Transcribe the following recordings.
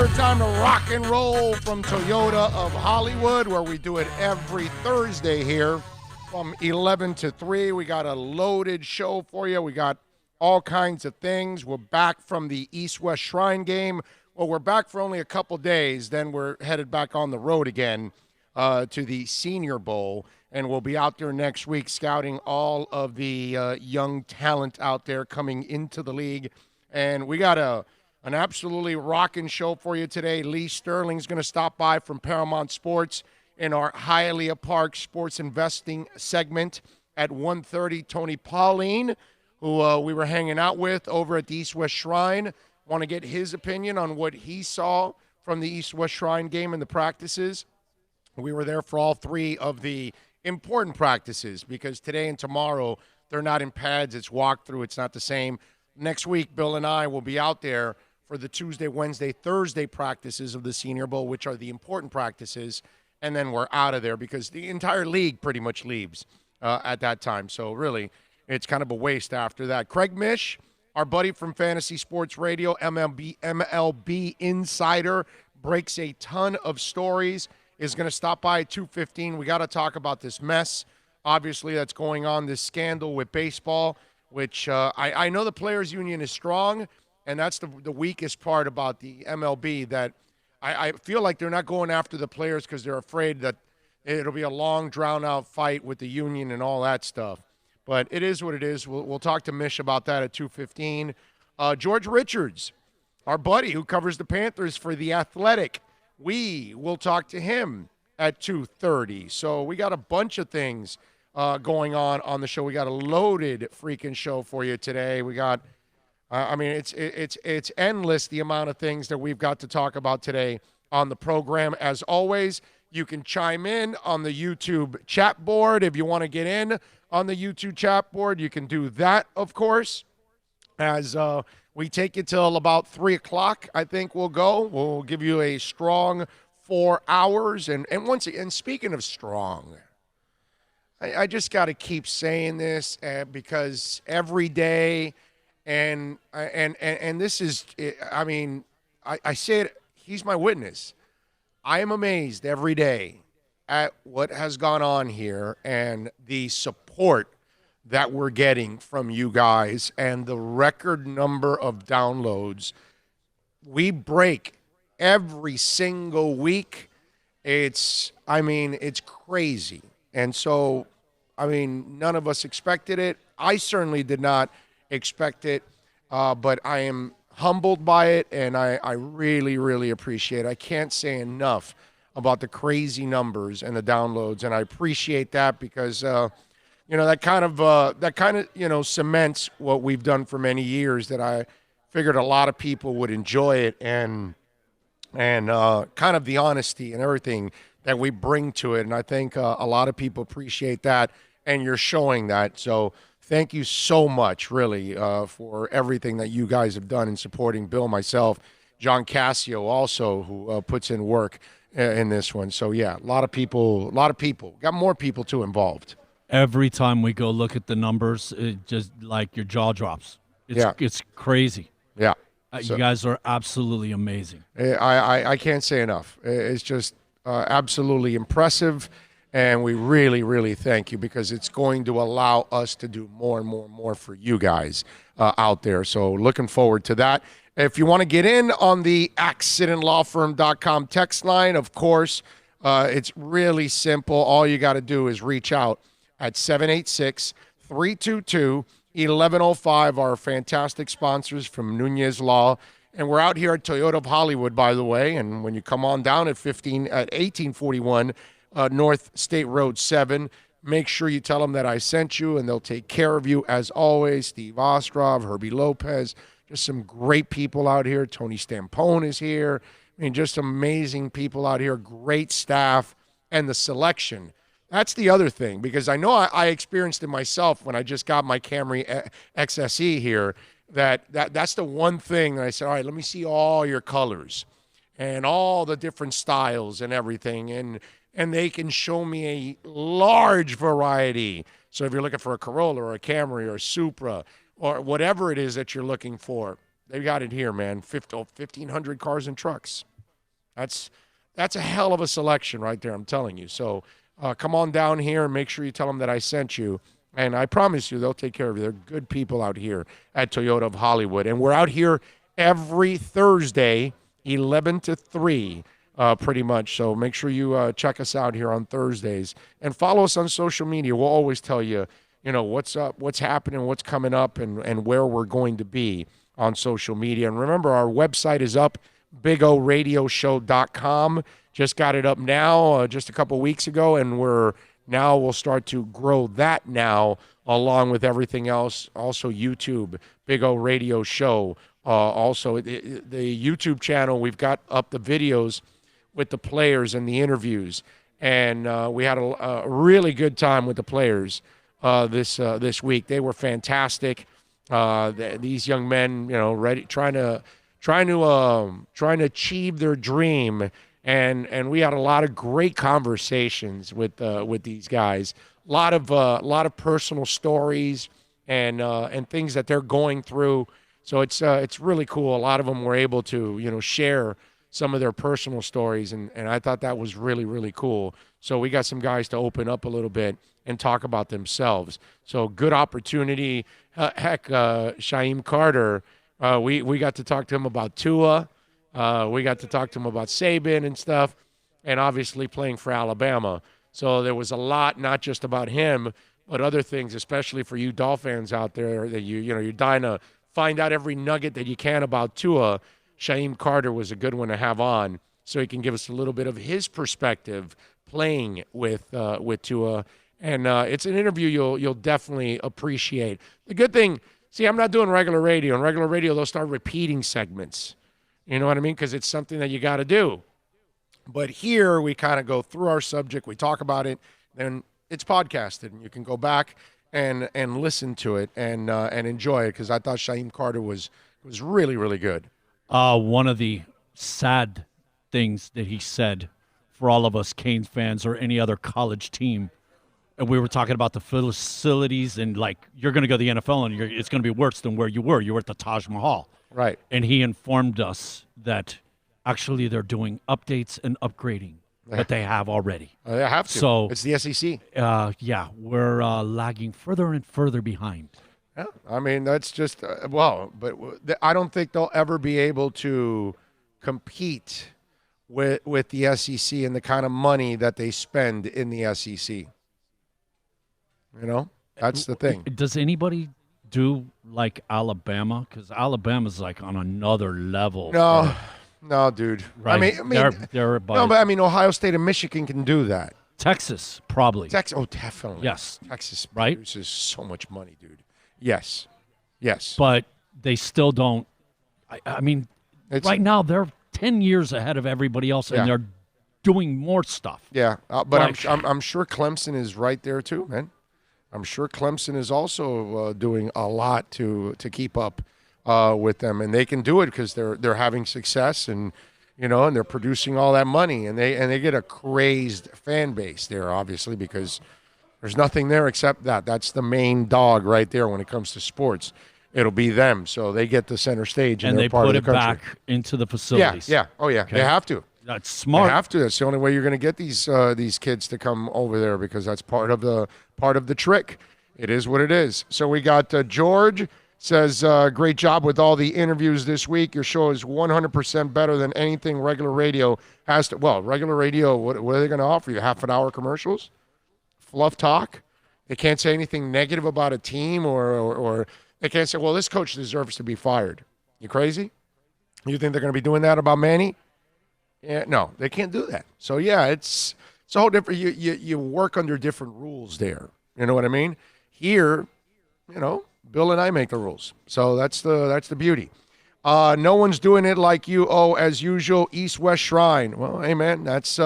Time to rock and roll from Toyota of Hollywood, where we do it every Thursday here from 11 to 3. We got a loaded show for you. We got all kinds of things. We're back from the East-West Shrine game. Well, we're back for only a couple days. Then we're headed back on the road again to the Senior Bowl, and we'll be out there next week scouting all of the young talent out there coming into the league. And we got an absolutely rocking show for you today. Lee Sterling's going to stop by from Paramount Sports in our Hialeah Park Sports Investing segment at 1:30. Tony Pauline, who we were hanging out with over at the East-West Shrine, want to get his opinion on what he saw from the East-West Shrine game and the practices. We were there for all three of the important practices because today and tomorrow they're not in pads. It's walkthrough. It's not the same. Next week, Bill and I will be out there for the Tuesday, Wednesday, Thursday practices of the Senior Bowl, which are the important practices, and then we're out of there because the entire league pretty much leaves at that time. So really, it's kind of a waste after that. Craig Mish, our buddy from Fantasy Sports Radio, MLB Insider, breaks a ton of stories, is going to stop by at 2:15. We got to talk about this mess, obviously, that's going on, this scandal with baseball, which I know the Players Union is strong, and that's the weakest part about the MLB, that I feel like they're not going after the players because they're afraid that it'll be a long, drawn-out fight with the union and all that stuff. But it is what it is. We'll talk to Mish about that at 2:15. George Richards, our buddy who covers the Panthers for The Athletic, we will talk to him at 2:30. So we got a bunch of things going on the show. We got a loaded freaking show for you today. We got, it's endless the amount of things that we've got to talk about today on the program. As always, you can chime in on the YouTube chat board. If you want to get in on the YouTube chat board, you can do that, of course. As we take you till about 3 o'clock, I think we'll go. We'll give you a strong 4 hours. And once again, speaking of strong, I just got to keep saying this because every day, and this is, I say it, he's my witness. I am amazed every day at what has gone on here and the support that we're getting from you guys and the record number of downloads. We break every single week. It's crazy. And so, none of us expected it. I certainly did not expect it, but I am humbled by it, and I really, really appreciate it. I can't say enough about the crazy numbers and the downloads, and I appreciate that because, that kind of cements what we've done for many years, that I figured a lot of people would enjoy it and kind of the honesty and everything that we bring to it. And I think a lot of people appreciate that, and you're showing that. So thank you so much, really, for everything that you guys have done in supporting Bill, myself, John Cassio also, who puts in work in this one. So, yeah, a lot of people, got more people too involved. Every time we go look at the numbers, it just like your jaw drops. It's crazy. Yeah. You guys are absolutely amazing. I can't say enough. It's just absolutely impressive, and we really, really thank you because it's going to allow us to do more and more and more for you guys out there. So looking forward to that. If you want to get in on the accidentlawfirm.com text line, of course, it's really simple. All you got to do is reach out at 786-322-1105, our fantastic sponsors from Nunez Law. And we're out here at Toyota of Hollywood, by the way. And when you come on down at 1841 North State Road 7, make sure you tell them that I sent you, and they'll take care of you as always. Steve Ostrov, Herbie Lopez, just some great people out here. Tony Stampone is here. Just amazing people out here, great staff, and the selection. That's the other thing, because I know I experienced it myself when I just got my Camry XSE here, that's the one thing that I said, all right, let me see all your colors and all the different styles and everything, and they can show me a large variety. So if you're looking for a Corolla or a Camry or a Supra or whatever it is that you're looking for, they got it here, man. 1,500 cars and trucks. That's a hell of a selection right there, I'm telling you. So come on down here and make sure you tell them that I sent you. And I promise you, they'll take care of you. They're good people out here at Toyota of Hollywood. And we're out here every Thursday, 11 to 3, pretty much. So make sure you check us out here on Thursdays. And follow us on social media. We'll always tell you, what's up, what's happening, what's coming up, and where we're going to be on social media. And remember, our website is up, BigORadioshow.com. Just got it up now, just a couple weeks ago, and we'll start to grow that now along with everything else. Also YouTube, Big O Radio Show. Also the YouTube channel, we've got up the videos with the players and the interviews. And we had a really good time with the players this week. They were fantastic. These young men, ready, trying to achieve their dream. And we had a lot of great conversations with these guys. A lot of personal stories and things that they're going through. So it's really cool. A lot of them were able to share some of their personal stories, and I thought that was really, really cool. So we got some guys to open up a little bit and talk about themselves. So good opportunity. Heck, Shyheim Carter, we got to talk to him about Tua. We got to talk to him about Saban and stuff, and obviously playing for Alabama. So there was a lot, not just about him, but other things, especially for you Dolphins out there that you're dying to find out every nugget that you can about Tua. Shyheim Carter was a good one to have on, so he can give us a little bit of his perspective playing with Tua. And it's an interview you'll definitely appreciate. The good thing, see, I'm not doing regular radio. On regular radio, they'll start repeating segments. You know what I mean? Because it's something that you got to do. But here we kind of go through our subject, we talk about it, then it's podcasted, and you can go back and listen to it and enjoy it. Because I thought Shyheim Carter was really, really good. One of the sad things that he said for all of us Canes fans or any other college team, and we were talking about the facilities and like you're going to go to the NFL and it's going to be worse than where you were. You were at the Taj Mahal. Right. And he informed us that actually they're doing updates and upgrading that they have already. They have to. So it's the SEC. Yeah, we're lagging further and further behind. Yeah, I mean, that's just, but I don't think they'll ever be able to compete with the SEC and the kind of money that they spend in the SEC. That's the thing. Does anybody do like Alabama? Because Alabama's like on another level. No, dude. Right. I mean, they're no, but I mean, Ohio State and Michigan can do that. Texas, probably. Oh, definitely. Yes. Texas right? produces so much money, dude. Yes. But they still don't. I mean, right now they're 10 years ahead of everybody else, and they're doing more stuff. Yeah, but I'm sure Clemson is right there too, man. I'm sure Clemson is also doing a lot to keep up with them, and they can do it because they're having success, and and they're producing all that money, and they get a crazed fan base there, obviously, because there's nothing there except that. That's the main dog right there when it comes to sports. It'll be them, so they get the center stage, and they part put of the it country. back into the facilities. Yeah. Oh yeah, Okay. They have to. That's smart. They have to. That's the only way you're going to get these kids to come over there, because that's part of the trick. It is what it is. So we got George says, great job with all the interviews this week. Your show is 100% better than anything regular radio has to. Well, regular radio, what are they going to offer you? Half an hour commercials? Fluff talk? They can't say anything negative about a team, or they can't say, well, this coach deserves to be fired. You crazy? You think they're going to be doing that about Manny? Yeah, no, they can't do that. So, yeah, it's a whole different. You work under different rules there. You know what I mean? Here, Bill and I make the rules. So that's the beauty. No one's doing it like you. Oh, as usual, East-West Shrine. Well, hey, man, that's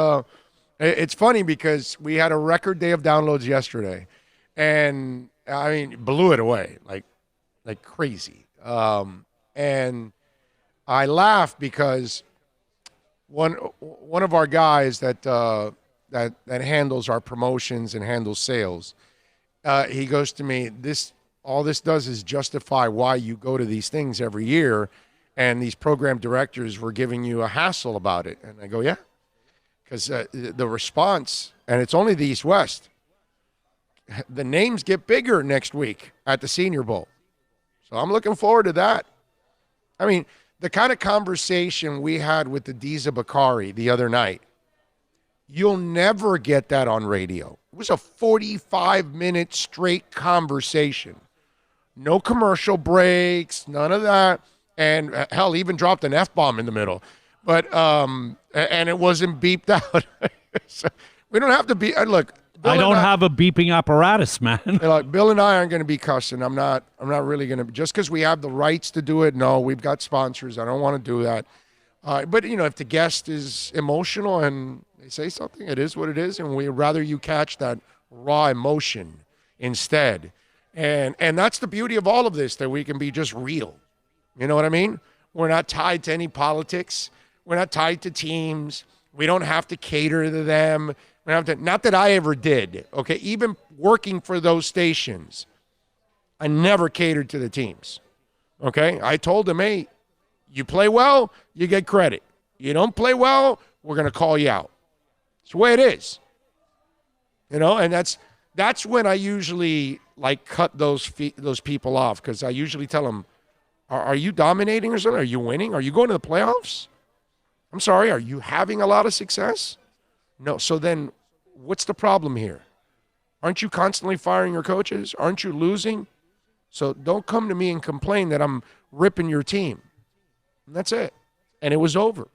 it's funny because we had a record day of downloads yesterday. And, I mean, blew it away like crazy. And I laugh because one of our guys that handles our promotions and handles sales, he goes to me, all this does is justify why you go to these things every year, And these program directors were giving you a hassle about it. And I go, yeah, because the response, and it's only the East-West, the names get bigger next week at the Senior Bowl. So I'm looking forward to that. I mean, the kind of conversation we had with Adiza Bakari the other night, you'll never get that on radio. It was a 45-minute straight conversation. No commercial breaks, none of that. And hell, even dropped an F-bomb in the middle. But, and it wasn't beeped out. So we don't have to be, look. Bill I don't have a beeping apparatus, man. Like, Bill and I aren't going to be cussing. I'm not really going to, just because we have the rights to do it. No, we've got sponsors. I don't want to do that. But, if the guest is emotional and they say something, it is what it is. And we'd rather you catch that raw emotion instead. And that's the beauty of all of this, that we can be just real. You know what I mean? We're not tied to any politics. We're not tied to teams. We don't have to cater to them. We don't have to, not that I ever did, okay? Even working for those stations, I never catered to the teams, okay? I told them, hey, you play well, you get credit. You don't play well, we're going to call you out. It's the way it is. And that's when I usually, cut those people off, because I usually tell them, are you dominating or something? Are you winning? Are you going to the playoffs? I'm sorry, are you having a lot of success? No. So then what's the problem here? Aren't you constantly firing your coaches? Aren't you losing? So don't come to me and complain that I'm ripping your team. And that's it. And it was over.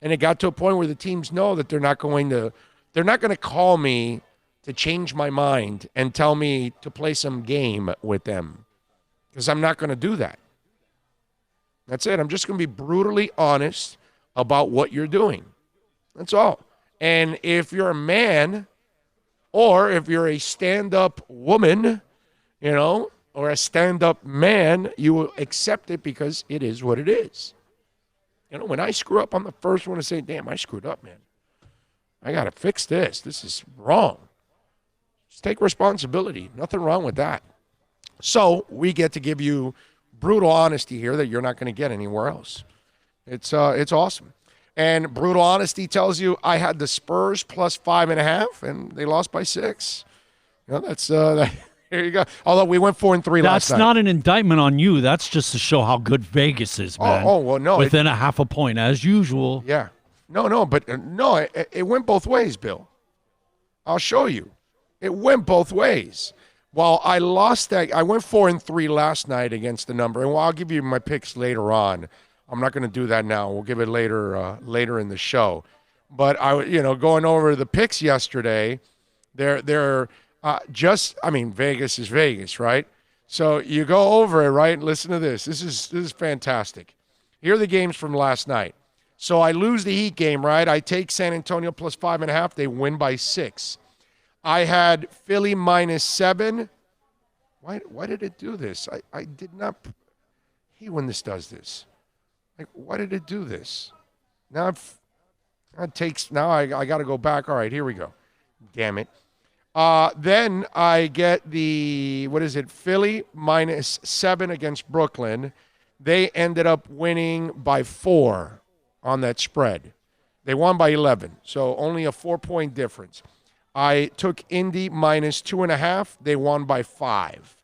And it got to a point where the teams know that they're not going to call me to change my mind and tell me to play some game with them, because I'm not going to do that. That's it. I'm just going to be brutally honest about what you're doing. That's all. And if you're a man, or if you're a stand-up woman, or a stand-up man, you will accept it because it is what it is. When I screw up, I'm the first one to say, damn, I screwed up, man. I got to fix this. This is wrong. Just take responsibility. Nothing wrong with that. So we get to give you brutal honesty here that you're not going to get anywhere else. It's awesome. And brutal honesty tells you I had the Spurs plus 5.5, and they lost by 6. That's there you go. Although we went 4-3 last night. That's not an indictment on you. That's just to show how good Vegas is, man. Oh well, no. Within a half a point, as usual. Yeah. No, but no, it went both ways, Bill. I'll show you. It went both ways. While I lost that, I went 4-3 last night against the number, and I'll give you my picks later on. I'm not going to do that now. We'll give it later in the show. But going over the picks yesterday, they're Vegas is Vegas, right? So you go over it, right? Listen to this. This is fantastic. Here are the games from last night. So I lose the Heat game, right? I take San Antonio plus 5.5. They win by 6. I had Philly minus 7. Why did it do this? I did not. Hate when this does this. Why did it do this? Now I got to go back. All right, here we go. Damn it. Then I get Philly minus 7 against Brooklyn. They ended up winning by 4 on that spread. They won by 11, so only a 4-point difference. I took Indy minus 2.5. They won by 5.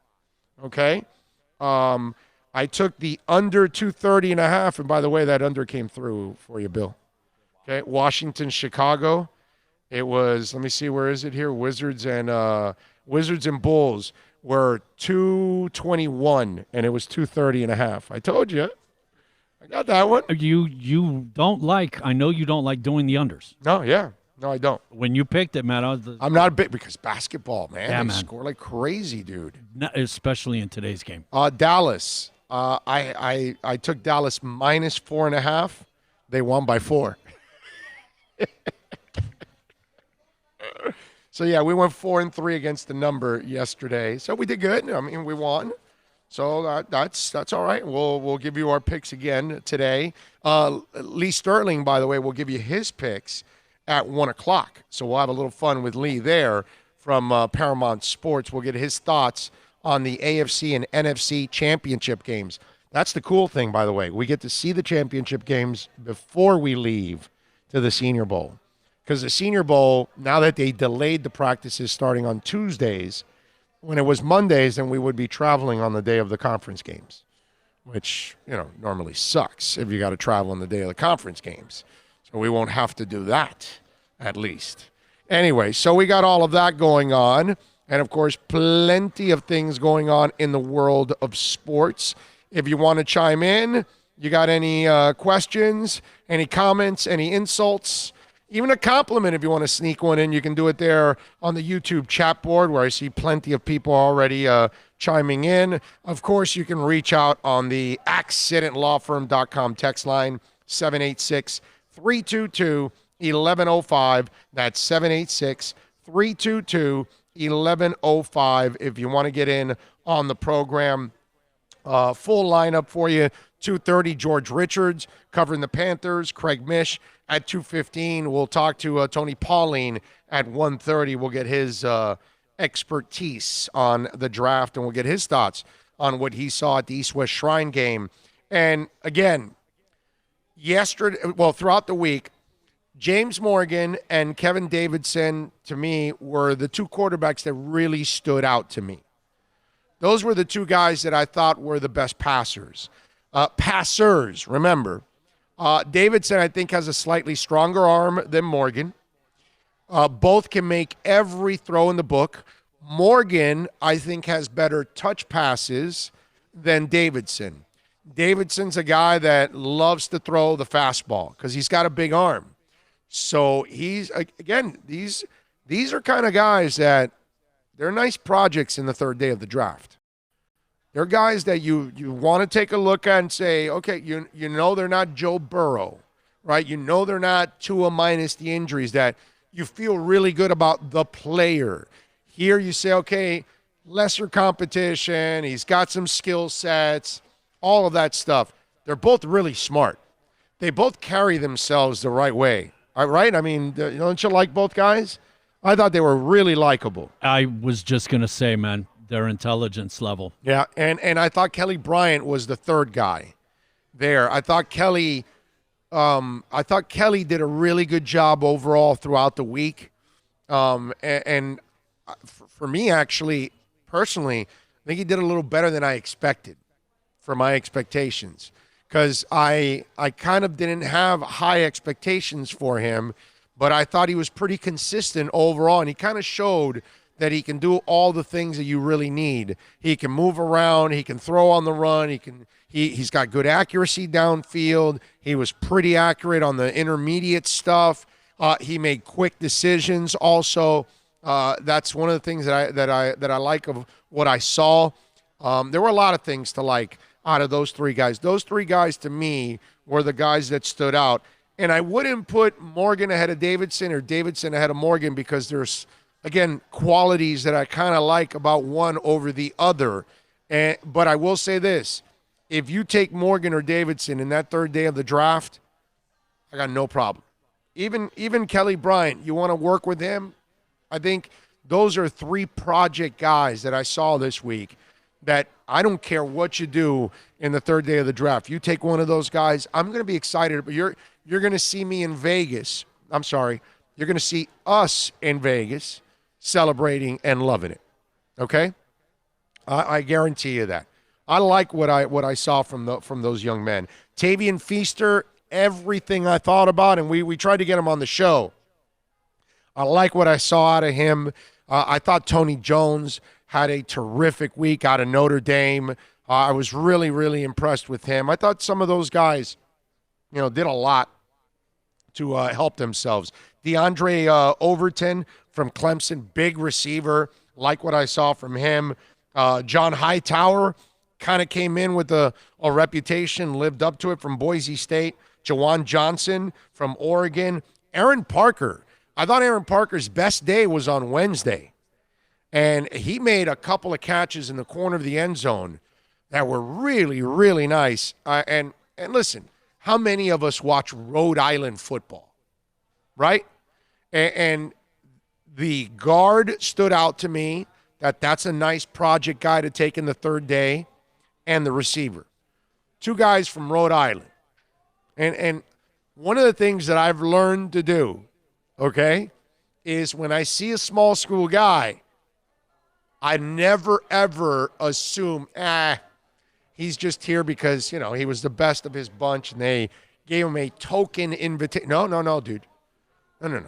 Okay? I took the under 230.5, and by the way, that under came through for you, Bill. Okay, Washington, Chicago. It was, let me see, where is it here? Wizards and Bulls were 221, and it was 230.5. I told you. I got that one. You don't like, I know you don't like doing the unders. No, yeah. No, I don't. When you picked it, man, I'm not a bit, because basketball, man. Yeah, they man. score like crazy, dude. Especially in today's game. Dallas. I took Dallas minus 4.5. They won by 4. So yeah, we went 4-3 against the number yesterday. So we did good. I mean, we won. So that's all right. We'll give you our picks again today. Lee Sterling, by the way, will give you his picks at 1:00. So we'll have a little fun with Lee there from Paramount Sports. We'll get his thoughts on the AFC and NFC championship games. That's the cool thing, by the way. We get to see the championship games before we leave to the Senior Bowl. Because the Senior Bowl, now that they delayed the practices starting on Tuesdays, when it was Mondays, then we would be traveling on the day of the conference games, which, normally sucks if you got to travel on the day of the conference games. So we won't have to do that, at least. Anyway, so we got all of that going on. And, of course, plenty of things going on in the world of sports. If you want to chime in, you got any questions, any comments, any insults, even a compliment if you want to sneak one in, you can do it there on the YouTube chat board where I see plenty of people already chiming in. Of course, you can reach out on the accidentlawfirm.com text line, 786-322-1105. That's 786-322-1105 if you want to get in on the program. Full lineup for you. 2:30, George Richards covering the Panthers. Craig Mish at 2:15. We'll talk to Tony Pauline at 1:30. We'll get his expertise on the draft, and we'll get his thoughts on what he saw at the East-West Shrine game. And, again, throughout the week, James Morgan and Kevin Davidson, to me, were the two quarterbacks that really stood out to me. Those were the two guys that I thought were the best passers. Remember. Davidson, I think, has a slightly stronger arm than Morgan. Both can make every throw in the book. Morgan, I think, has better touch passes than Davidson. Davidson's a guy that loves to throw the fastball because he's got a big arm. So these are kind of guys that they're nice projects in the third day of the draft. They're guys that you want to take a look at and say, okay, you know they're not Joe Burrow, right? You know they're not Tua minus the injuries, that you feel really good about the player. Here you say, okay, lesser competition, he's got some skill sets, all of that stuff. They're both really smart. They both carry themselves the right way, right? I mean, don't you like both guys? I thought they were really likable. I was just going to say, man, their intelligence level. Yeah, and I thought Kelly Bryant was the third guy there. I thought Kelly did a really good job overall throughout the week. And for me, actually, personally, I think he did a little better than I expected for my expectations, because I kind of didn't have high expectations for him, but I thought he was pretty consistent overall, and he kind of showed that he can do all the things that you really need. He can move around, he can throw on the run, he's got good accuracy downfield. He was pretty accurate on the intermediate stuff. He made quick decisions also. That's one of the things that I like of what I saw. There were a lot of things to like out of those three guys. Those three guys, to me, were the guys that stood out. And I wouldn't put Morgan ahead of Davidson or Davidson ahead of Morgan, because there's, again, qualities that I kind of like about one over the other. But I will say this. If you take Morgan or Davidson in that third day of the draft, I got no problem. Even Kelly Bryant, you want to work with him? I think those are three project guys that I saw this week that I don't care what you do in the third day of the draft. You take one of those guys, I'm going to be excited. But you're going to see me in Vegas. I'm sorry. You're going to see us in Vegas celebrating and loving it. Okay? I guarantee you that. I like what I saw from those young men. Tavian Feaster, everything I thought about, and we tried to get him on the show. I like what I saw out of him. I thought Tony Jones had a terrific week out of Notre Dame. I was really, really impressed with him. I thought some of those guys, did a lot to help themselves. DeAndre Overton from Clemson, big receiver. Like what I saw from him. John Hightower kind of came in with a reputation, lived up to it, from Boise State. Jawan Johnson from Oregon. Aaron Parker. I thought Aaron Parker's best day was on Wednesday. And he made a couple of catches in the corner of the end zone that were really, really nice. And listen, how many of us watch Rhode Island football, right? And the guard stood out to me. That's a nice project guy to take in the third day, and the receiver. two guys from Rhode Island. And one of the things that I've learned to do, okay, is when I see a small school guy, I never, ever assume, he's just here because, he was the best of his bunch and they gave him a token invitation. No, dude. No.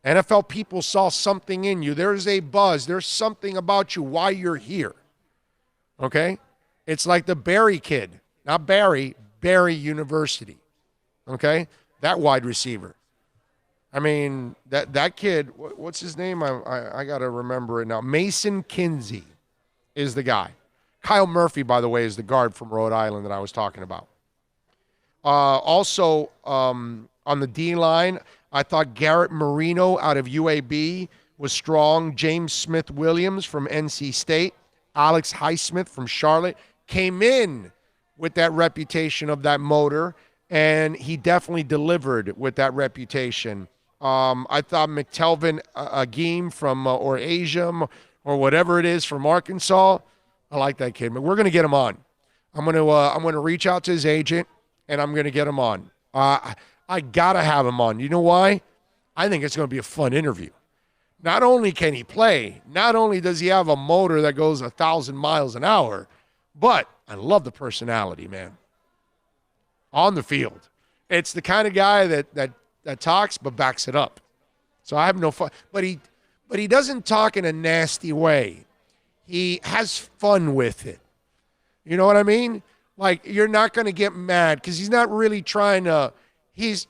NFL people saw something in you. There's a buzz. There's something about you why you're here. Okay? It's like the Barry kid. Not Barry University. Okay? That wide receiver. I mean, that kid, what's his name? I got to remember it now. Mason Kinsey is the guy. Kyle Murphy, by the way, is the guard from Rhode Island that I was talking about. Also, on the D-line, I thought Garrett Marino out of UAB was strong. James Smith-Williams from NC State. Alex Highsmith from Charlotte came in with that reputation of that motor, and he definitely delivered with that reputation. I thought McTelvin Agim from or Asium or whatever it is from Arkansas, I like that kid. But we're going to get him on. I'm going to reach out to his agent, and I'm going to get him on. I got to have him on. You know why? I think it's going to be a fun interview. Not only can he play, not only does he have a motor that goes 1,000 miles an hour, but I love the personality, man. On the field. It's the kind of guy that talks but backs it up. So I have no fun. But he doesn't talk in a nasty way. He has fun with it. You know what I mean? Like, you're not going to get mad because he's not really trying to he's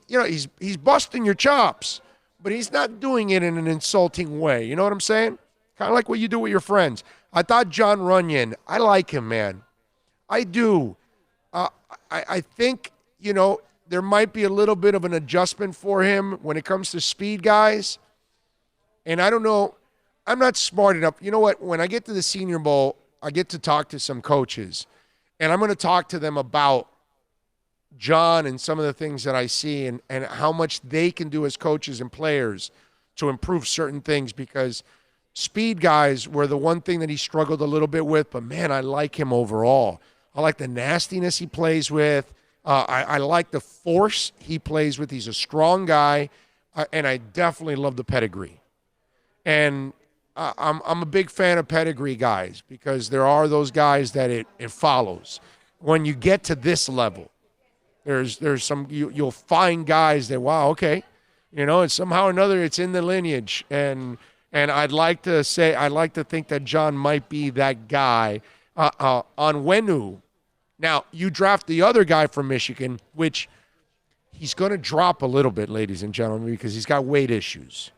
busting your chops, but he's not doing it in an insulting way. You know what I'm saying? Kind of like what you do with your friends. I thought John Runyon, I like him, man. I do. I think, there might be a little bit of an adjustment for him when it comes to speed guys. And I don't know. I'm not smart enough. You know what? When I get to the Senior Bowl, I get to talk to some coaches. And I'm going to talk to them about John and some of the things that I see and how much they can do as coaches and players to improve certain things, because speed guys were the one thing that he struggled a little bit with. But, man, I like him overall. I like the nastiness he plays with. I like the force he plays with. He's a strong guy, and I definitely love the pedigree. And I'm a big fan of pedigree guys because there are those guys that it follows. When you get to this level, there's some you'll find guys that, wow, okay, and somehow or another it's in the lineage. And I'd like to think that John might be that guy. On Wenu. Now, you draft the other guy from Michigan, which he's going to drop a little bit, ladies and gentlemen, because he's got weight issues.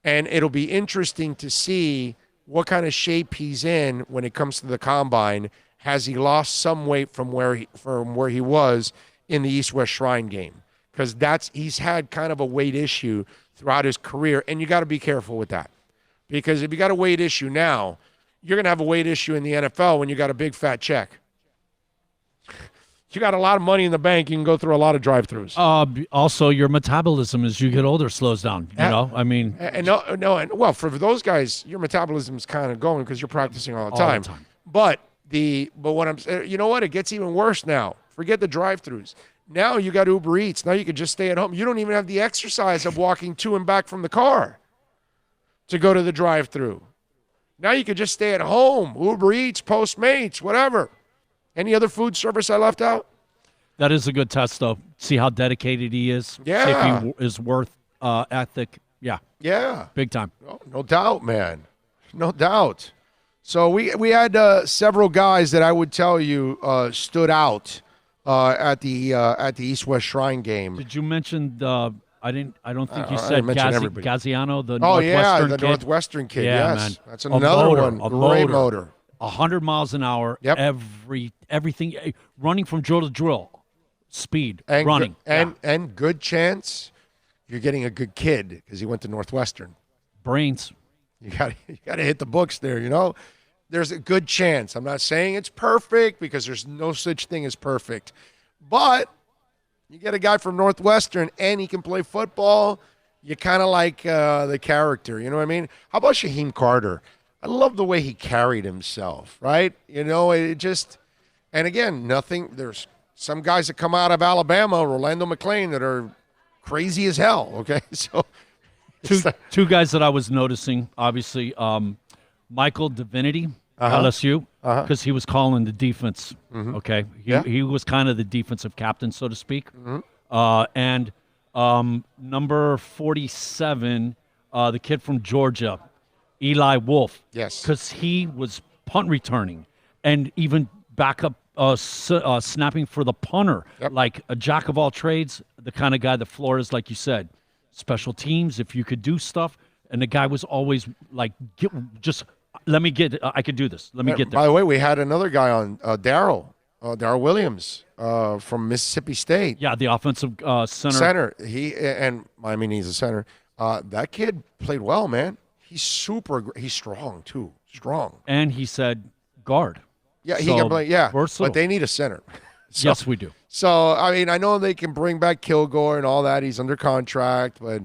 And it'll be interesting to see what kind of shape he's in when it comes to the combine. Has he lost some weight from where he was in the East-West Shrine game? Because he's had kind of a weight issue throughout his career, and you got to be careful with that. Because if you got a weight issue now, you're going to have a weight issue in the NFL when you got a big fat check. You got a lot of money in the bank, you can go through a lot of drive-thrus. Also, your metabolism as you get older slows down. I mean, well, for those guys, your metabolism's kind of going because you're practicing all the time. But what I'm saying, you know what? It gets even worse now. Forget the drive-thrus. Now you got Uber Eats. Now you can just stay at home. You don't even have the exercise of walking to and back from the car to go to the drive-thru. Now you can just stay at home. Uber Eats, Postmates, whatever. Any other food service I left out? That is a good test, though. See how dedicated he is. Yeah. See if he is worth ethic. Yeah. Yeah. Big time. No doubt, man. No doubt. So we had several guys that I would tell you stood out at the East-West Shrine game. Did you mention the? I don't think you said Gaziano, the Northwestern kid. The kid. Northwestern kid. Yeah, yes, man. That's another one. Great motor. 100 miles an hour. Yep. Everything, running from drill to drill, speed, and running, and good chance you're getting a good kid because he went to Northwestern. Brains. You got to hit the books there. There's a good chance. I'm not saying it's perfect because there's no such thing as perfect, but you get a guy from Northwestern and he can play football. You kind of like the character. You know what I mean? How about Shaheem Carter? I love the way he carried himself, right? It just, and again, there's some guys that come out of Alabama, Orlando McClain, that are crazy as hell. Okay, so Two guys that I was noticing, obviously, Michael Divinity, LSU, because he was calling the defense. Okay, he was kind of the defensive captain, so to speak. And number 47, the kid from Georgia, Eli Wolf. Yes, because he was punt returning and even backup snapping for the punter, like a jack of all trades, the kind of guy that Flores, like you said, special teams, if you could do stuff. And the guy was always like, I could do this. Let me get there. By the way, we had another guy on, Darryl Williams from Mississippi State. Yeah, the offensive center. He's a center. That kid played well, man. He's he's strong too. Strong. And he said guard. Yeah, he can play. Yeah, versatile. But they need a center. Yes, we do. So, I mean, I know they can bring back Kilgore and all that. He's under contract, but,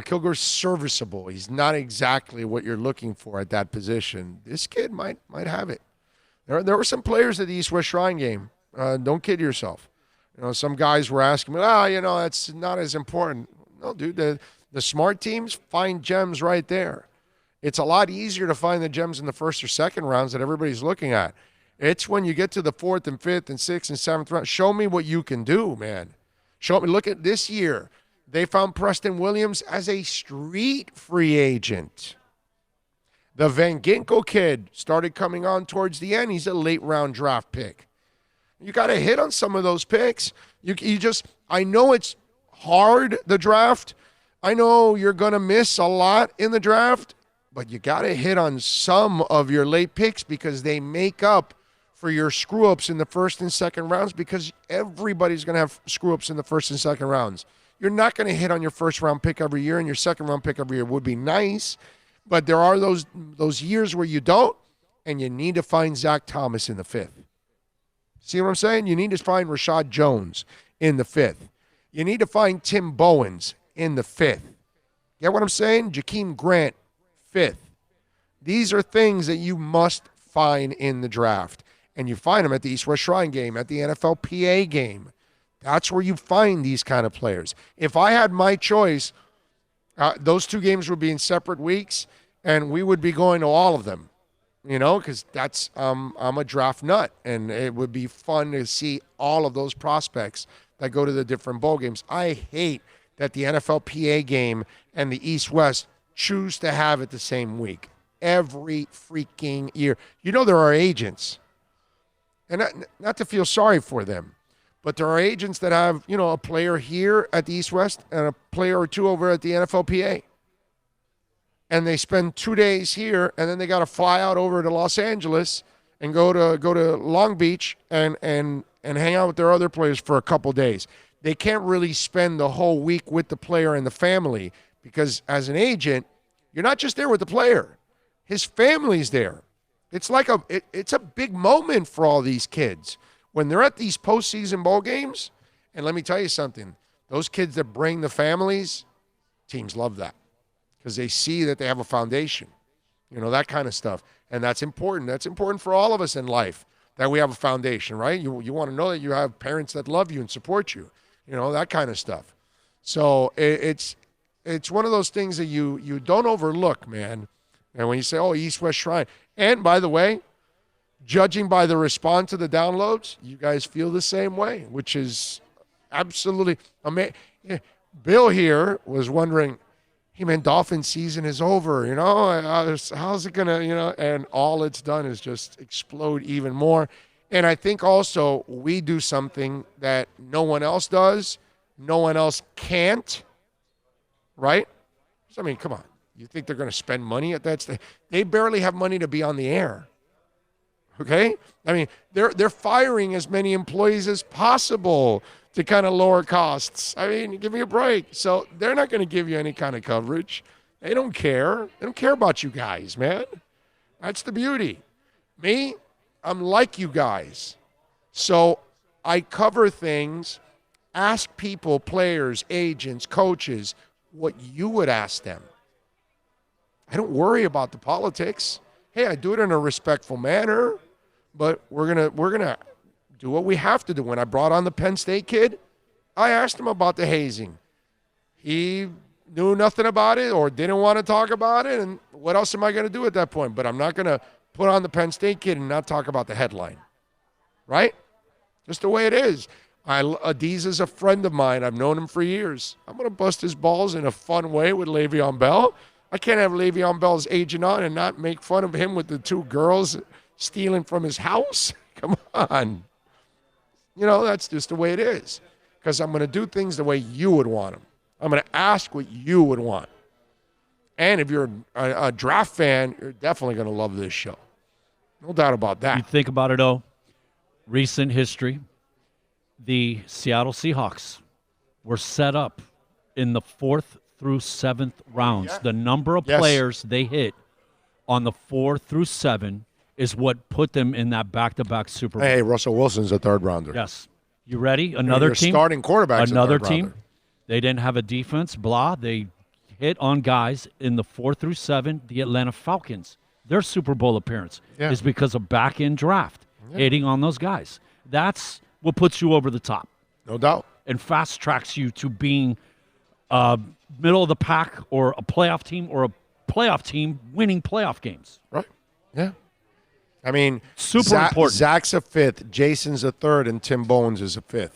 Kilgore's serviceable. He's not exactly what you're looking for at that position. This kid might have it. There were some players at the East-West Shrine game. Don't kid yourself. Some guys were asking me, that's not as important. No, dude, the smart teams find gems right there. It's a lot easier to find the gems in the first or second rounds that everybody's looking at. It's when you get to the 4th and 5th and 6th and 7th round. Show me what you can do, man. Show me. Look at this year. They found Preston Williams as a street free agent. The Van Ginkel kid started coming on towards the end. He's a late round draft pick. You got to hit on some of those picks. I know it's hard, the draft. I know you're going to miss a lot in the draft, but you got to hit on some of your late picks because they make up for your screw-ups in the first and second rounds, because everybody's going to have screw-ups in the first and second rounds. You're not going to hit on your first-round pick every year, and your second-round pick every year would be nice, but there are those years where you don't, and you need to find Zach Thomas in the 5th. See what I'm saying? You need to find Rashad Jones in the 5th. You need to find Tim Bowens in the 5th. Get what I'm saying? Jakeem Grant, 5th. These are things that you must find in the draft. And you find them at the East-West Shrine game, at the NFLPA game. That's where you find these kind of players. If I had my choice, those two games would be in separate weeks, and we would be going to all of them, because that's I'm a draft nut, and it would be fun to see all of those prospects that go to the different bowl games. I hate that the NFLPA game and the East-West choose to have it the same week every freaking year. There are agents. And not to feel sorry for them, but there are agents that have, a player here at the East-West and a player or two over at the NFLPA. And they spend 2 days here, and then they got to fly out over to Los Angeles and go to Long Beach and hang out with their other players for a couple days. They can't really spend the whole week with the player and the family, because as an agent, you're not just there with the player. His family's there. It's like it's a big moment for all these kids when they're at these postseason bowl games. And let me tell you something, those kids that bring the families, teams love that because they see that they have a foundation, that kind of stuff. And that's important. That's important for all of us in life, that we have a foundation, right? You want to know that you have parents that love you and support you, that kind of stuff. So it's one of those things that you don't overlook, man. And when you say, East-West Shrine. And, by the way, judging by the response to the downloads, you guys feel the same way, which is absolutely amazing. Bill here was wondering, hey, man, Dolphin season is over, how's it going to, and all it's done is just explode even more. And I think also we do something that no one else does, no one else can't, right? So, I mean, come on. You think they're going to spend money at that stage? They barely have money to be on the air. Okay? I mean, they're firing as many employees as possible to kind of lower costs. I mean, give me a break. So they're not going to give you any kind of coverage. They don't care. They don't care about you guys, man. That's the beauty. Me, I'm like you guys. So I cover things, ask people, players, agents, coaches, what you would ask them. I don't worry about the politics. Hey, I do it in a respectful manner, but we're gonna do what we have to do. When I brought on the Penn State kid, I asked him about the hazing. He knew nothing about it or didn't want to talk about it, and what else am I going to do at that point? But I'm not going to put on the Penn State kid and not talk about the headline, right? Just the way it is. Adiz is a friend of mine. I've known him for years. I'm going to bust his balls in a fun way with Le'Veon Bell. I can't have Le'Veon Bell's agent on and not make fun of him with the two girls stealing from his house. Come on. That's just the way it is. Because I'm going to do things the way you would want them. I'm going to ask what you would want. And if you're a draft fan, you're definitely going to love this show. No doubt about that. You think about it, though. Recent history. The Seattle Seahawks were set up in the 4th through 7th rounds. Yeah. The number of players they hit on the 4 through 7 is what put them in that back-to-back Super Bowl. Hey, Russell Wilson's a third rounder. Yes. You ready? Another team. Starting quarterback. Another team. Rounder. They didn't have a defense. Blah. They hit on guys in the 4 through 7. The Atlanta Falcons. Their Super Bowl appearance is because of back-end draft, hitting on those guys. That's what puts you over the top. No doubt. And fast tracks you to being middle of the pack or a playoff team or a playoff team winning playoff games. Right. Yeah. I mean, super important. Zach's a 5th, Jason's a 3rd, and Tim Bones is a 5th.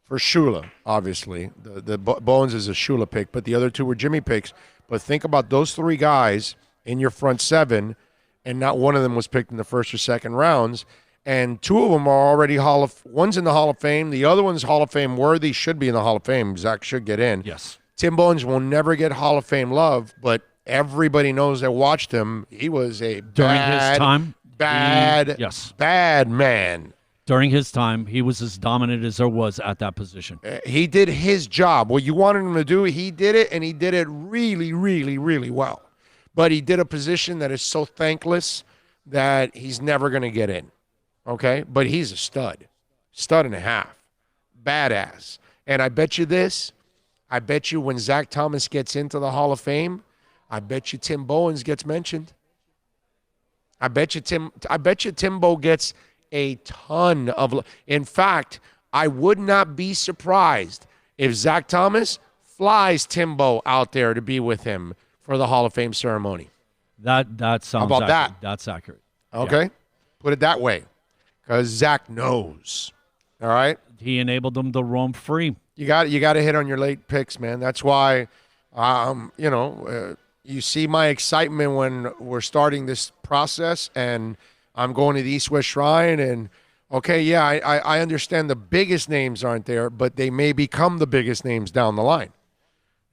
For Shula, obviously. The Bones is a Shula pick, but the other 2 were Jimmy picks. But think about those 3 guys in your front 7, and not one of them was picked in the 1st or 2nd rounds. And 2 of them are already one's in the Hall of Fame. The other one's Hall of Fame worthy, should be in the Hall of Fame. Zach should get in. Yes. Tim Bones will never get Hall of Fame love, but everybody knows that watched him. He was a bad man. During his time, he was as dominant as there was at that position. He did his job. What you wanted him to do, he did it, and he did it really, really, really well. But he did a position that is so thankless that he's never going to get in. Okay? But he's a stud. Stud and a half. Badass. And I bet you this. I bet you when Zach Thomas gets into the Hall of Fame, I bet you Tim Bowens gets mentioned. I bet you Timbo gets a ton of. In fact, I would not be surprised if Zach Thomas flies Timbo out there to be with him for the Hall of Fame ceremony. That sounds. How about accurate. that? That's accurate. Okay, put it that way, because Zach knows. All right, he enabled them to roam free. You got to hit on your late picks, man. That's why, you see my excitement when we're starting this process, and I'm going to the East-West Shrine. And I understand the biggest names aren't there, but they may become the biggest names down the line.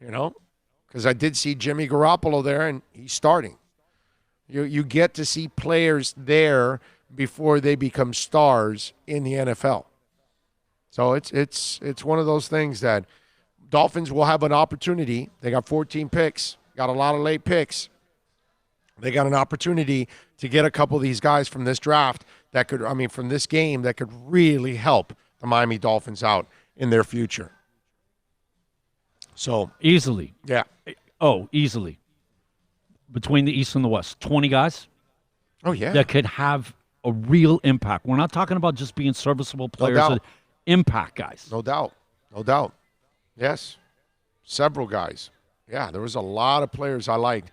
Because I did see Jimmy Garoppolo there, and he's starting. You get to see players there before they become stars in the NFL. So it's one of those things that Dolphins will have an opportunity. They got 14 picks, got a lot of late picks. They got an opportunity to get a couple of these guys from this draft from this game that could really help the Miami Dolphins out in their future. So easily. Yeah. Oh, easily. Between the East and the West, 20 guys. Oh, yeah. That could have a real impact. We're not talking about just being serviceable players. No doubt. Impact guys. No doubt. Yes. Several guys. Yeah, there was a lot of players I liked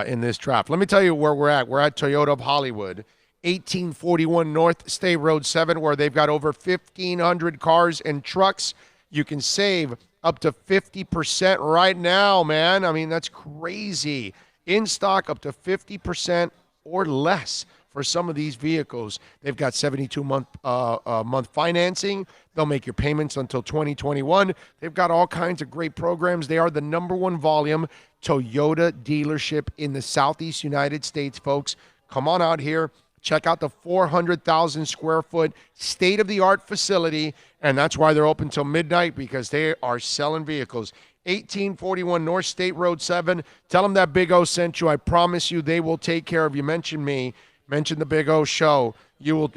in this draft. Let me tell you where we're at. We're at Toyota of Hollywood, 1841 North State Road 7, where they've got over 1,500 cars and trucks. You can save up to 50% right now, man. I mean, that's crazy. In stock, up to 50% or less for some of these vehicles. They've got 72-month financing. They'll make your payments until 2021. They've got all kinds of great programs. They are the #1 volume Toyota dealership in the Southeast United States, folks. Come on out here. Check out the 400,000 square foot state-of-the-art facility, and that's why they're open till midnight, because they are selling vehicles. 1841 North State Road 7. Tell them that Big O sent you. I promise you they will take care of you. Mention me. Mention the Big O show. You will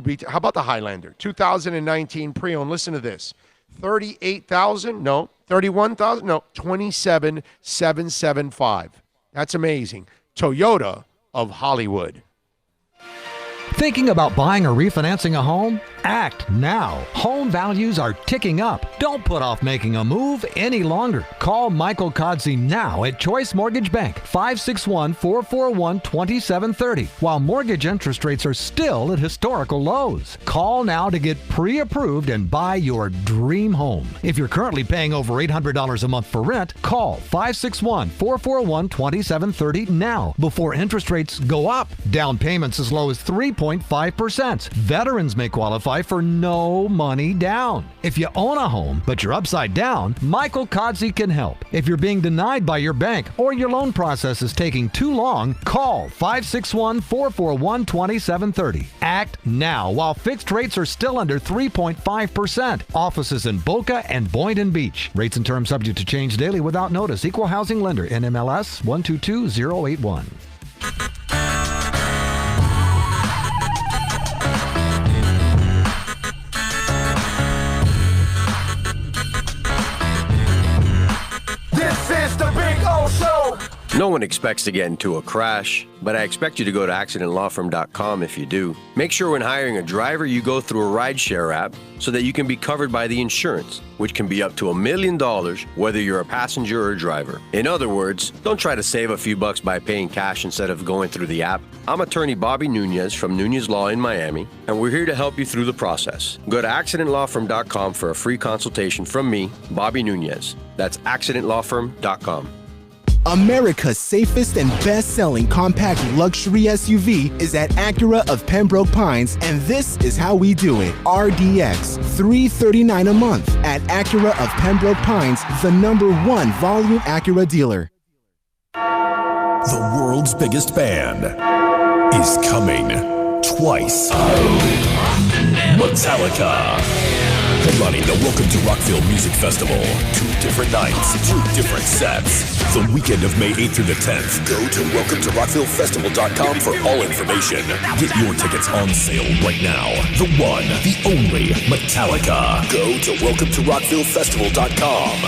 be. How about the Highlander? 2019 pre-owned. Listen to this. 38,000? No. 31,000? No. 27,775. That's amazing. Toyota of Hollywood. Thinking about buying or refinancing a home? Act now. Home values are ticking up. Don't put off making a move any longer. Call Michael Kodzie now at Choice Mortgage Bank, 561-441-2730, while mortgage interest rates are still at historical lows. Call now to get pre-approved and buy your dream home. If you're currently paying over $800 a month for rent, call 561-441-2730 now before interest rates go up. Down payments as low as 3.5%. Veterans may qualify for no money down. If you own a home, but you're upside down, Michael Kodzie can help. If you're being denied by your bank or your loan process is taking too long, call 561-441-2730. Act now while fixed rates are still under 3.5%. Offices in Boca and Boynton Beach. Rates and terms subject to change daily without notice. Equal housing lender. NMLS 122081. No one expects to get into a crash, but I expect you to go to accidentlawfirm.com if you do. Make sure when hiring a driver, you go through a rideshare app so that you can be covered by the insurance, which can be up to $1 million whether you're a passenger or a driver. In other words, don't try to save a few bucks by paying cash instead of going through the app. I'm attorney Bobby Nunez from Nunez Law in Miami, and we're here to help you through the process. Go to accidentlawfirm.com for a free consultation from me, Bobby Nunez. That's accidentlawfirm.com. America's safest and best-selling compact luxury SUV is at Acura of Pembroke Pines, and this is how we do it. RDX, $339 a month at Acura of Pembroke Pines, the #1 volume Acura dealer. The world's biggest band is coming twice. Metallica. Headlining the Welcome to Rockville Music Festival. 2 different nights, 2 different sets. The weekend of May 8th through the 10th. Go to welcometorockvillefestival.com for all information. Get your tickets on sale right now. The one, the only Metallica. Go to welcometorockvillefestival.com.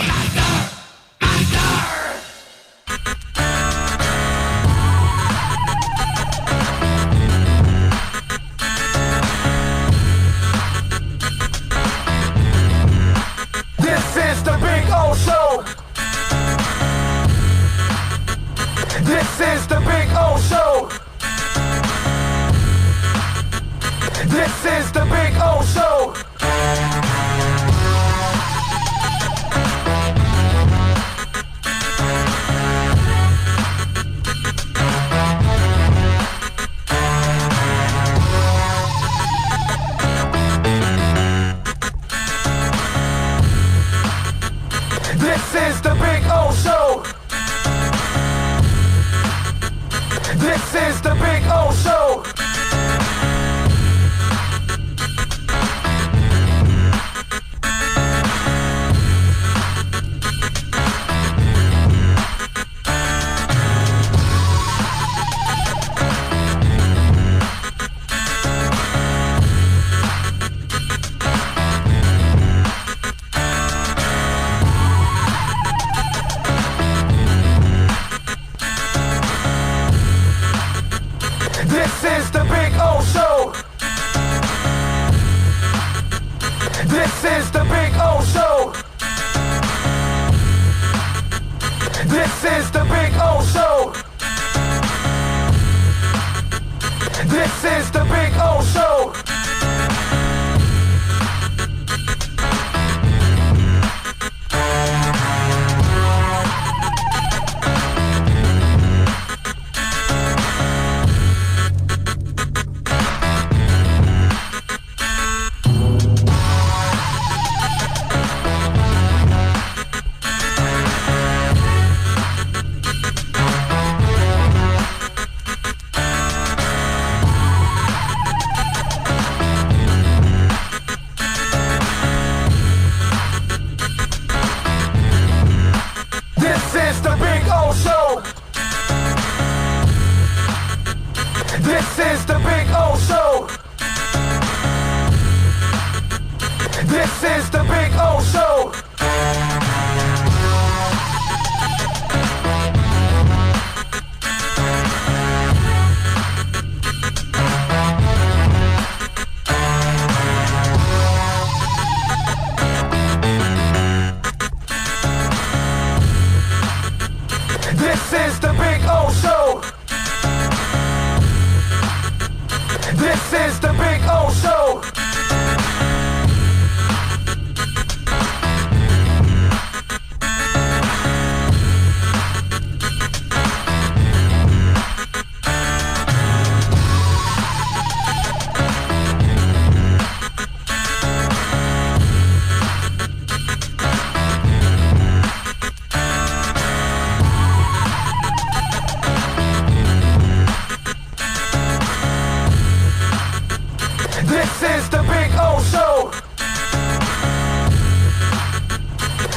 This is the Big O Show. This is the Big O Show. This is the Big O Show. This is the Big O Show. This is the Big O Show. This is the Big O Show. This is the Big O Show. This is the Big O Show. is the Big O Show. This is the Big O Show. This is the Big O Show.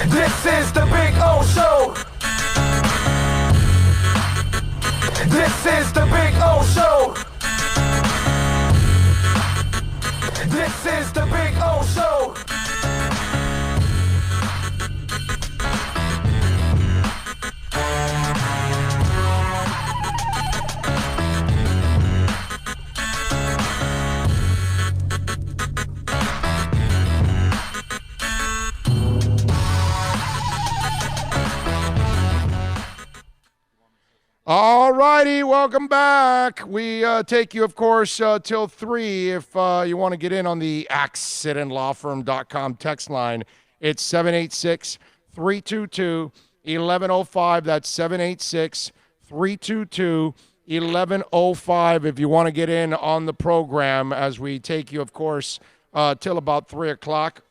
This is the Big O Show. This is the Big O Show. This is the Big O Show. All righty, welcome back. We take you, of course, till 3. If you want to get in on the accidentlawfirm.com text line, it's 786-322-1105. That's 786-322-1105 if you want to get in on the program as we take you, of course, till about 3 o'clock.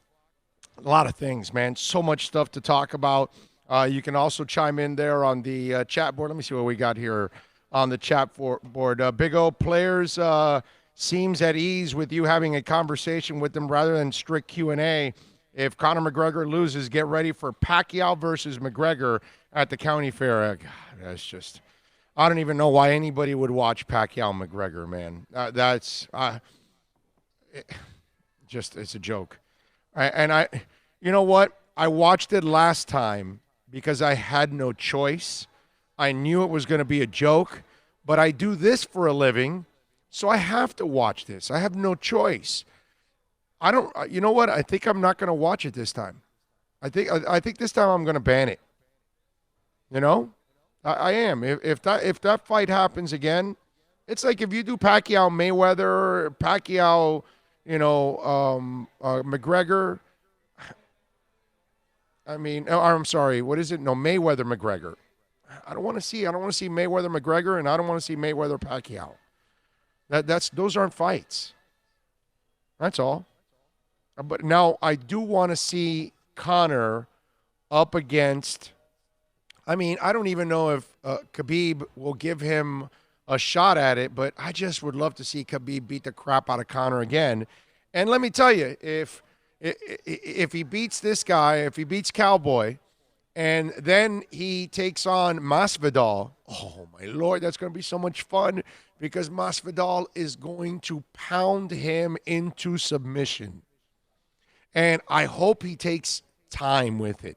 A lot of things, man. So much stuff to talk about. You can also chime in there on the chat board. Let me see what we got here on the chat board. Big O players seems at ease with you having a conversation with them rather than strict Q&A. If Conor McGregor loses, get ready for Pacquiao versus McGregor at the county fair. God, that's just – I don't even know why anybody would watch Pacquiao McGregor, man. It's a joke. You know what? I watched it last time because I had no choice. I knew it was going to be a joke, but I do this for a living, so I have to watch this. I have no choice. You know what? I think I'm not going to watch it this time. I think this time I'm going to ban it. You know? I am. If that fight happens again, it's like if you do Pacquiao Mayweather, Pacquiao, McGregor. I'm sorry. What is it? No, Mayweather McGregor. I don't want to see Mayweather McGregor, and I don't want to see Mayweather Pacquiao. Those aren't fights. That's all. But now I do want to see Conor up against. I don't even know if Khabib will give him a shot at it, but I just would love to see Khabib beat the crap out of Conor again. And let me tell you, if he beats this guy, if he beats Cowboy, and then he takes on Masvidal, oh my Lord, that's going to be so much fun because Masvidal is going to pound him into submission. And I hope he takes time with it.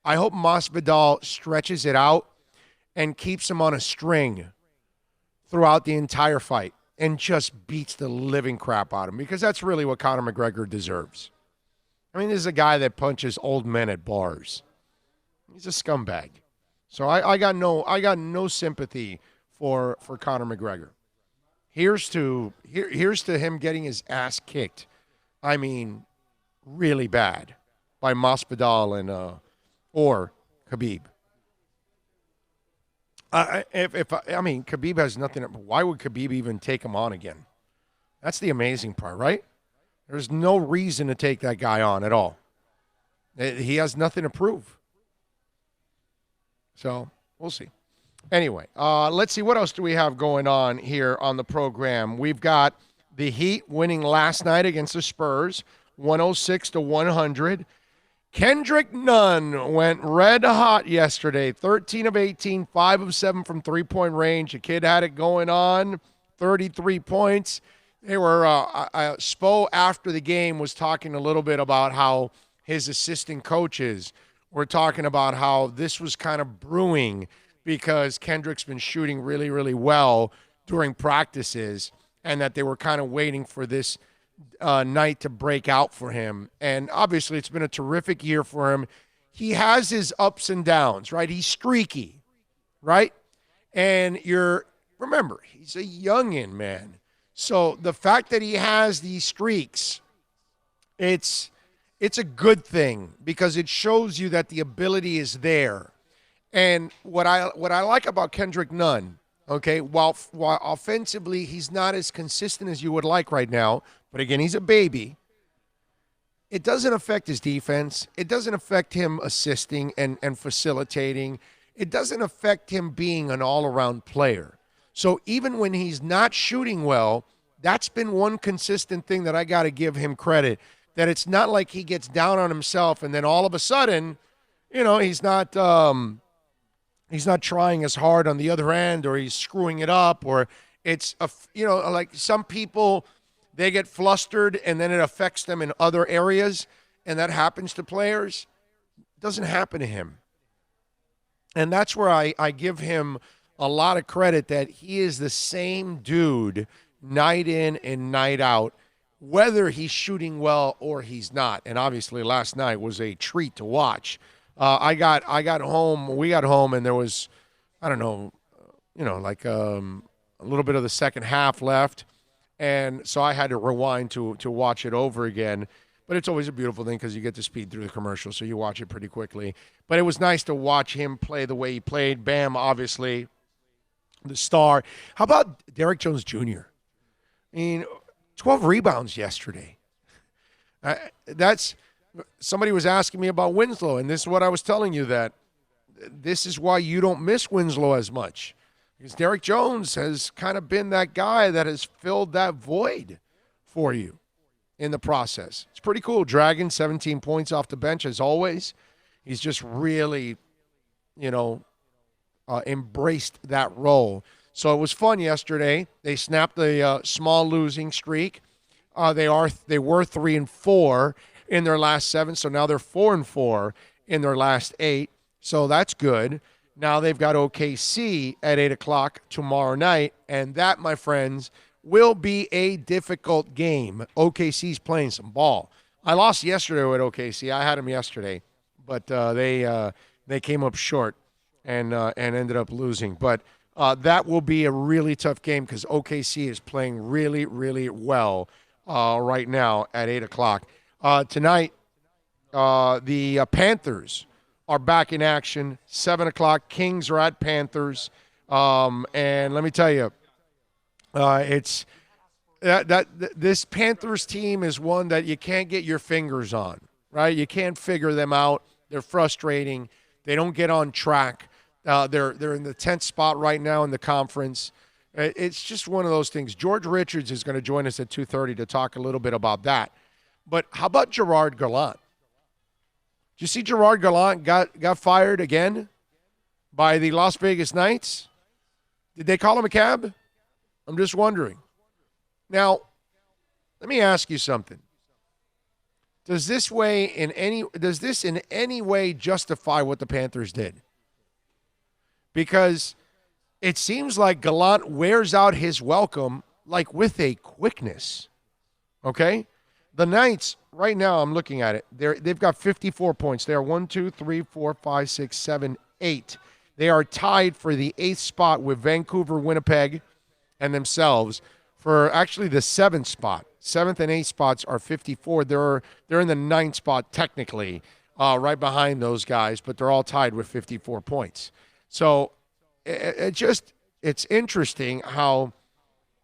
I hope Masvidal stretches it out and keeps him on a string throughout the entire fight and just beats the living crap out of him because that's really what Conor McGregor deserves. This is a guy that punches old men at bars. He's a scumbag. So I got no sympathy for Conor McGregor. Here's to him getting his ass kicked. Really bad by Masvidal and or Khabib. Khabib has nothing. Why would Khabib even take him on again? That's the amazing part, right? There's no reason to take that guy on at all. He has nothing to prove. So we'll see. Anyway, let's see. What else do we have going on here on the program? We've got the Heat winning last night against the Spurs, 106-100. Kendrick Nunn went red hot yesterday, 13 of 18, 5 of 7 from three-point range. The kid had it going on, 33 points. They were Spo after the game was talking a little bit about how his assistant coaches were talking about how this was kind of brewing because Kendrick's been shooting really, really well during practices and that they were kind of waiting for this night to break out for him. And obviously it's been a terrific year for him. He has his ups and downs, right? He's streaky, right? And remember, he's a youngin', man. So the fact that he has these streaks, it's a good thing because it shows you that the ability is there. And what I like about Kendrick Nunn, okay, while offensively he's not as consistent as you would like right now, but again, he's a baby. It doesn't affect his defense. It doesn't affect him assisting and facilitating. It doesn't affect him being an all-around player. So even when he's not shooting well, that's been one consistent thing that I got to give him credit, that it's not like he gets down on himself and then all of a sudden, he's not trying as hard on the other end, or he's screwing it up, or it's, like some people, they get flustered and then it affects them in other areas, and that happens to players. It doesn't happen to him. And that's where I give him a lot of credit, that he is the same dude night in and night out, whether he's shooting well or he's not. And obviously last night was a treat to watch. We got home, and there was, I don't know, like a little bit of the second half left. And so I had to rewind to watch it over again. But it's always a beautiful thing because you get to speed through the commercial, so you watch it pretty quickly. But it was nice to watch him play the way he played. Bam, obviously, the star. How about Derek Jones Jr.? I mean, 12 rebounds yesterday. Somebody was asking me about Winslow, and this is what I was telling you, that this is why you don't miss Winslow as much. Because Derek Jones has kind of been that guy that has filled that void for you in the process. It's pretty cool. Dragon, 17 points off the bench as always. He's just really, embraced that role. So it was fun yesterday. They snapped the small losing streak. They were 3-4 in their last 7, so now they're 4-4 in their last 8. So that's good. Now they've got OKC at 8 o'clock tomorrow night, and that, my friends, will be a difficult game. OKC's playing some ball. I lost yesterday with OKC. I had them yesterday, but they came up short and ended up losing. But that will be a really tough game because OKC is playing really, really well right now at 8 o'clock. Tonight, the Panthers are back in action, 7 o'clock. Kings are at Panthers. And let me tell you, it's this Panthers team is one that you can't get your fingers on, right? You can't figure them out. They're frustrating. They don't get on track. They're in the 10th spot right now in the conference. It's just one of those things. George Richards is going to join us at 2:30 to talk a little bit about that. But how about Gerard Gallant? Did you see Gerard Gallant got fired again by the Las Vegas Knights? Did they call him a cab? I'm just wondering. Now, let me ask you something. Does this in any way justify what the Panthers did? Because it seems like Gallant wears out his welcome like with a quickness. Okay? The Knights, right now I'm looking at it, they've got 54 points. They are 1, 2, 3, 4, 5, 6, 7, 8. They are tied for the 8th spot with Vancouver, Winnipeg, and themselves for actually the 7th spot. 7th and 8th spots are 54. They're in the 9th spot technically, right behind those guys, but they're all tied with 54 points. So it's interesting how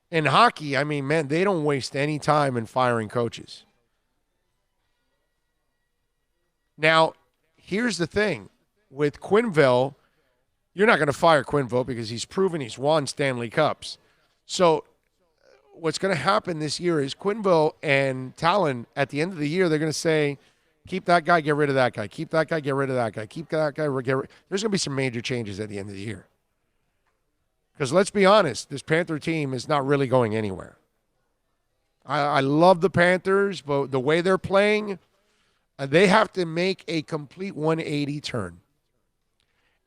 in hockey, I mean, man, they don't waste any time in firing coaches. Now, here's the thing. With Quenneville, you're not going to fire Quenneville because he's proven he's won Stanley Cups. So what's going to happen this year is Quenneville and Talon, at the end of the year, they're going to say, keep that guy, get rid of that guy. Keep that guy, get rid of that guy. Keep that guy, get rid. There's going to be some major changes at the end of the year. Because let's be honest, this Panther team is not really going anywhere. I love the Panthers, but the way they're playing, they have to make a complete 180 turn.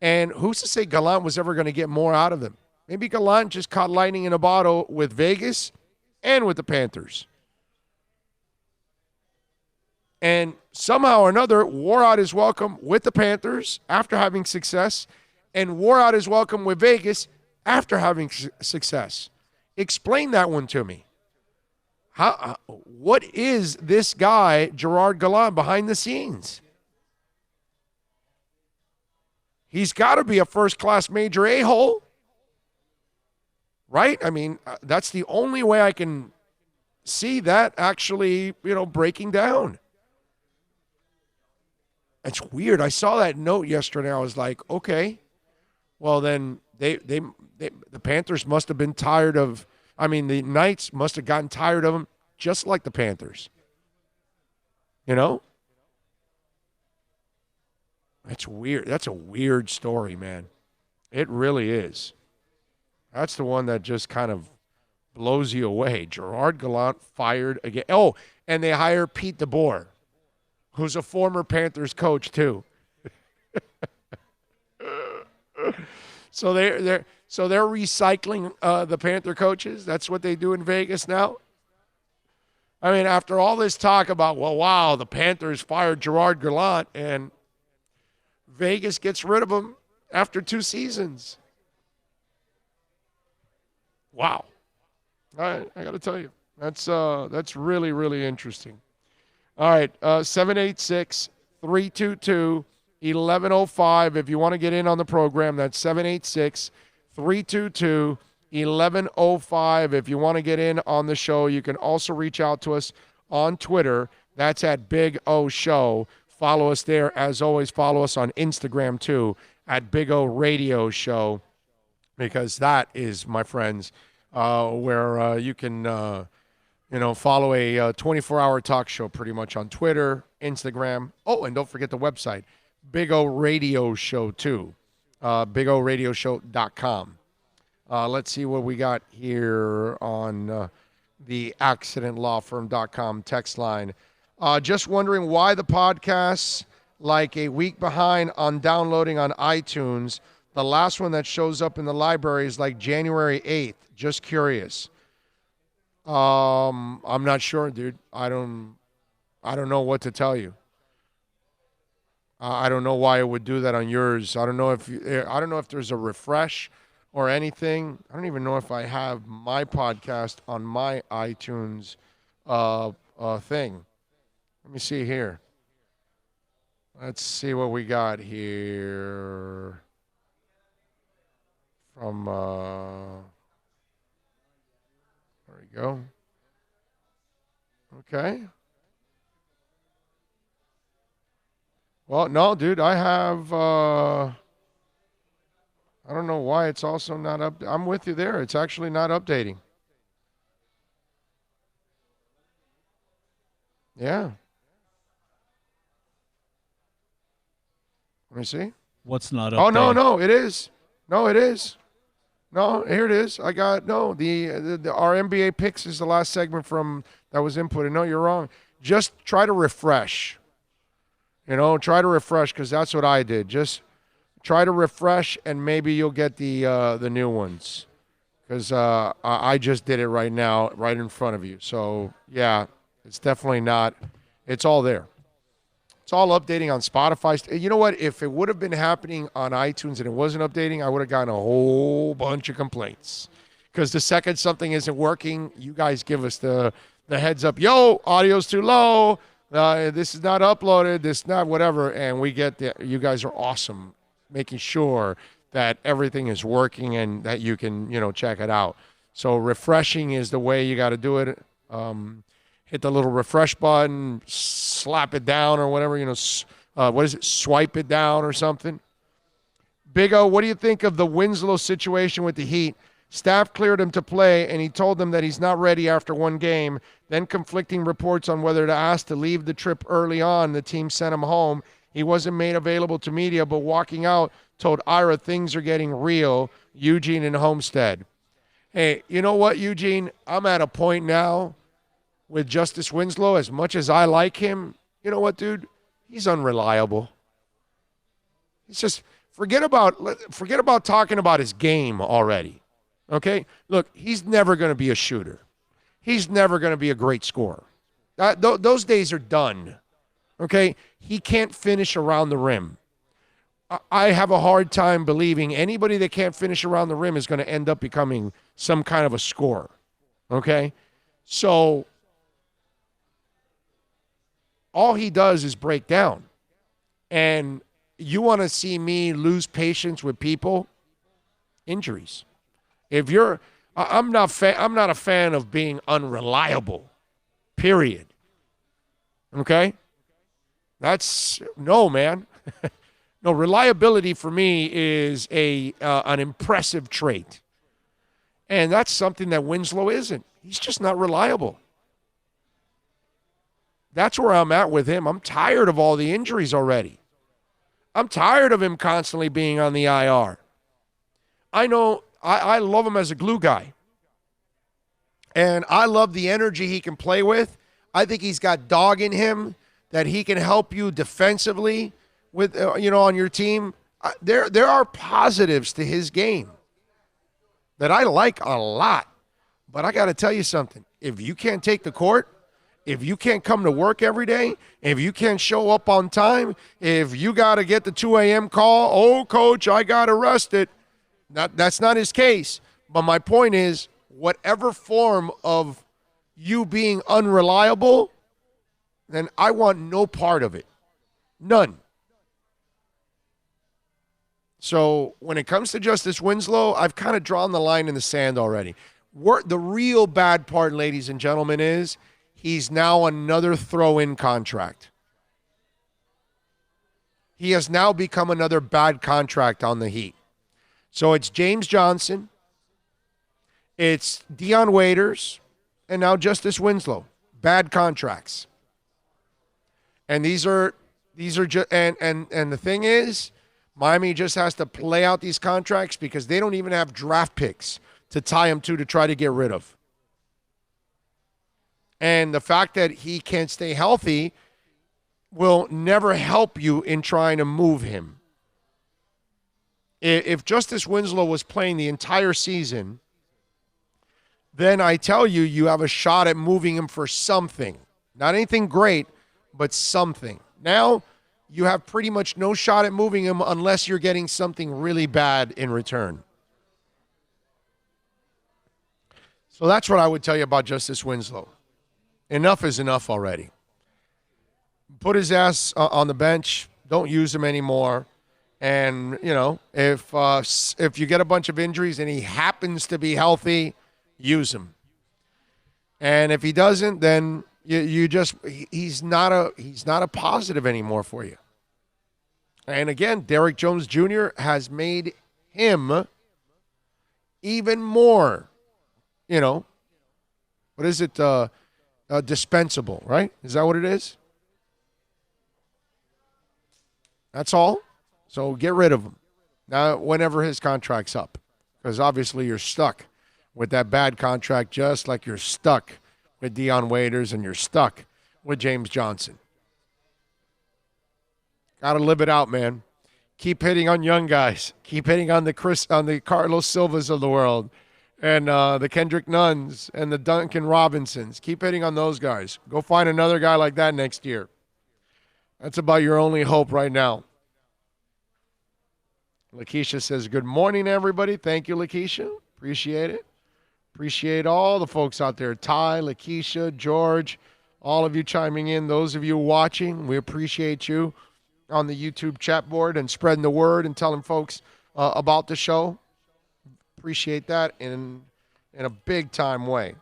And who's to say Gallant was ever going to get more out of them? Maybe Gallant just caught lightning in a bottle with Vegas and with the Panthers. And somehow or another wore out his welcome with the Panthers after having success and wore out his welcome with Vegas after having success. Explain that one to me. What is this guy, Gerard Gallant, behind the scenes? He's got to be a first-class major a-hole, right? I mean, that's the only way I can see that actually, breaking down. It's weird. I saw that note yesterday. I was like, okay, well then the Panthers must have been tired of. I mean, the Knights must have gotten tired of him, just like the Panthers. That's weird. That's a weird story, man. It really is. That's the one that just kind of blows you away. Gerard Gallant fired again. Oh, and they hire Pete DeBoer, who's a former Panthers coach too. So they're recycling the Panther coaches. That's what they do in Vegas now. I mean, after all this talk about, well, wow, the Panthers fired Gerard Gallant, and Vegas gets rid of him after 2 seasons. Wow. All right, I got to tell you, that's really, really interesting. All right, 786-322-1105. If you want to get in on the program, that's 786-322-1105. If you want to get in on the show, you can also reach out to us on Twitter. That's at Big O Show. Follow us there. As always, follow us on Instagram, too, at Big O Radio Show, because that is, my friends, where you can, follow a 24-hour talk show pretty much on Twitter, Instagram. Oh, and don't forget the website, Big O Radio Show, too, BigORadioshow.com. Let's see what we got here on the AccidentLawFirm.com text line. Just wondering why the podcast's like a week behind on downloading on iTunes. The last one that shows up in the library is like January 8th. Just curious. I'm not sure, dude. I don't know what to tell you. I don't know why it would do that on yours. I don't know if there's a refresh or anything. I don't even know if I have my podcast on my iTunes thing. Let me see here. Let's see what we got here from there we go. Okay. Well, no, dude, I have I don't know why it's also not up. I'm with you there. It's actually not updating. Yeah. Let me see. What's not updating? updating? No, it is. No, it is. No, here it is. I got the our NBA picks is the last segment from that was inputted. No, you're wrong. Just try to refresh. Try to refresh because that's what I did. Just try to refresh and maybe you'll get the new ones. Because I just did it right now, right in front of you. So yeah, it's definitely not. It's all there. It's all updating on Spotify. You know what? If it would have been happening on iTunes and it wasn't updating, I would have gotten a whole bunch of complaints. Because the second something isn't working, you guys give us the heads up. Yo, audio's too low. This is not uploaded. This is not whatever. And we get you guys are awesome making sure that everything is working and that you can, check it out. So refreshing is the way you got to do it. Hit the little refresh button, slap it down or whatever, what is it? Swipe it down or something. Big O, what do you think of the Winslow situation with the Heat? Staff cleared him to play, and he told them that he's not ready after one game. Then conflicting reports on whether to ask to leave the trip early on. The team sent him home. He wasn't made available to media, but walking out told Ira things are getting real. Eugene and Homestead. Hey, you know what, Eugene? I'm at a point now with Justice Winslow, as much as I like him, you know what, dude? He's unreliable. He's just forget about talking about his game already. Okay? Look, he's never going to be a shooter. He's never going to be a great scorer. Those days are done. Okay? He can't finish around the rim. I have a hard time believing anybody that can't finish around the rim is going to end up becoming some kind of a scorer. Okay? So all he does is break down. And you want to see me lose patience with people? Injuries. I'm not a fan of being unreliable. Period. Okay? No, man. No, reliability for me is an impressive trait. And that's something that Winslow isn't. He's just not reliable. That's where I'm at with him. I'm tired of all the injuries already. I'm tired of him constantly being on the IR. I know I love him as a glue guy. And I love the energy he can play with. I think he's got dog in him that he can help you defensively with on your team. There are positives to his game that I like a lot. But I got to tell you something. If you can't take the court, if you can't come to work every day, if you can't show up on time, if you got to get the 2 a.m. call, oh, coach, I got arrested. That's not his case. But my point is, whatever form of you being unreliable, then I want no part of it. None. So when it comes to Justice Winslow, I've kind of drawn the line in the sand already. The real bad part, ladies and gentlemen, is he's now another throw-in contract. He has now become another bad contract on the Heat. So it's James Johnson, it's Dion Waiters, and now Justice Winslow. Bad contracts. And these are just and the thing is, Miami just has to play out these contracts because they don't even have draft picks to tie him to try to get rid of. And the fact that he can't stay healthy will never help you in trying to move him. If Justice Winslow was playing the entire season, then I tell you, you have a shot at moving him for something. Not anything great, but something. Now, you have pretty much no shot at moving him unless you're getting something really bad in return. So that's what I would tell you about Justice Winslow. Enough is enough already. Put his ass on the bench. Don't use him anymore. And, if you get a bunch of injuries and he happens to be healthy, use him. And if he doesn't, then he's not a positive anymore for you. And again, Derrick Jones Jr. has made him even more, what is it? Dispensable, right? Is that what it is? That's all. So get rid of him now whenever his contract's up, because obviously you're stuck with that bad contract, just like you're stuck with Dion Waiters and you're stuck with James Johnson. Got to live it out, man. Keep hitting on young guys. Keep hitting on the Carlos Silvas of the world, and the Kendrick Nuns and the Duncan Robinsons. Keep hitting on those guys. Go find another guy like that next year. That's about your only hope right now. Lakeisha says, good morning, everybody. Thank you, Lakeisha. Appreciate it. Appreciate all the folks out there. Ty, Lakeisha, George, all of you chiming in. Those of you watching, we appreciate you on the YouTube chat board and spreading the word and telling folks about the show. Appreciate that in a big-time way.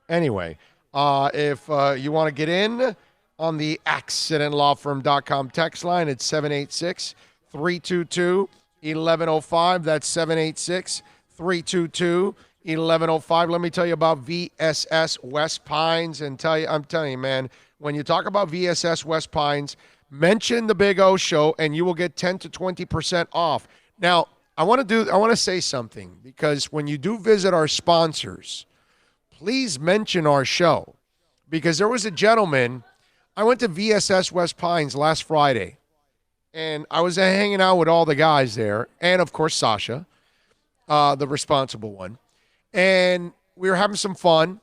Anyway, if you want to get in on the accidentlawfirm.com text line, it's 786-322-1105. That's 786-322-1105. Let me tell you about VSS West Pines. I'm telling you, man, when you talk about VSS West Pines, mention the Big O Show, and you will get 10 to 20% off. Now, I want to say something, because when you do visit our sponsors, please mention our show, because there was a gentleman. I went to VSS West Pines last Friday, and I was hanging out with all the guys there, and of course Sasha, the responsible one, and we were having some fun.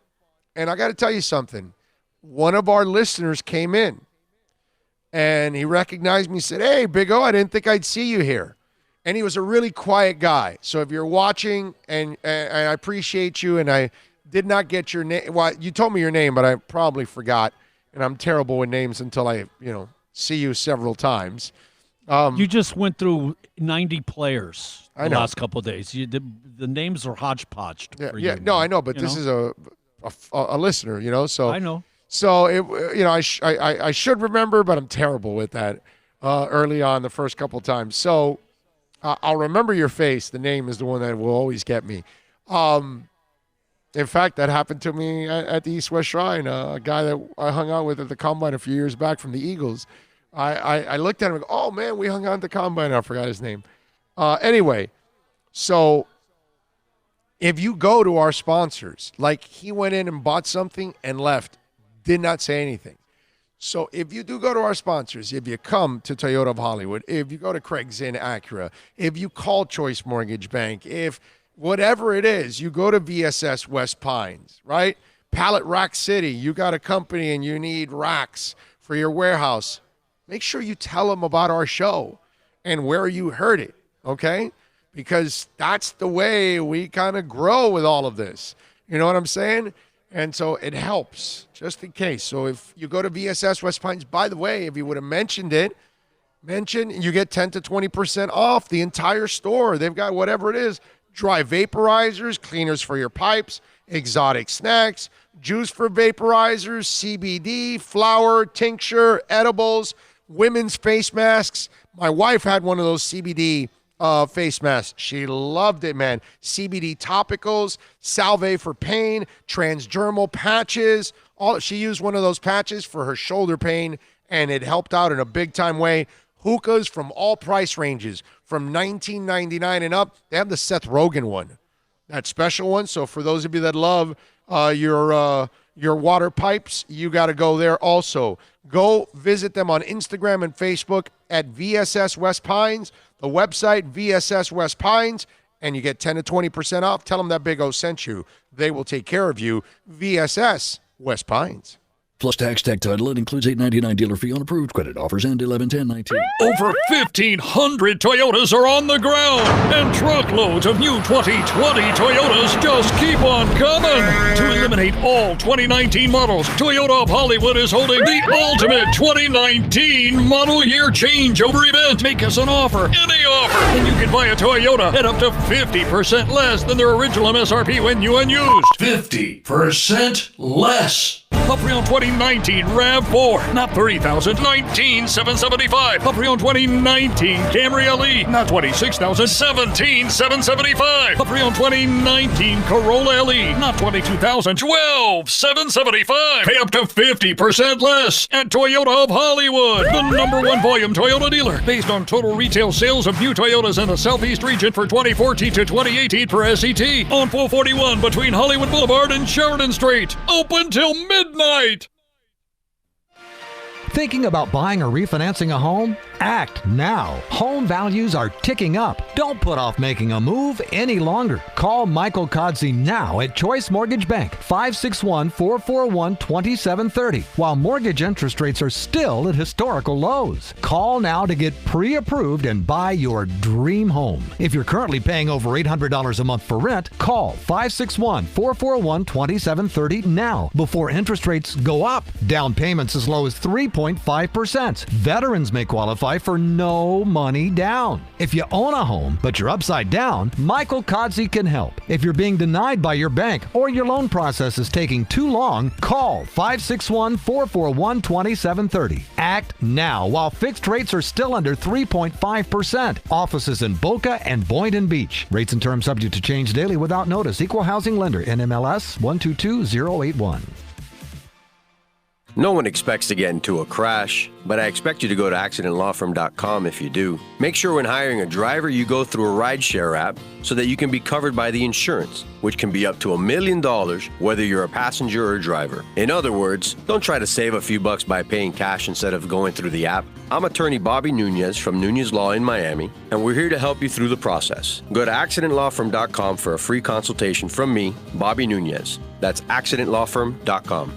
And I got to tell you something. One of our listeners came in. and he recognized me, said, "Hey, Big O, I didn't think I'd see you here." And he was a really quiet guy. So if you're watching, and I appreciate you, and I did not get your name. Well, you told me your name, but I probably forgot, and I'm terrible with names until I, see you several times. You just went through 90 players the I know. last couple of days. The names are hodgepodged. Yeah, for yeah. you, No, I know, but this is a listener, So I know. So it, I should remember, but I'm terrible with that. Early on, the first couple times. So I'll remember your face. The name is the one that will always get me. In fact, that happened to me at the East West Shrine. A guy that I hung out with at the Combine a few years back from the Eagles. I looked at him and go, "Oh, man, we hung out at the Combine." I forgot his name. Anyway, so if you go to our sponsors, like he went in and bought something and left, did not say anything. So if you do go to our sponsors, if you come to Toyota of Hollywood, if you go to Craig's Inn Acura, if you call Choice Mortgage Bank, if whatever it is, you go to VSS West Pines, right? Pallet Rack City, you got a company and you need racks for your warehouse. Make sure you tell them about our show and where you heard it, okay? Because that's the way we kind of grow with all of this. You know what I'm saying? And so it helps, just in case. So if you go to VSS West Pines, by the way, if you would have mentioned it, you get 10 to 20% off the entire store. They've got whatever it is, dry vaporizers, cleaners for your pipes, exotic snacks, juice for vaporizers, CBD, flour, tincture, edibles, women's face masks. My wife had one of those CBD face masks. She loved it, man. CBD topicals, Salve for pain, transdermal patches. She used one of those patches for her shoulder pain, and it helped out in a big-time way. Hookahs from all price ranges, from $19.99 and up. They have the Seth Rogen one, that special one. So for those of you that love your water pipes, you got to go there also. Go visit them on Instagram and Facebook at VSS West Pines, the website VSS West Pines, and you get 10 to 20% off. Tell them that Big O sent you. They will take care of you. VSS West Pines. Plus tax, tech title. It includes $8.99 dealer fee on approved credit. Offers end 11/10/19. Over 1,500 Toyotas are on the ground, and truckloads of new 2020 Toyotas just keep on coming. To eliminate all 2019 models, Toyota of Hollywood is holding the ultimate 2019 model year changeover event. Make us an offer, any offer, and you can buy a Toyota at up to 50% less than their original MSRP when new and used. 50% less. A pre-owned 2019 RAV4, not $30,000, $19,775. A pre-owned 2019 Camry LE, not $26,000, $17,775. A pre-owned 2019 Corolla LE, not $22,000, $12,775. Pay up to 50% less at Toyota of Hollywood, the #1 volume Toyota dealer, based on total retail sales of new Toyotas in the Southeast region for 2014 to 2018 per SET, on 441 between Hollywood Boulevard and Sheridan Street. Open till midnight. Thinking about buying or refinancing a home? Act now. Home values are ticking up. Don't put off making a move any longer. Call Michael Kodsey now at Choice Mortgage Bank, 561-441-2730, while mortgage interest rates are still at historical lows. Call now to get pre-approved and buy your dream home. If you're currently paying over $800 a month for rent, call 561-441-2730 now before interest rates go up. Down payments as low as 3.5%. Veterans may qualify for no money down. If you own a home, but you're upside down, Michael Kodsey can help. If you're being denied by your bank or your loan process is taking too long, call 561-441-2730. Act now while fixed rates are still under 3.5%. Offices in Boca and Boynton Beach. Rates and terms subject to change daily without notice. Equal housing lender. NMLS 122081. No one expects to get into a crash, but I expect you to go to accidentlawfirm.com if you do. Make sure when hiring a driver, you go through a rideshare app so that you can be covered by the insurance, which can be up to $1 million whether you're a passenger or a driver. In other words, don't try to save a few bucks by paying cash instead of going through the app. I'm attorney Bobby Nunez from Nunez Law in Miami, and we're here to help you through the process. Go to accidentlawfirm.com for a free consultation from me, Bobby Nunez. That's accidentlawfirm.com.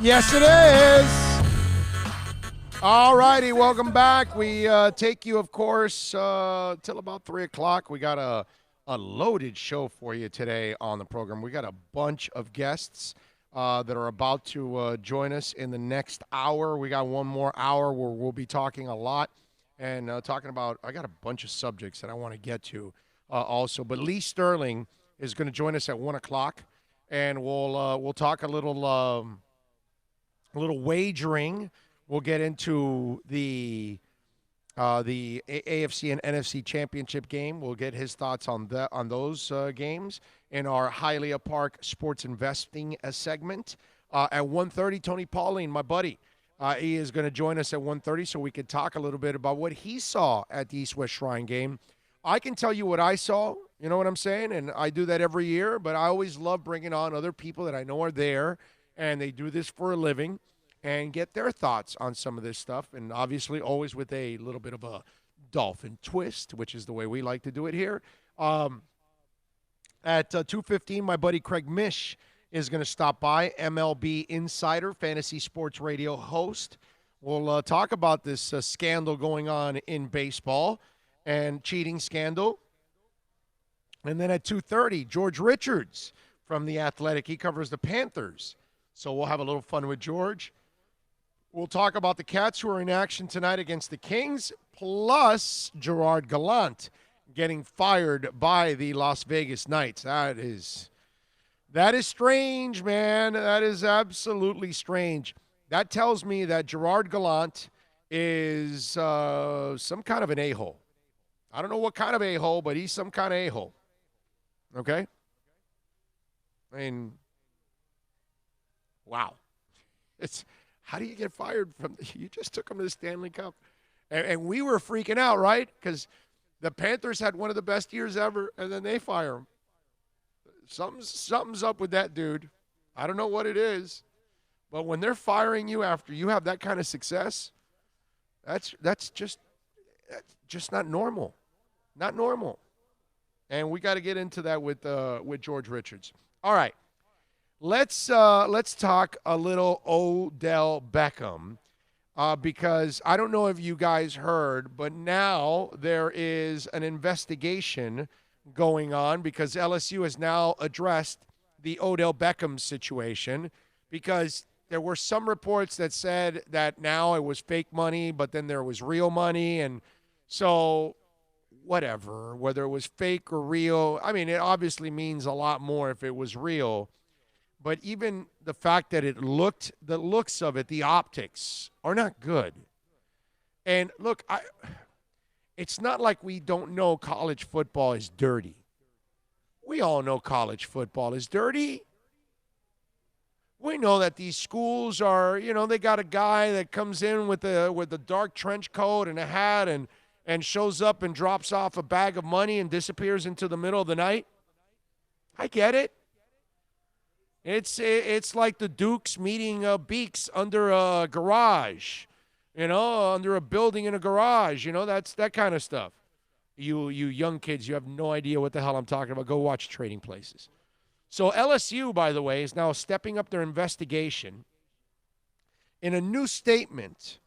Yes, it is. All righty, welcome back. We take you, of course, till about 3 o'clock. We got a loaded show for you today on the program. We got a bunch of guests that are about to join us in the next hour. We got one more hour where we'll be talking a lot and talking about, I got a bunch of subjects that I want to get to also. But Lee Sterling is going to join us at 1 o'clock, and we'll talk a little wagering. We'll get into the AFC and NFC championship game. We'll get his thoughts on those games in our Hialeah Park Sports Investing segment. At 1:30, Tony Pauline, my buddy, he is going to join us at 1:30 so we can talk a little bit about what he saw at the East-West Shrine game. I can tell you what I saw, you know what I'm saying? And I do that every year, but I always love bringing on other people that I know are there, and they do this for a living, and get their thoughts on some of this stuff, and obviously always with a little bit of a Dolphin twist, which is the way we like to do it here. At 2:15, my buddy Craig Mish is going to stop by, MLB Insider, Fantasy Sports Radio host. We'll talk about this scandal going on in baseball and cheating scandal. And then at 2:30, George Richards from The Athletic. He covers the Panthers. So we'll have a little fun with George. We'll talk about the Cats who are in action tonight against the Kings, plus Gerard Gallant getting fired by the Las Vegas Knights. That is strange, man. That is absolutely strange. That tells me that Gerard Gallant is some kind of an a-hole. I don't know what kind of a-hole, but he's some kind of a-hole. Okay? I mean, wow. How do you get fired from – you just took them to the Stanley Cup. And we were freaking out, right? Because the Panthers had one of the best years ever, and then they fire him. Something's up with that dude. I don't know what it is. But when they're firing you after you have that kind of success, that's just not normal. Not normal. And we got to get into that with George Richards. All right. Let's talk a little Odell Beckham because I don't know if you guys heard, but now there is an investigation going on because LSU has now addressed the Odell Beckham situation because there were some reports that said that now it was fake money, but then there was real money. And so whatever, whether it was fake or real, I mean, it obviously means a lot more if it was real. But even the fact that the looks of it, the optics are not good. And look, it's not like we don't know college football is dirty. We all know college football is dirty. We know that these schools are, they got a guy that comes in with a dark trench coat and a hat and shows up and drops off a bag of money and disappears into the middle of the night. I get it. It's like the Dukes meeting Beaks under a garage, under a building in a garage. That's that kind of stuff. You young kids, you have no idea what the hell I'm talking about. Go watch Trading Places. So LSU, by the way, is now stepping up their investigation. In a new statement,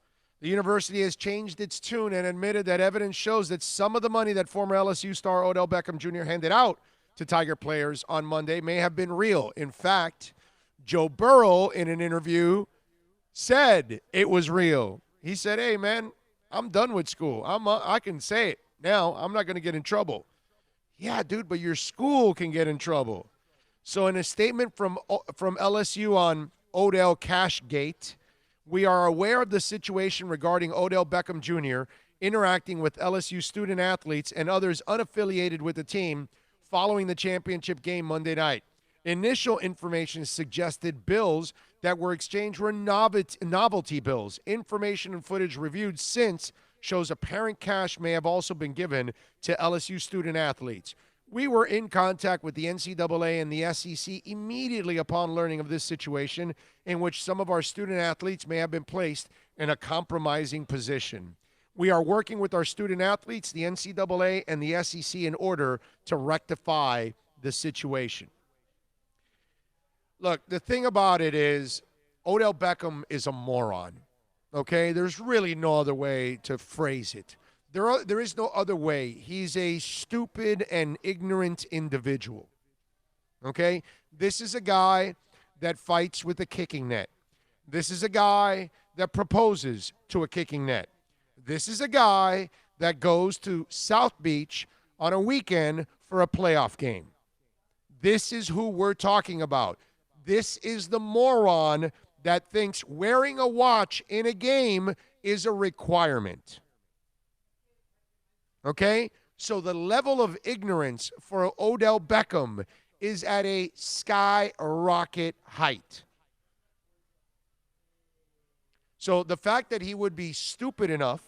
the university has changed its tune and admitted that evidence shows that some of the money that former LSU star Odell Beckham Jr. handed out to Tiger players on Monday may have been real. In fact, Joe Burrow, in an interview, said it was real. He said, hey, man, I'm done with school. I can say it now. I'm not going to get in trouble. Yeah, dude, but your school can get in trouble. So in a statement from LSU on Odell Cashgate, we are aware of the situation regarding Odell Beckham Jr. interacting with LSU student athletes and others unaffiliated with the team following the championship game Monday night. Initial information suggested bills that were exchanged were novelty bills. Information and footage reviewed since shows apparent cash may have also been given to LSU student athletes. We were in contact with the NCAA and the SEC immediately upon learning of this situation in which some of our student athletes may have been placed in a compromising position. We are working with our student athletes, the NCAA, and the SEC in order to rectify the situation. Look, the thing about it is Odell Beckham is a moron. Okay? There's really no other way to phrase it. There is no other way. He's a stupid and ignorant individual. Okay? This is a guy that fights with a kicking net. This is a guy that proposes to a kicking net. This is a guy that goes to South Beach on a weekend for a playoff game. This is who we're talking about. This is the moron that thinks wearing a watch in a game is a requirement. Okay? So the level of ignorance for Odell Beckham is at a skyrocket height. So the fact that he would be stupid enough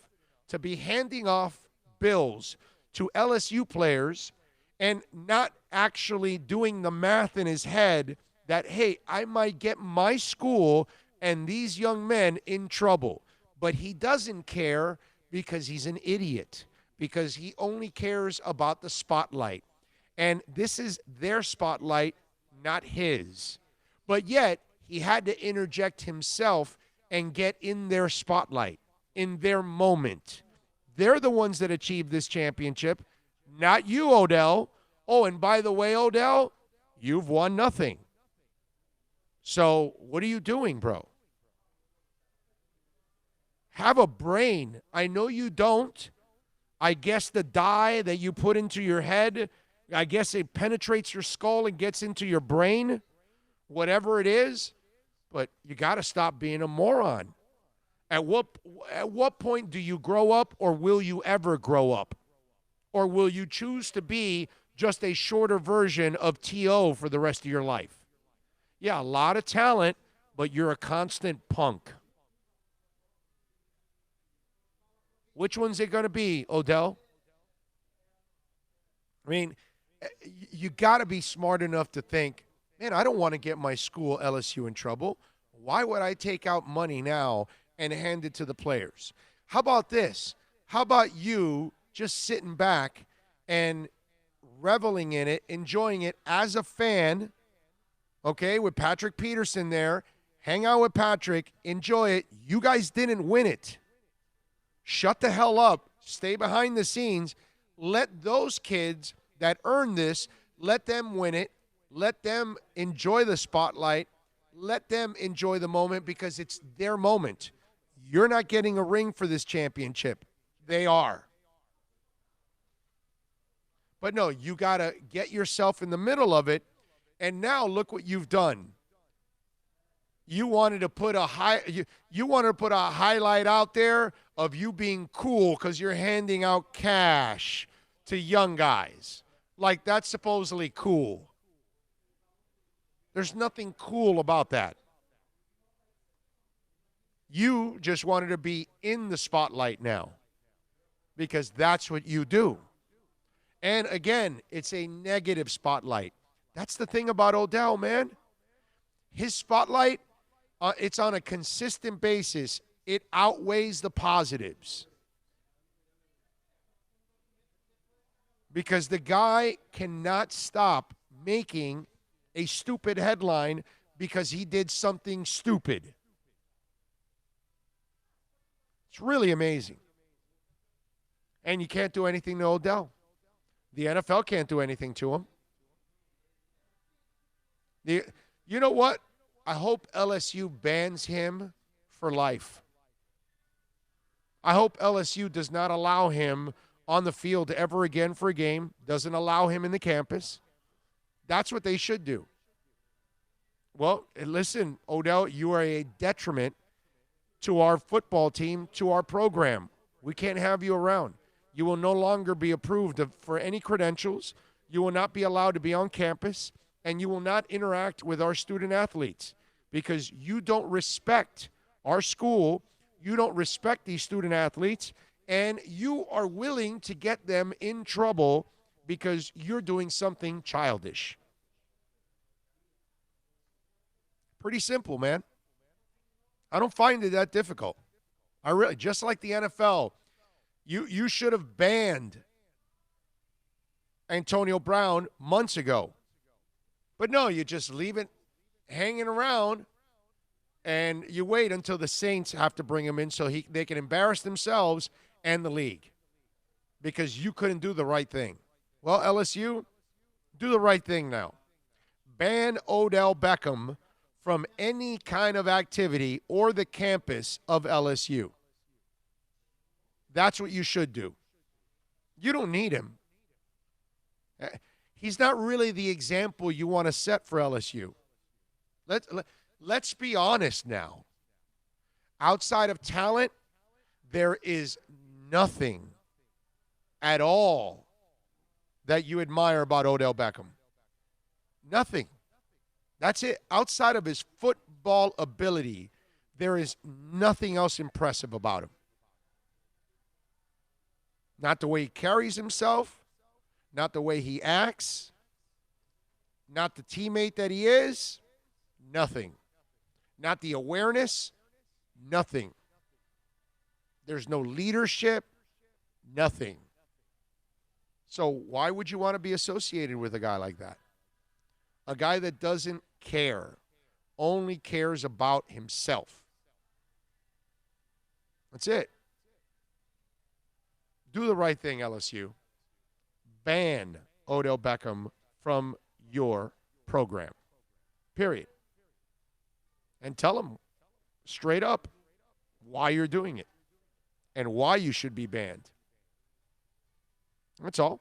to be handing off bills to LSU players and not actually doing the math in his head that, hey, I might get my school and these young men in trouble. But he doesn't care because he's an idiot, because he only cares about the spotlight. And this is their spotlight, not his. But yet, he had to interject himself and get in their spotlight, in their moment. They're the ones that achieved this championship, not you, Odell. Oh, and by the way, Odell, you've won nothing. So what are you doing, bro? Have a brain. I know you don't. I guess the dye that you put into your head, I guess it penetrates your skull and gets into your brain, whatever it is. But you got to stop being a moron. At what point do you grow up, or will you ever grow up? Or will you choose to be just a shorter version of T.O. for the rest of your life? Yeah, a lot of talent, but you're a constant punk. Which one's it going to be, Odell? I mean, you got to be smart enough to think, man, I don't want to get my school, LSU, in trouble. Why would I take out money now and hand it to the players? How about this? How about you just sitting back and reveling in it, enjoying it as a fan, okay, with Patrick Peterson there. Hang out with Patrick. Enjoy it. You guys didn't win it. Shut the hell up. Stay behind the scenes. Let those kids that earned this, let them win it. Let them enjoy the spotlight. Let them enjoy the moment because it's their moment. You're not getting a ring for this championship. They are. But no, you got to get yourself in the middle of it. And now look what you've done. You wanted to put a highlight out there of you being cool because you're handing out cash to young guys. Like that's supposedly cool. There's nothing cool about that. You just wanted to be in the spotlight now because that's what you do. And again, it's a negative spotlight. That's the thing about Odell, man. His spotlight, it's on a consistent basis. It outweighs the positives. Because the guy cannot stop making a stupid headline because he did something stupid. It's really amazing. And you can't do anything to Odell. The NFL can't do anything to him. You know what? I hope LSU bans him for life. I hope LSU does not allow him on the field ever again for a game, doesn't allow him in the campus. That's what they should do. Well, listen, Odell, you are a detriment to our football team, to our program. We can't have you around. You will no longer be approved for any credentials. You will not be allowed to be on campus, and you will not interact with our student athletes because you don't respect our school. You don't respect these student athletes, and you are willing to get them in trouble because you're doing something childish. Pretty simple, man. I don't find it that difficult. I really, just like the NFL, you should have banned Antonio Brown months ago. But no, you just leave it hanging around And you wait until the Saints have to bring him in so they can embarrass themselves and the league because you couldn't do the right thing. Well, LSU, do the right thing now. Ban Odell Beckham from any kind of activity or the campus of LSU. That's what you should do. You don't need him. He's not really the example you want to set for LSU. Let's be honest now. Outside of talent, there is nothing at all that you admire about Odell Beckham. Nothing. That's it. Outside of his football ability, there is nothing else impressive about him. Not the way he carries himself, not the way he acts, not the teammate that he is, nothing. Not the awareness, nothing. There's no leadership, nothing. So why would you want to be associated with a guy like that? A guy that doesn't care, only cares about himself. That's it. Do the right thing, LSU. Ban Odell Beckham from your program. Period. And tell him straight up why you're doing it and why you should be banned. That's all.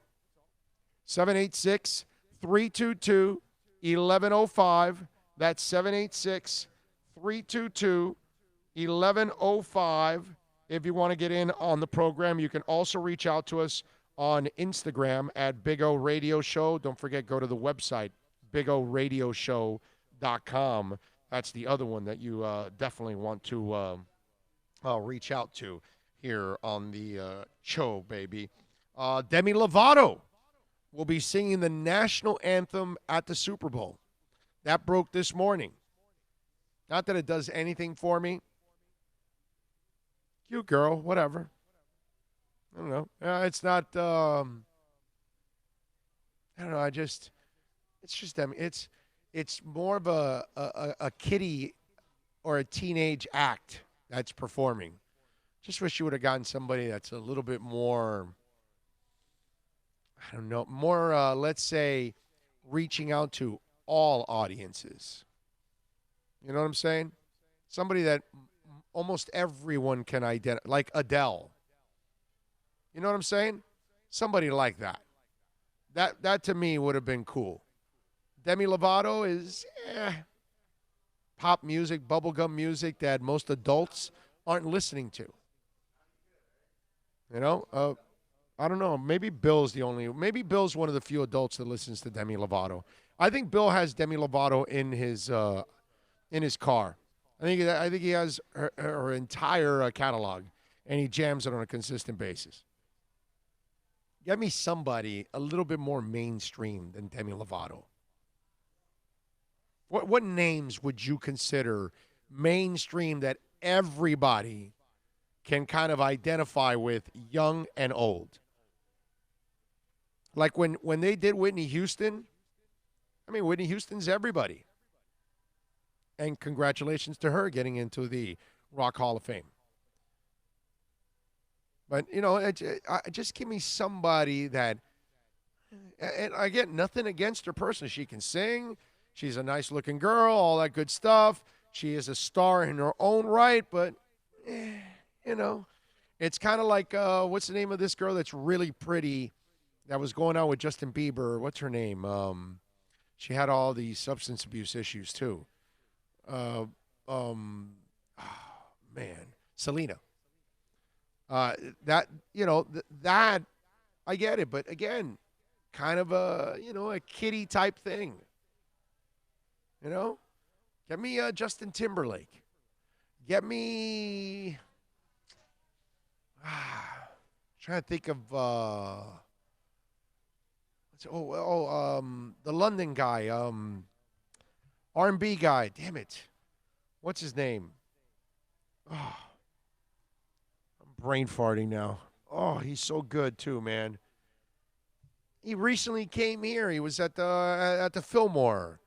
786-322-1105. That's 786-322-1105. If you want to get in on the program, you can also reach out to us on Instagram at Big O Radio Show. Don't forget, go to the website, BigORadioshow.com. That's the other one that you definitely want to reach out to here on the show, baby. Demi Lovato will be singing the national anthem at the Super Bowl. That broke this morning. Not that it does anything for me. Cute girl, whatever. I don't know. It's not, I don't know. It's just Demi. It's more of a kiddie or a teenage act that's performing. Just wish you would have gotten somebody that's a little bit more, I don't know, more, let's say, reaching out to all audiences. You know what I'm saying? Somebody that almost everyone can identify, like Adele. You know what I'm saying? Somebody like that. That to me would have been cool. Demi Lovato is pop music, bubblegum music that most adults aren't listening to. You know? I don't know. Maybe Bill's one of the few adults that listens to Demi Lovato. I think Bill has Demi Lovato in his car. I think he has her entire catalog, and he jams it on a consistent basis. Get me somebody a little bit more mainstream than Demi Lovato. What names would you consider mainstream that everybody can kind of identify with, young and old? Like when they did Whitney Houston, I mean, Whitney Houston's everybody. And congratulations to her getting into the Rock Hall of Fame. But, you know, just give me somebody that, and I get nothing against her personally. She can sing. She's a nice-looking girl, all that good stuff. She is a star in her own right, but, you know, it's kind of like, what's the name of this girl that's really pretty that was going on with Justin Bieber? What's her name? She had all these substance abuse issues, too. Selena. That, you know, that, I get it. But, again, kind of a, you know, a kiddie type thing. You know? Get me Justin Timberlake. Get me, trying to think of, the London guy, R&B guy. Damn it. What's his name? Oh, I'm brain farting now. Oh, he's so good too, man. He recently came here. He was at the Fillmore.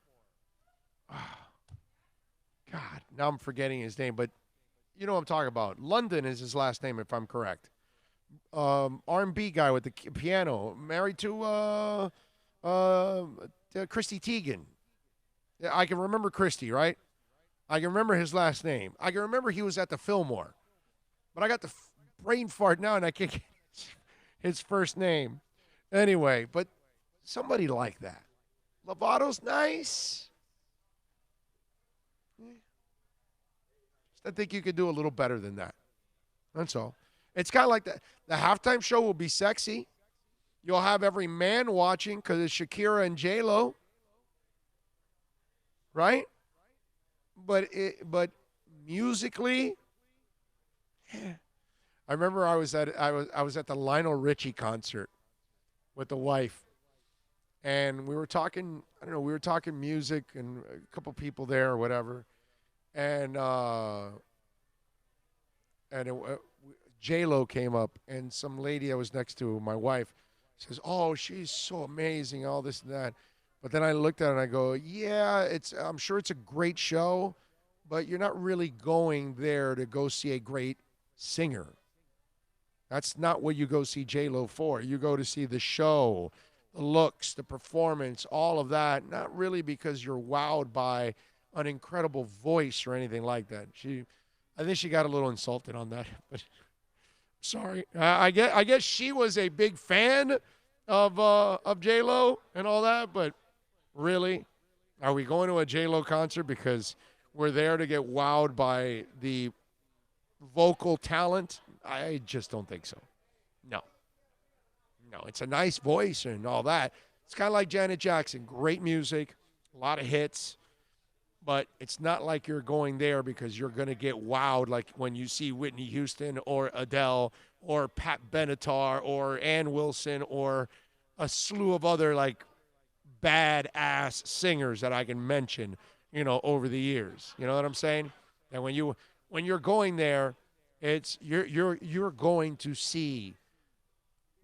Oh, God, now I'm forgetting his name, but you know what I'm talking about. London is his last name, if I'm correct. R&B guy with the piano, married to Christy Teigen. Yeah, I can remember Christy, right? I can remember his last name. I can remember he was at the Fillmore. But I got the brain fart now, and I can't get his first name. Anyway, but somebody like that. Lovato's nice. I think you could do a little better than that. That's all. It's kind of like that. The halftime show will be sexy. You'll have every man watching because it's Shakira and J-Lo. Right? But musically, I remember I was at the Lionel Richie concert with the wife, and we were talking. I don't know. We were talking music and a couple people there or whatever, and J-Lo came up, and some lady I was next to, my wife, says, "Oh, she's so amazing, all this and that." But then I looked at it and I go, "Yeah, I'm sure it's a great show, but you're not really going there to go see a great singer. That's not what you go see J-Lo for. You go to see the show, the looks, the performance, all of that. Not really because you're wowed by an incredible voice or anything like that." I think she got a little insulted on that, but sorry. I guess she was a big fan of J-Lo and all that, but really, are we going to a J-Lo concert because we're there to get wowed by the vocal talent? I just don't think so. No, it's a nice voice and all that. It's kind of like Janet Jackson. Great music, a lot of hits, but it's not like you're going there because you're going to get wowed like when you see Whitney Houston or Adele or Pat Benatar or Ann Wilson or a slew of other like badass singers that I can mention, over the years. You know what I'm saying? And when you're going there, it's you're going to see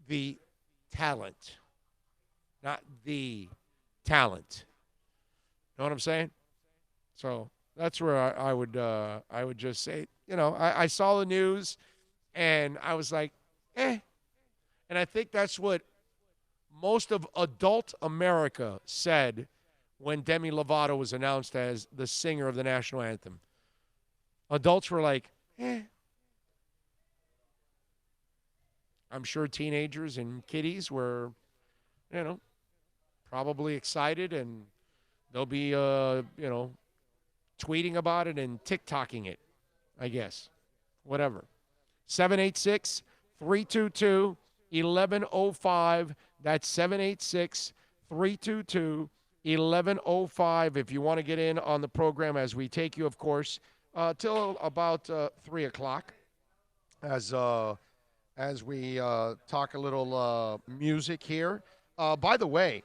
the talent, not the talent. Know what I'm saying? So that's where I would just say, I saw the news and I was like, eh. And I think that's what most of adult America said when Demi Lovato was announced as the singer of the national anthem. Adults were like, eh. I'm sure teenagers and kiddies were, probably excited, and they'll be, tweeting about it and TikToking it, I guess. Whatever. 786-322-1105. That's 786-322-1105 if you want to get in on the program as we take you, of course, till about 3 o'clock as we talk a little music here. By the way,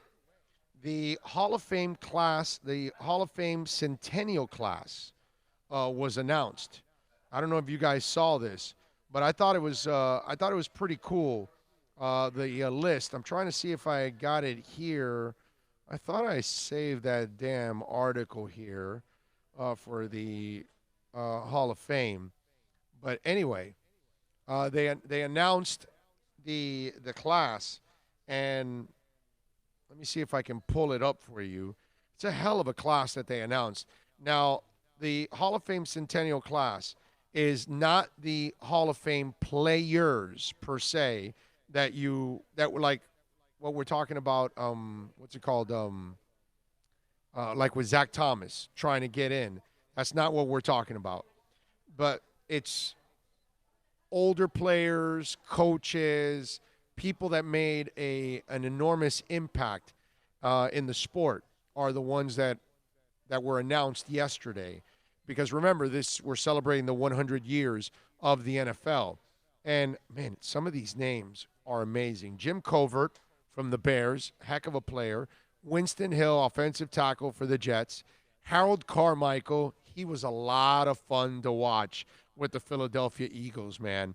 the Hall of Fame class, the Hall of Fame Centennial class was announced. I don't know if you guys saw this, but I thought it was pretty cool. The list. I'm trying to see if I got it here. I thought I saved that damn article here for the Hall of Fame. But anyway, they announced the class, and let me see if I can pull it up for you. It's a hell of a class that they announced. Now, the Hall of Fame Centennial class is not the Hall of Fame players per se that were like what we're talking about. What's it called? Like with Zach Thomas trying to get in. That's not what we're talking about. But it's older players, coaches, people that made an enormous impact in the sport are the ones that were announced yesterday. Because remember, we're celebrating the 100 years of the NFL. And, man, some of these names are amazing. Jim Covert from the Bears, heck of a player. Winston Hill, offensive tackle for the Jets. Harold Carmichael, he was a lot of fun to watch with the Philadelphia Eagles, man.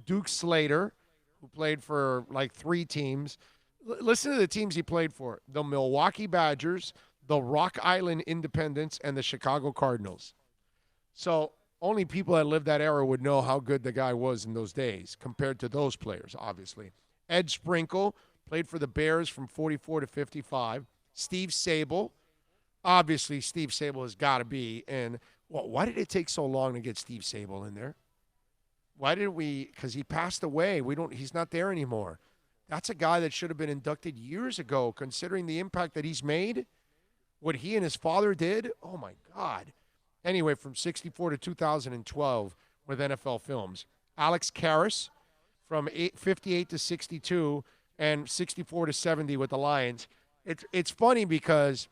Duke Slater, who played for like 3 teams. Listen to the teams he played for. The Milwaukee Badgers, the Rock Island Independents, and the Chicago Cardinals. So only people that lived that era would know how good the guy was in those days compared to those players, obviously. Ed Sprinkle played for the Bears from 44 to 55. Steve Sable. Obviously, Steve Sable has got to be in. Well, why did it take so long to get Steve Sable in there? Why did we? Because he passed away. He's not there anymore. That's a guy that should have been inducted years ago, considering the impact that he's made. What he and his father did. Oh, my God. Anyway, from 64 to 2012 with NFL Films. Alex Karras from 58 to 62 and 64 to 70 with the Lions. It's funny because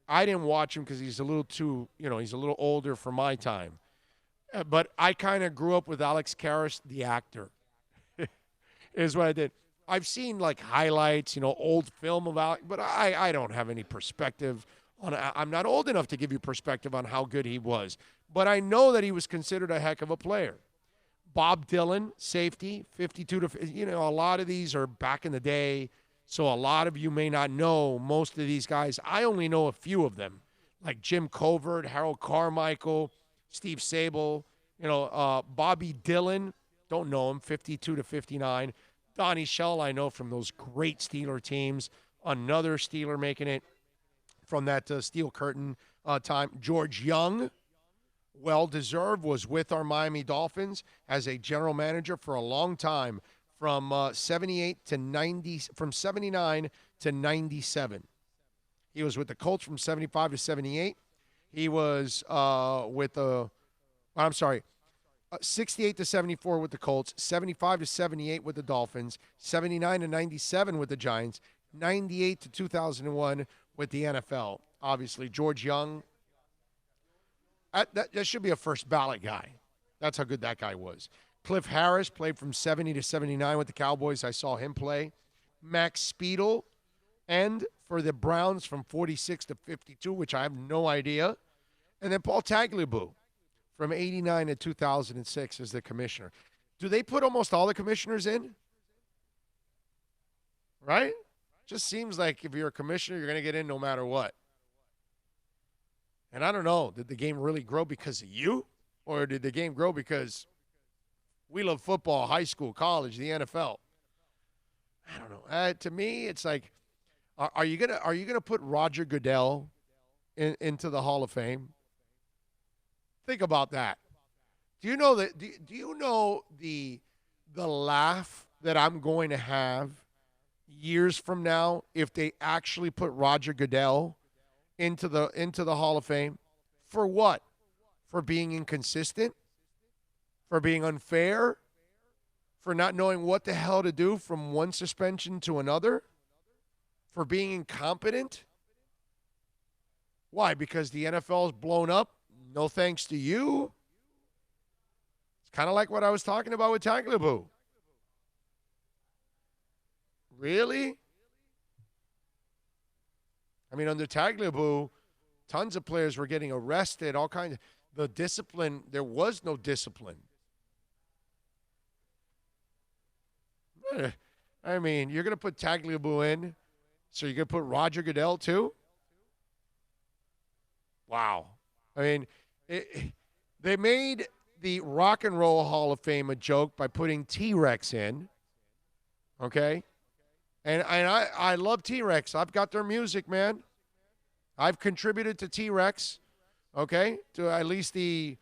I didn't watch him because he's a little too, he's a little older for my time. But I kind of grew up with Alex Karras, the actor, is what I did. I've seen like highlights, old film of Alex, but I don't have any perspective on. I'm not old enough to give you perspective on how good he was, but I know that he was considered a heck of a player. Bob Dylan, safety, 52 to, a lot of these are back in the day, so a lot of you may not know most of these guys. I only know a few of them, like Jim Covert, Harold Carmichael, Steve Sable, Bobby Dylan, don't know him, 52 to 59. Donnie Shell, I know from those great Steeler teams. Another Steeler making it from that Steel Curtain time. George Young, well-deserved, was with our Miami Dolphins as a general manager for a long time, from 78 to 90, from 79 to 97. He was with the Colts from 75 to 78. He was with the, 68 to 74 with the Colts, 75 to 78 with the Dolphins, 79 to 97 with the Giants, 98 to 2001 with the NFL. Obviously, George Young, that should be a first ballot guy. That's how good that guy was. Cliff Harris played from 70 to 79 with the Cowboys. I saw him play. Max Speedle, and for the Browns from 46 to 52, which I have no idea. And then Paul Tagliabue from 89 to 2006 as the commissioner. Do they put almost all the commissioners in? Right? Just seems like if you're a commissioner, you're going to get in no matter what. And I don't know, did the game really grow because of you? Or did the game grow because we love football, high school, college, the NFL? I don't know. To me, it's like, are you gonna put Roger Goodell into the Hall of Fame? Think about that. Do you know that? Do you know the laugh that I'm going to have years from now if they actually put Roger Goodell into the Hall of Fame? For what? For being inconsistent? For being unfair? For not knowing what the hell to do from one suspension to another? For being incompetent? Why? Because the NFL is blown up? No thanks to you. It's kind of like what I was talking about with Tagliabue. Really? I mean, under Tagliabue, tons of players were getting arrested, all kinds of. The discipline, there was no discipline. I mean, you're going to put Tagliabue in, so you're going to put Roger Goodell too? Wow. I mean, they made the Rock and Roll Hall of Fame a joke by putting T-Rex in, okay? And I love T-Rex. I've got their music, man. I've contributed to T-Rex, okay, to at least the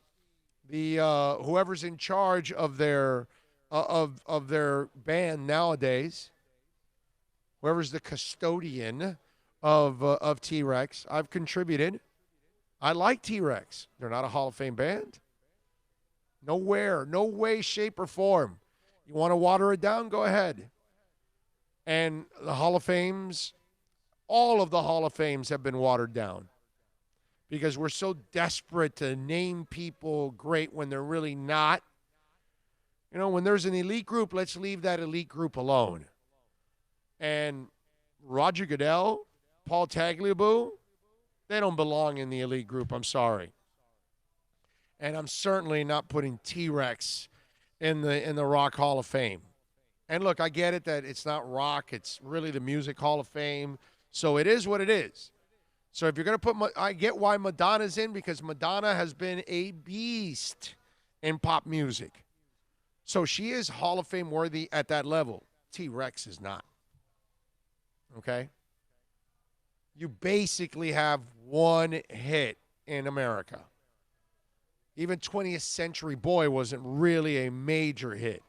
whoever's in charge of their of their band nowadays, whoever's the custodian of T-Rex. I've contributed. I like T-Rex. They're not a Hall of Fame band. Nowhere, no way, shape, or form. You want to water it down? Go ahead. And the Hall of Fames, all of the Hall of Fames have been watered down because we're so desperate to name people great when they're really not. You know, when there's an elite group, let's leave that elite group alone. And Roger Goodell, Paul Tagliabue, they don't belong in the elite group. I'm sorry. And I'm certainly not putting T-Rex in the Rock Hall of Fame. And look, I get it that it's not rock. It's really the Music Hall of Fame. So it is what it is. So if you're going to put, I get why Madonna's in, because Madonna has been a beast in pop music. So she is Hall of Fame worthy at that level. T-Rex is not. Okay? You basically have one hit in America. Even 20th Century Boy wasn't really a major hit.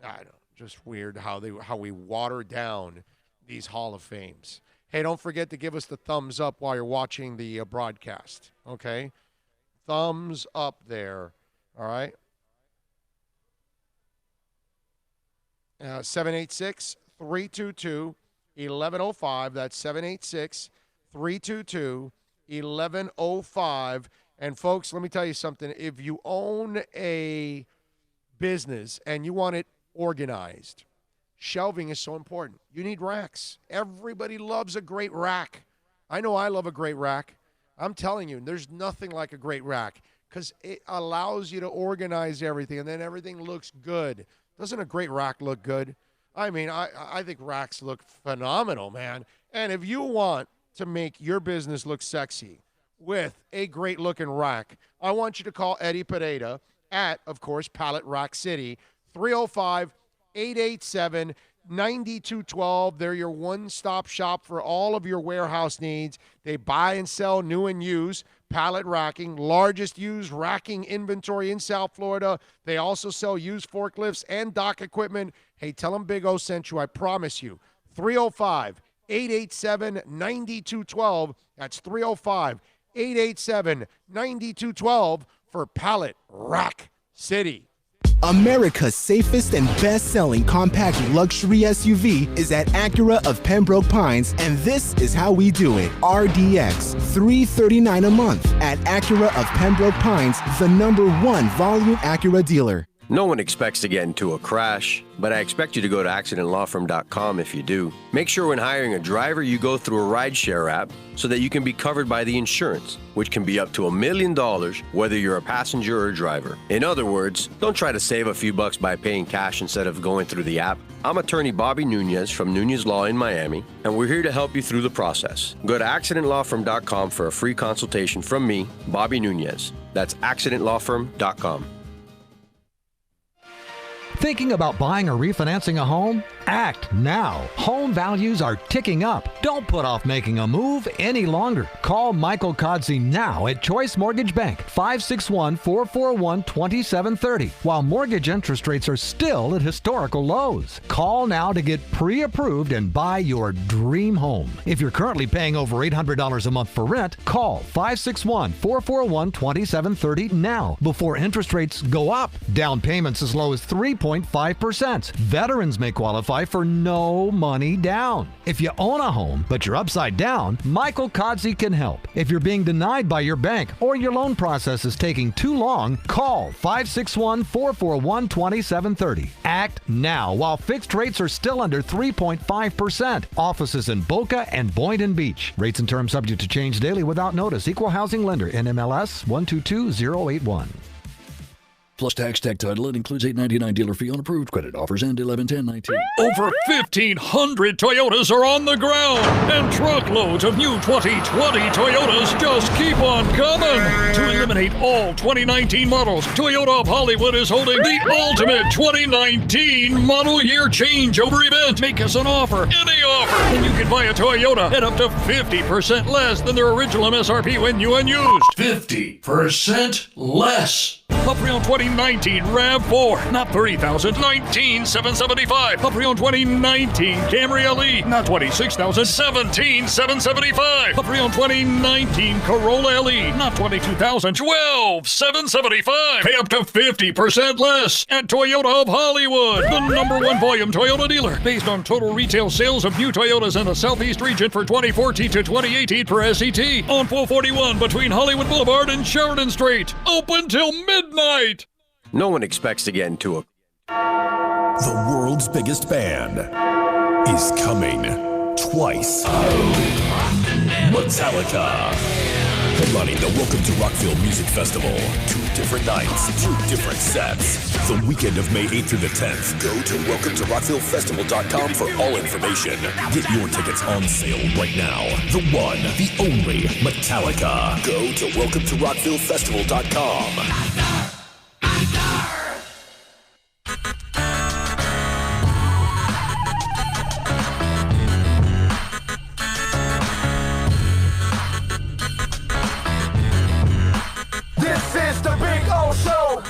I don't know. Just weird how we water down these Hall of Fames. Hey, don't forget to give us the thumbs up while you're watching the broadcast, okay? Thumbs up there, all right? 786-322-1105. That's 786-322-1105. And, folks, let me tell you something. If you own a business and you want it organized, shelving is so important. You need racks. Everybody loves a great rack. I know I love a great rack. I'm telling you, there's nothing like a great rack because it allows you to organize everything, and then everything looks good. Doesn't a great rack look good? I mean, I think racks look phenomenal, man. And if you want to make your business look sexy with a great-looking rack, I want you to call Eddie Pineda at, of course, Pallet Rack City, 305-887-9212. They're your one-stop shop for all of your warehouse needs. They buy and sell new and used pallet racking, largest used racking inventory in South Florida. They also sell used forklifts and dock equipment. Hey, tell them Big O sent you, I promise you. 305-887-9212. That's 305-887-9212 for Pallet Rack City. America's safest and best-selling compact luxury SUV is at Acura of Pembroke Pines, and this is how we do it. RDX, $339 a month at Acura of Pembroke Pines, the #1 volume Acura dealer. No one expects to get into a crash, but I expect you to go to accidentlawfirm.com if you do. Make sure when hiring a driver, you go through a rideshare app so that you can be covered by the insurance, which can be up to $1 million whether you're a passenger or a driver. In other words, don't try to save a few bucks by paying cash instead of going through the app. I'm attorney Bobby Nunez from Nunez Law in Miami, and we're here to help you through the process. Go to accidentlawfirm.com for a free consultation from me, Bobby Nunez. That's accidentlawfirm.com. Thinking about buying or refinancing a home? Act now. Home values are ticking up. Don't put off making a move any longer. Call Michael Kodsey now at Choice Mortgage Bank, 561-441-2730, while mortgage interest rates are still at historical lows. Call now to get pre-approved and buy your dream home. If you're currently paying over $800 a month for rent, call 561-441-2730 now before interest rates go up. Down payments as low as 3.5%. Veterans may qualify for no money down. If you own a home, but you're upside down, Michael Kodsey can help. If you're being denied by your bank or your loan process is taking too long, call 561-441-2730. Act now while fixed rates are still under 3.5%. Offices in Boca and Boynton Beach. Rates and terms subject to change daily without notice. Equal housing lender. NMLS 122081. Plus tax, tech title. It includes $8.99 dealer fee on approved credit. Offers end 11/10/19. Over 1,500 Toyotas are on the ground, and truckloads of new 2020 Toyotas just keep on coming. To eliminate all 2019 models, Toyota of Hollywood is holding the ultimate 2019 model year changeover event. Make us an offer, any offer, and you can buy a Toyota at up to 50% less than their original MSRP when new and used. 50% less. A pre-owned 2019 RAV4, not $30,000, $19,775. A pre-owned 2019 Camry LE, not $26,000, $17,775. A pre-owned 2019 Corolla LE, not $22,000, $12,775. Pay up to 50% less at Toyota of Hollywood, the #1 volume Toyota dealer, based on total retail sales of new Toyotas in the Southeast region for 2014 to 2018 per SET. On 441 between Hollywood Boulevard and Sheridan Street. Open till midnight. No one expects to get into a... The world's biggest band is coming twice. Metallica. Headlining the Welcome to Rockville Music Festival. 2 different nights, 2 different sets. The weekend of May 8th through the 10th. Go to welcometorocktillefestival.com for all information. Get your tickets on sale right now. The one, the only Metallica. Go to welcometorocktillefestival.com. This is the Big O Show.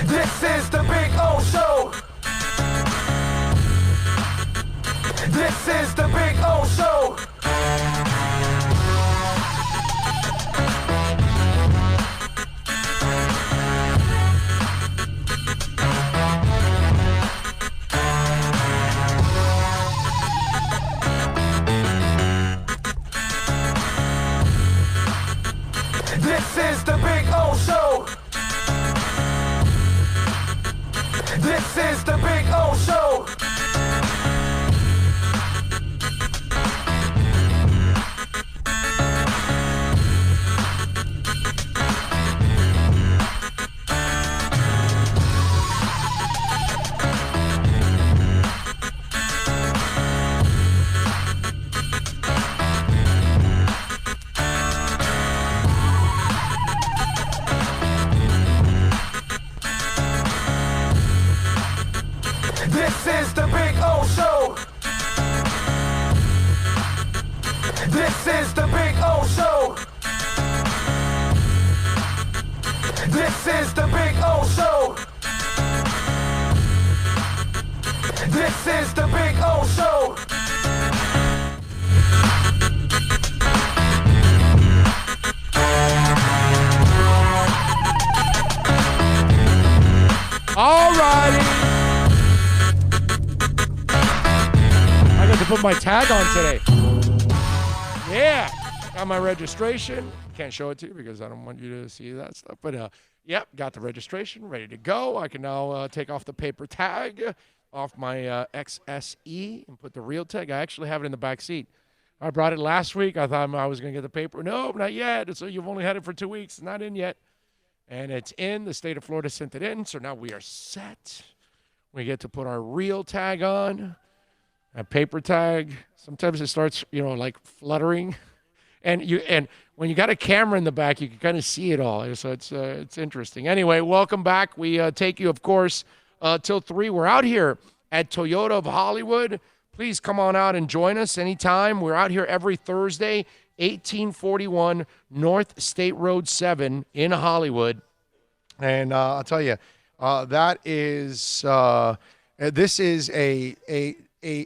This is the Big O Show. This is the Big O Show. This is the Big O Show. This is the Big O Show. This is the Big O Show. This is the Big O Show. This is the Big O Show. This is the Big O Show. All righty. I got to put my tag on today. Yeah. Got my registration. Can't show it to you because I don't want you to see that stuff. But, yep, got the registration ready to go. I can now take off the paper tag off my XSE and put the real tag. I actually have it in the back seat. I brought it last week. I thought I was going to get the paper. No, not yet. So you've only had it for 2 weeks. It's not in yet. And it's in. The state of Florida sent it in. So now we are set. We get to put our real tag on. A paper tag. Sometimes it starts, like fluttering. And when you got a camera in the back, you can kind of see it all. So it's interesting. Anyway, welcome back. We take you, of course, till 3. We're out here at Toyota of Hollywood. Please come on out and join us anytime. We're out here every Thursday, 1841 North State Road 7 in Hollywood. And I'll tell you, this is a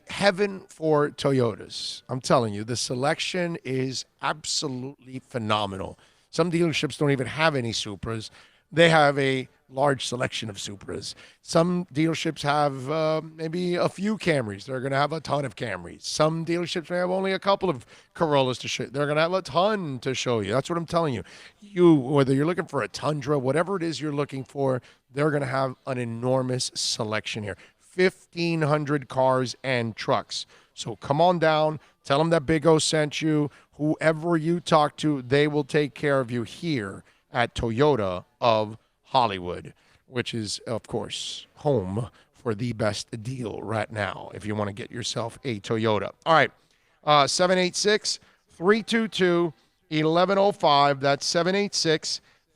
heaven for Toyotas. I'm telling you, the selection is absolutely phenomenal. Some dealerships don't even have any Supras. They have a large selection of Supras. Some dealerships have maybe a few Camrys. They're going to have a ton of Camrys. Some dealerships may have only a couple of Corollas to show you. They're going to have a ton to show you. That's what I'm telling you. Whether you're looking for a Tundra, whatever it is you're looking for, they're going to have an enormous selection here. 1,500 cars and trucks. So come on down. Tell them that Big O sent you. Whoever you talk to, they will take care of you here at Toyota of Hollywood, which is, of course, home for the best deal right now if you want to get yourself a Toyota. All right, 786-322-1105. That's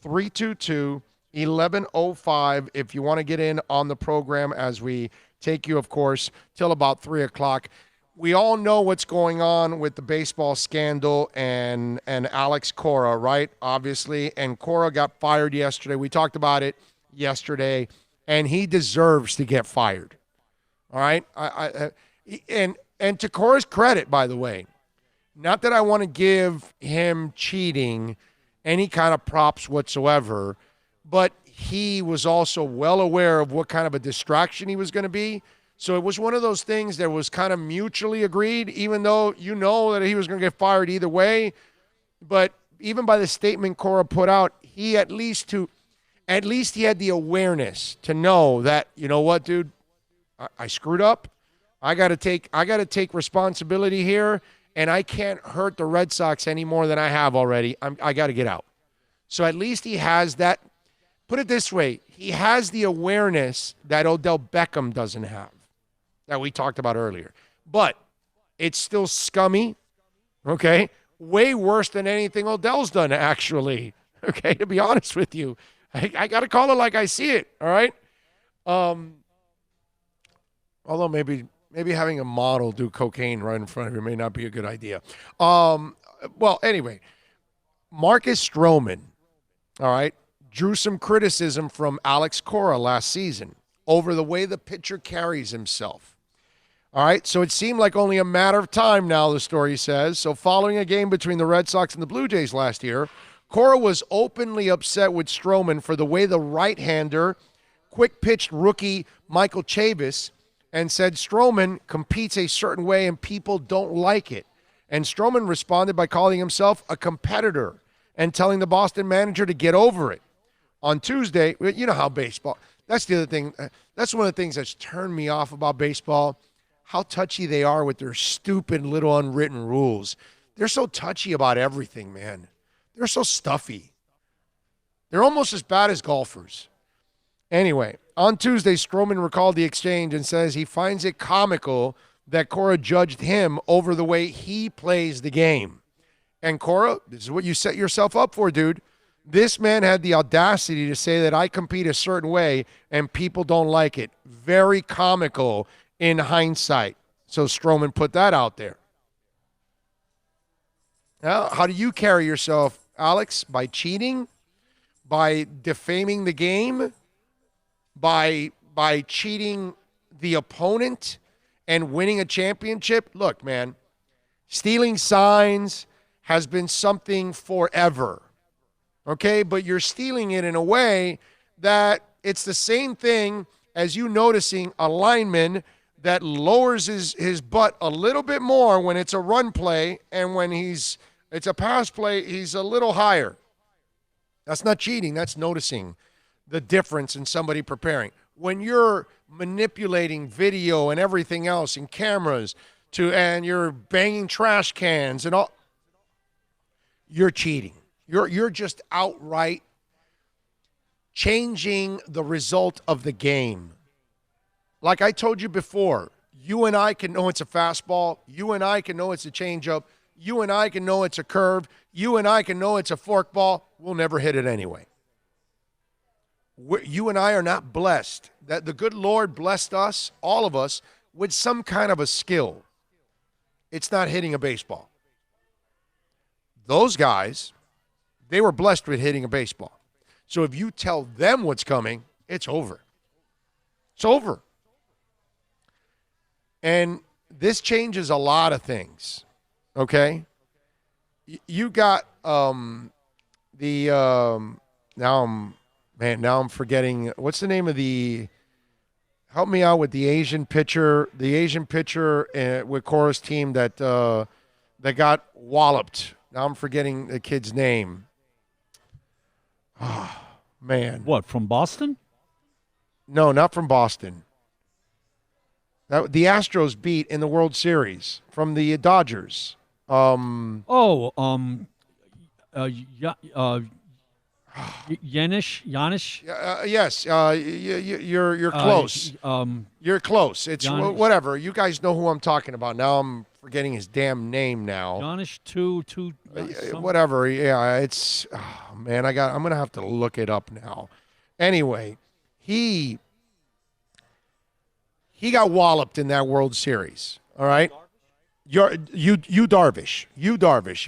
786-322-1105 if you want to get in on the program as we take you, of course, till about 3 o'clock. We all know what's going on with the baseball scandal and Alex Cora, right? Obviously. And Cora got fired yesterday. We talked about it yesterday. And he deserves to get fired. All right? And to Cora's credit, by the way, not that I want to give him cheating any kind of props whatsoever, but he was also well aware of what kind of a distraction he was going to be. So it was one of those things that was kind of mutually agreed, even though you know that he was going to get fired either way. But even by the statement Cora put out, he at least he had the awareness to know that, you know what, dude, I screwed up. I got to take responsibility here, and I can't hurt the Red Sox any more than I have already. I got to get out. So at least he has that. Put it this way. He has the awareness that Odell Beckham doesn't have, that we talked about earlier. But it's still scummy, okay? Way worse than anything Odell's done, actually, okay, to be honest with you. I got to call it like I see it, all right? Although maybe having a model do cocaine right in front of you may not be a good idea. Well, anyway, Marcus Stroman, all right, drew some criticism from Alex Cora last season over the way the pitcher carries himself. All right, so it seemed like only a matter of time now, the story says. So following a game between the Red Sox and the Blue Jays last year, Cora was openly upset with Stroman for the way the right-hander quick-pitched rookie Michael Chavis and said Stroman competes a certain way and people don't like it. And Stroman responded by calling himself a competitor and telling the Boston manager to get over it. On Tuesday, you know how baseball, that's the other thing. That's one of the things that's turned me off about baseball, how touchy they are with their stupid little unwritten rules. They're so touchy about everything, man. They're so stuffy. They're almost as bad as golfers. Anyway, on Tuesday, Stroman recalled the exchange and says he finds it comical that Cora judged him over the way he plays the game. And Cora, this is what you set yourself up for, dude. This man had the audacity to say that I compete a certain way and people don't like it. Very comical in hindsight. So Stroman put that out there. Now, how do you carry yourself, Alex? By cheating? By defaming the game? By cheating the opponent and winning a championship? Look, man, stealing signs has been something forever. Okay, but you're stealing it in a way that it's the same thing as you noticing a lineman that lowers his butt a little bit more when it's a run play, and when it's a pass play, he's a little higher. That's not cheating. That's noticing the difference in somebody preparing. When you're manipulating video and everything else and cameras and you're banging trash cans and all, you're cheating. You're just outright changing the result of the game. Like I told you before, you and I can know it's a fastball. You and I can know it's a changeup. You and I can know it's a curve. You and I can know it's a forkball. We'll never hit it anyway. You and I are not blessed. That the good Lord blessed us, all of us, with some kind of a skill. It's not hitting a baseball. Those guys, they were blessed with hitting a baseball. So if you tell them what's coming, it's over. It's over. And this changes a lot of things, okay? You got now I'm forgetting, what's the name of help me out with the Asian pitcher with Cora's team that got walloped. Now I'm forgetting the kid's name. Oh, man. What, from Boston? No, not from Boston. The Astros beat in the World Series from the Dodgers. Yanish? Yes. You're close. You're close. It's whatever. You guys know who I'm talking about. Now I'm forgetting his damn name now. Yanish whatever. Yeah, it's man. I'm gonna have to look it up now. Anyway, he got walloped in that World Series. All right. You Darvish. You Darvish.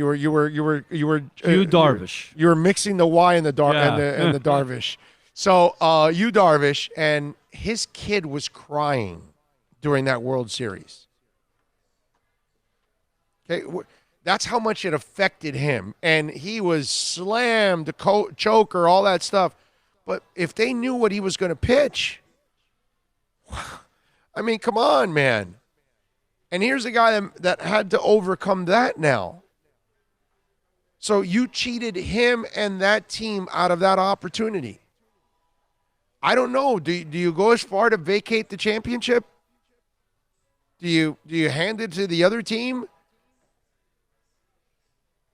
You were mixing the Y and the and the Darvish. So you Darvish, and his kid was crying during that World Series. Okay, that's how much it affected him, and he was slammed, choker, all that stuff. But if they knew what he was going to pitch, I mean, come on, man. And here's a guy that had to overcome that now. So you cheated him and that team out of that opportunity. I don't know. Do you go as far to vacate the championship? Do you hand it to the other team?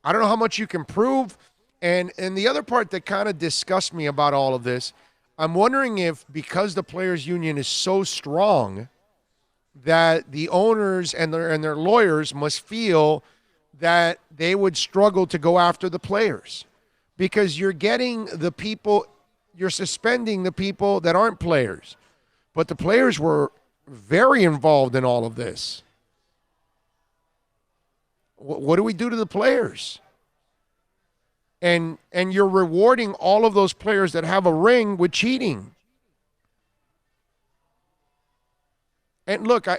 I don't know how much you can prove. And the other part that kind of disgusts me about all of this, I'm wondering if because the players union is so strong that the owners and their lawyers must feel that they would struggle to go after the players, because you're suspending the people that aren't players. But the players were very involved in all of this. What do we do to the players? And you're rewarding all of those players that have a ring with cheating. And look, I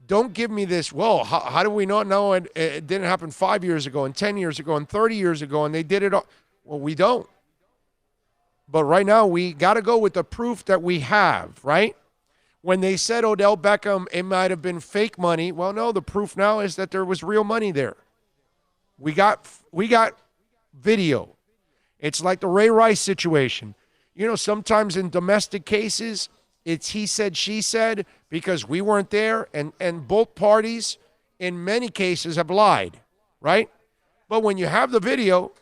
don't give me this, well, how do we not know it didn't happen 5 years ago and 10 years ago and 30 years ago and they did it all? Well, we don't. But right now we got to go with the proof that we have, right? When they said Odell Beckham, it might have been fake money. Well, no, the proof now is that there was real money there. We got video. It's like the Ray Rice situation. You know, sometimes in domestic cases, it's he said, she said, because we weren't there, and both parties in many cases have lied, right? But when you have the video,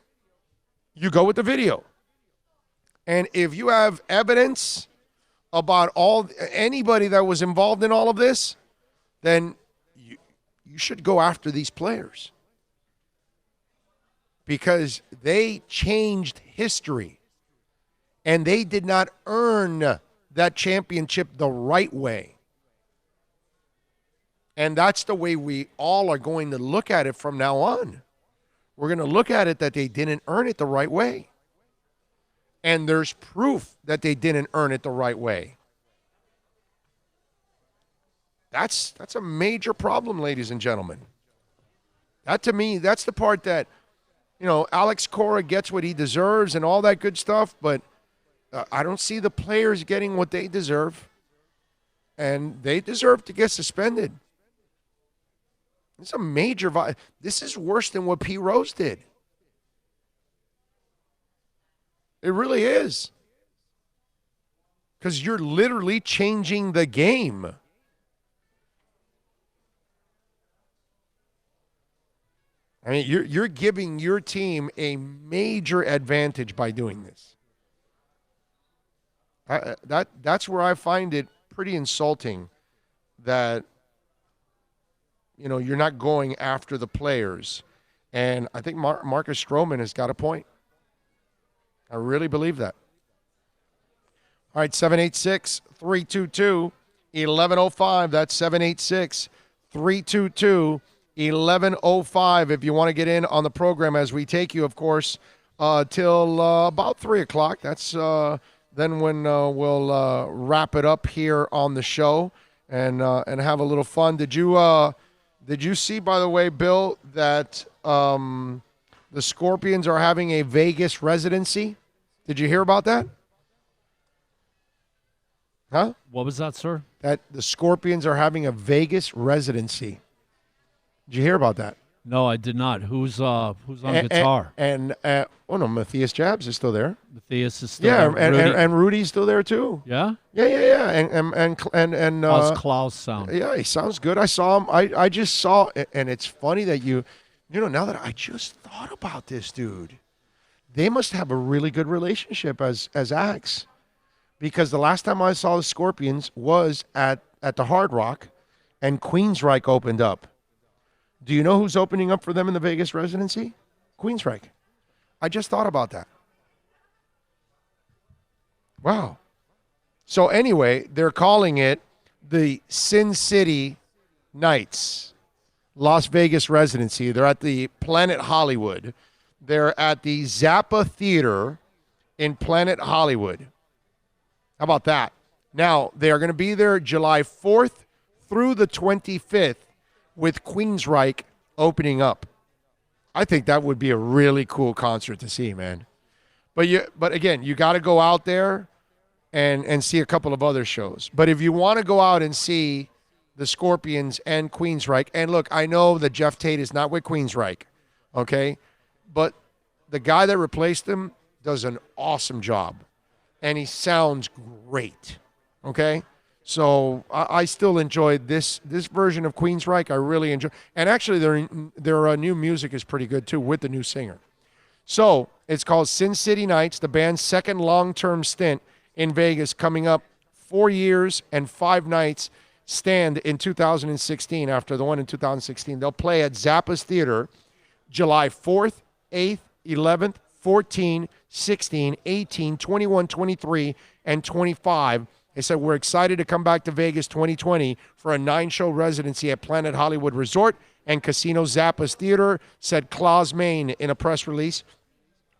you go with the video. And if you have evidence about anybody that was involved in all of this, then you should go after these players, because they changed history and they did not earn that championship the right way. And that's the way we all are going to look at it from now on. We're going to look at it that they didn't earn it the right way. And there's proof that they didn't earn it the right way. That's a major problem, ladies and gentlemen. That, to me, that's the part that, you know, Alex Cora gets what he deserves and all that good stuff, but I don't see the players getting what they deserve, and they deserve to get suspended. It's a major this is worse than what P. Rose did. It really is. Because you're literally changing the game. I mean, you're giving your team a major advantage by doing this. That's where I find it pretty insulting that, you know, you're not going after the players. And I think Marcus Stroman has got a point. I really believe that. All right, 786-322-1105. That's 786-322-1105 if you want to get in on the program as we take you, of course, till about 3 o'clock. That's then when we'll wrap it up here on the show and have a little fun. Did you see, by the way, Bill, that the Scorpions are having a Vegas residency? Did you hear about that? Huh? What was that, sir? That the Scorpions are having a Vegas residency. Did you hear about that? No, I did not. Who's on guitar? Matthias Jabs is still there. Matthias is still there. And Rudy's still there too. Yeah? Yeah. And how's Klaus sound? Yeah, he sounds good. I saw him. I just saw, and it's funny that you know, now that I just thought about this, dude, they must have a really good relationship as acts, because the last time I saw the Scorpions was at the Hard Rock, and Queensryche opened up. Do you know who's opening up for them in the Vegas residency? Queensryche. I just thought about that. Wow. So anyway, they're calling it the Sin City Nights Las Vegas residency. They're at the Planet Hollywood. They're at the Zappa Theater in Planet Hollywood. How about that? Now, they are going to be there July 4th through the 25th with Queensryche opening up. I think that would be a really cool concert to see, man. But again, you got to go out there and see a couple of other shows. But if you want to go out and see the Scorpions and Queensryche, and look, I know that Jeff Tate is not with Queensryche, okay? But the guy that replaced him does an awesome job, and he sounds great, okay? So I still enjoyed this version of Queensryche. I really enjoy, and actually their new music is pretty good too with the new singer. So it's called Sin City Nights, the band's second long-term stint in Vegas, coming up 4 years and 5 nights stand in 2016 after the one in 2016. They'll play at Zappa's Theater July 4th, 8th, 11th, 14, 16, 18, 21, 23, and 25. They said, we're excited to come back to Vegas 2020 for a 9-show residency at Planet Hollywood Resort and Casino Zappa's Theater, said Klaus Main in a press release.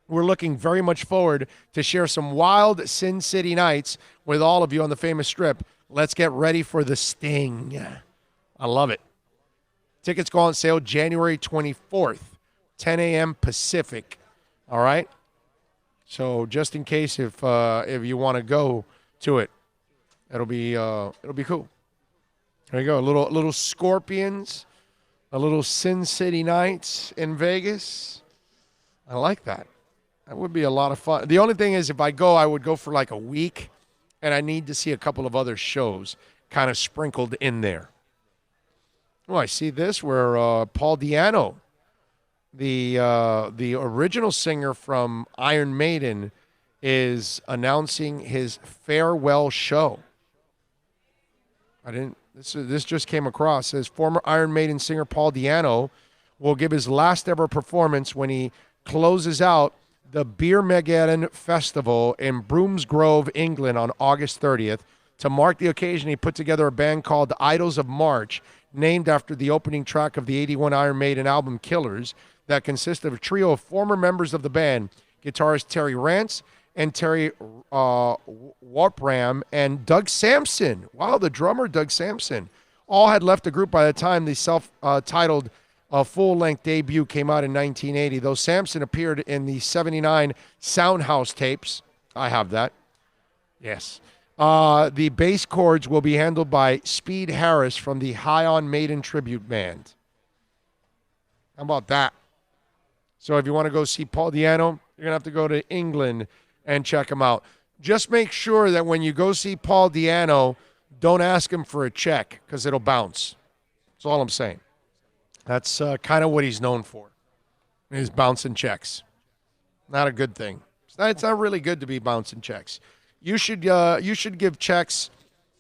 We're looking very much forward to share some wild Sin City nights with all of you on the famous Strip. Let's get ready for the sting. I love it. Tickets go on sale January 24th, 10 a.m. Pacific. All right? So just in case if you want to go to it, it'll be cool. There you go. A little Scorpions, a little Sin City Nights in Vegas. I like that. That would be a lot of fun. The only thing is, if I go, I would go for like a week, and I need to see a couple of other shows kind of sprinkled in there. Oh, I see this where Paul Di'Anno, the original singer from Iron Maiden, is announcing his farewell show. This just came across. It says former Iron Maiden singer Paul Di'Anno will give his last ever performance when he closes out the Beermageddon Festival in Broomsgrove, England on August 30th. To mark the occasion, he put together a band called the Idols of March, named after the opening track of the 81 Iron Maiden album Killers, that consists of a trio of former members of the band, guitarist Terry Rance and Terry Warpram and Doug Sampson. Wow, the drummer, Doug Sampson. All had left the group by the time the self-titled full-length debut came out in 1980, though Sampson appeared in the 79 Soundhouse tapes. I have that. Yes. The bass chords will be handled by Speed Harris from the High on Maiden tribute band. How about that? So if you want to go see Paul Di'Anno, you're going to have to go to England and check him out. Just make sure that when you go see Paul Di'Anno, don't ask him for a check because it'll bounce. That's all I'm saying. That's kind of what he's known for, is bouncing checks. Not a good thing. It's not really good to be bouncing checks. You should give checks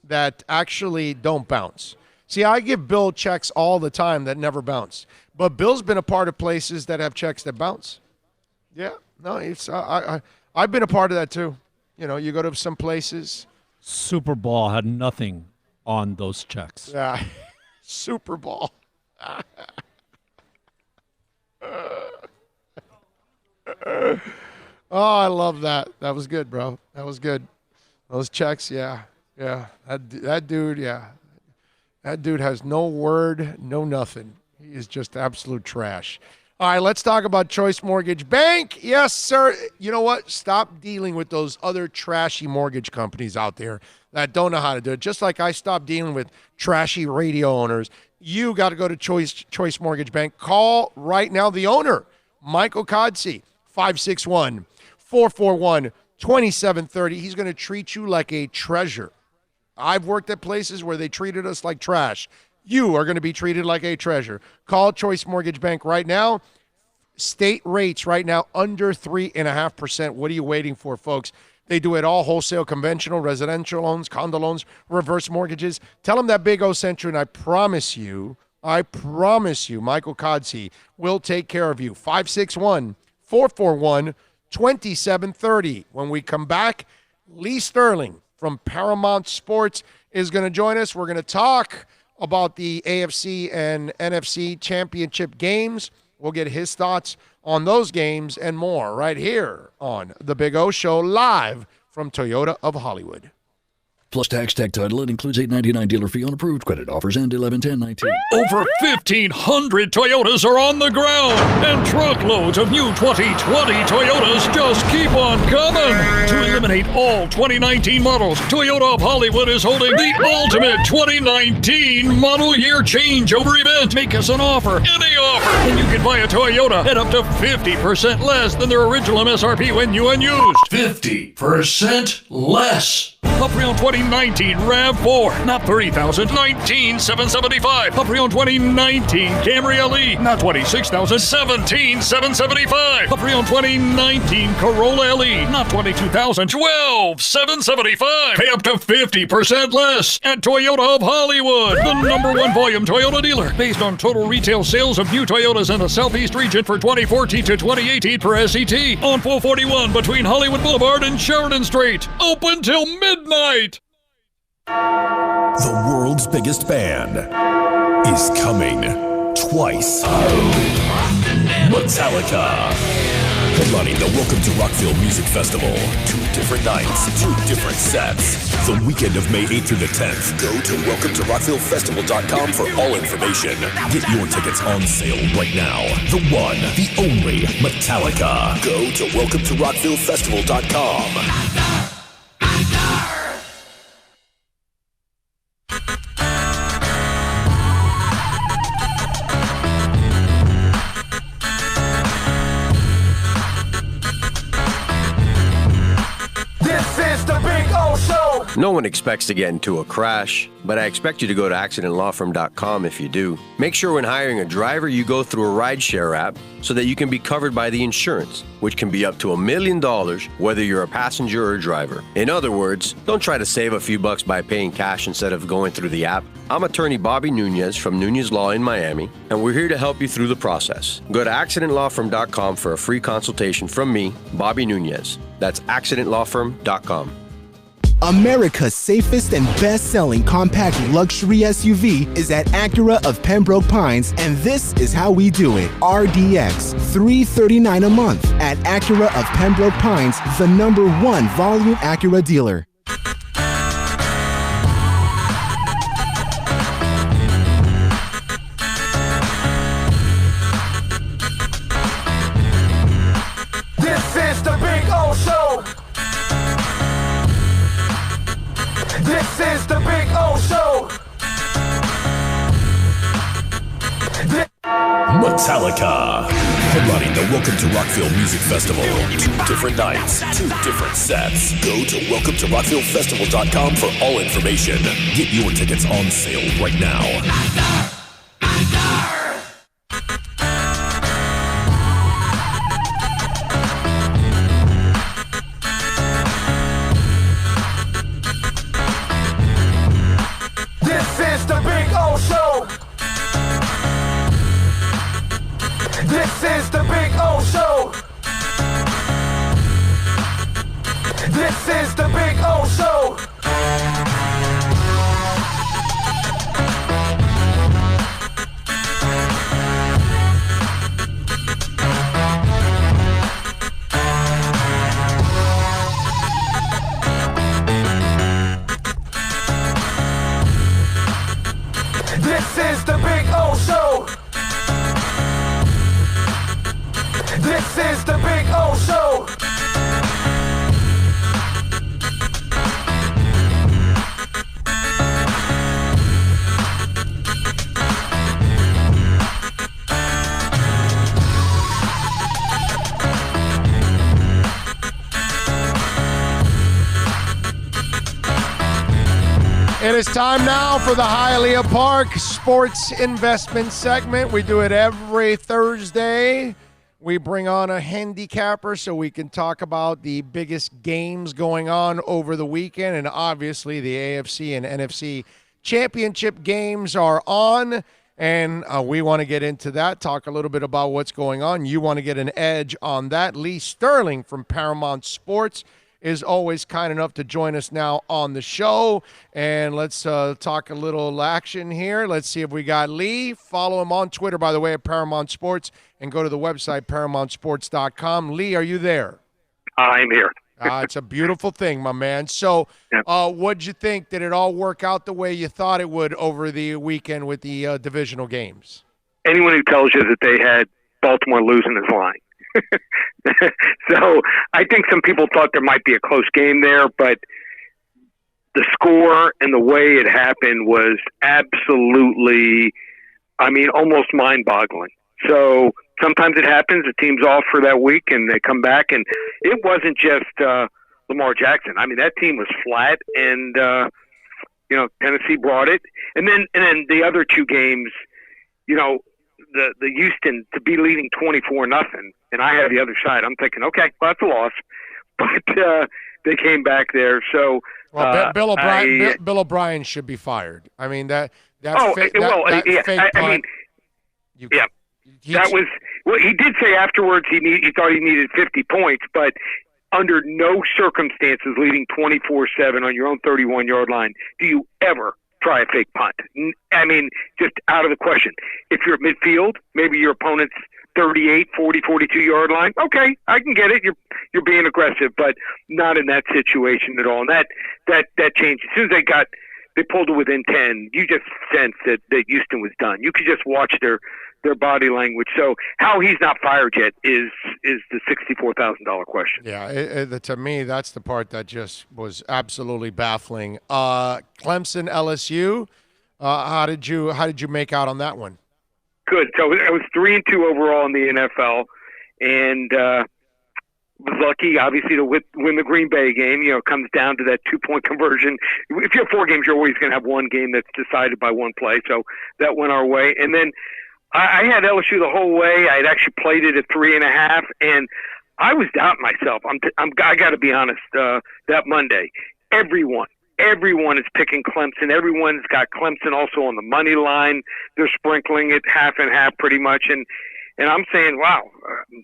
that actually don't bounce. See, I give Bill checks all the time that never bounce. But Bill's been a part of places that have checks that bounce. Yeah, no, I've been a part of that too. You know, you go to some places. Super Bowl had nothing on those checks. Yeah, Super Bowl. Oh, I love that. That was good, bro. That was good. Those checks, yeah. That dude, yeah. That dude has no word, no nothing. He is just absolute trash. All right, let's talk about Choice Mortgage Bank. Yes, sir. You know what? Stop dealing with those other trashy mortgage companies out there that don't know how to do it. Just like I stopped dealing with trashy radio owners. You got to go to Choice Mortgage Bank. Call right now the owner, Michael Codsey, 561-441-2730. He's going to treat you like a treasure. I've worked at places where they treated us like trash. You are going to be treated like a treasure. Call Choice Mortgage Bank right now. State rates right now under 3.5%. What are you waiting for, folks? They do it all: wholesale, conventional, residential loans, condo loans, reverse mortgages. Tell them that Big O sent you, and I promise you, Michael Codsey will take care of you. 561-441-2730. When we come back, Lee Sterling from Paramount Sports is going to join us. We're going to talk about the AFC and NFC championship games. We'll get his thoughts on those games and more right here on The Big O Show, live from Toyota of Hollywood. Plus tax, tech title. It includes $8.99 dealer fee on approved credit offers and 11/10/19. Over 1,500 Toyotas are on the ground, and truckloads of new 2020 Toyotas just keep on coming. To eliminate all 2019 models, Toyota of Hollywood is holding the ultimate 2019 model year changeover event. Make us an offer, any offer, and you can buy a Toyota at up to 50% less than their original MSRP when new and used. 50% less. A pre-owned 2019 RAV4, not $30,000, $19,775. A pre-owned 2019 Camry LE, not $26,000, $17,775. A pre-owned 2019 Corolla LE, not $22,000, $12,775. Pay up to 50% less at Toyota of Hollywood, the #1 volume Toyota dealer, based on total retail sales of new Toyotas in the Southeast region for 2014 to 2018 per SET, on 441 between Hollywood Boulevard and Sheridan Street. Open till midnight. The world's biggest band is coming twice. Metallica. Headlining the Welcome to Rockville Music Festival. 2 different nights, 2 different sets. The weekend of May 8th through the 10th. Go to welcometorocktillefestival.com for all information. Get your tickets on sale right now. The one, the only Metallica. Go to welcometorocktillefestival.com. No one expects to get into a crash, but I expect you to go to accidentlawfirm.com if you do. Make sure when hiring a driver, you go through a rideshare app so that you can be covered by the insurance, which can be up to $1 million whether you're a passenger or a driver. In other words, don't try to save a few bucks by paying cash instead of going through the app. I'm attorney Bobby Nunez from Nunez Law in Miami, and we're here to help you through the process. Go to accidentlawfirm.com for a free consultation from me, Bobby Nunez. That's accidentlawfirm.com. America's safest and best-selling compact luxury SUV is at Acura of Pembroke Pines, and this is how we do it. RDX, $339 a month at Acura of Pembroke Pines, the #1 volume Acura dealer. This is the Big O Show. This is the Big O Show. Metallica. Headlining the Welcome to Rockville Music Festival. 2 different nights, 2 different sets. Go to welcometorocktillefestival.com for all information. Get your tickets on sale right now. This is the Big O Show. This is the Big O Show. This is the Big O Show. This is the Big O Show. This is the Big O Show. It is time now for the Hialeah Park Sports Investment segment. We do it every Thursday. We bring on a handicapper so we can talk about the biggest games going on over the weekend. And obviously the AFC and NFC championship games are on. And we want to get into that, talk a little bit about what's going on. You want to get an edge on that. Lee Sterling from Paramount Sports is always kind enough to join us now on the show. And let's talk a little action here. Let's see if we got Lee. Follow him on Twitter, by the way, at Paramount Sports, and go to the website, ParamountSports.com. Lee, are you there? I'm here. It's a beautiful thing, my man. So what'd you think? Did it all work out the way you thought it would over the weekend with the divisional games? Anyone who tells you that they had Baltimore losing is lying. So I think some people thought there might be a close game there, but the score and the way it happened was absolutely, almost mind-boggling. So sometimes it happens, the team's off for that week, and they come back, and it wasn't just Lamar Jackson. I mean, that team was flat, and Tennessee brought it. And then the other two games, the Houston to be leading 24-0, and I have the other side. I'm thinking, okay, well, that's a loss, but they came back there. So Bill O'Brien should be fired. I mean that. Fake punt. That was well. He did say afterwards he thought he needed 50 points, but under no circumstances leading 24-7 on your own 31-yard line do you ever try a fake punt. I mean, just out of the question. If you're at midfield, maybe your opponent's 38, 40, 42-yard line, okay, I can get it. You're being aggressive, but not in that situation at all. And that changed. As soon as they pulled it within 10, you just sensed that Houston was done. You could just watch their body language. So how he's not fired yet is the $64,000 question. Yeah, to me, that's the part that just was absolutely baffling. Clemson, LSU, how did you make out on that one? Good. So I was 3-2 overall in the NFL, and was lucky, obviously, to win the Green Bay game. It comes down to that 2-point conversion. If you have 4 games, you're always going to have one game that's decided by one play. So that went our way. And then I had LSU the whole way. I had actually played it at 3.5, and I was doubting myself. I got to be honest. That Monday, everyone is picking Clemson. Everyone's got Clemson also on the money line. They're sprinkling it half and half pretty much, and I'm saying, wow,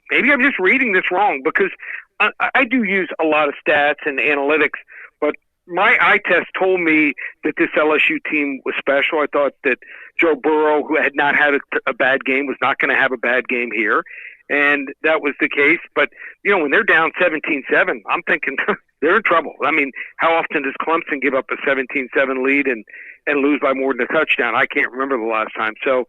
maybe I'm just reading this wrong, because I do use a lot of stats and analytics, but my eye test told me that this LSU team was special. I thought that Joe Burrow, who had not had a bad game, was not going to have a bad game here, and that was the case. But, when they're down 17-7, I'm thinking they're in trouble. I mean, how often does Clemson give up a 17-7 lead and lose by more than a touchdown? I can't remember the last time. So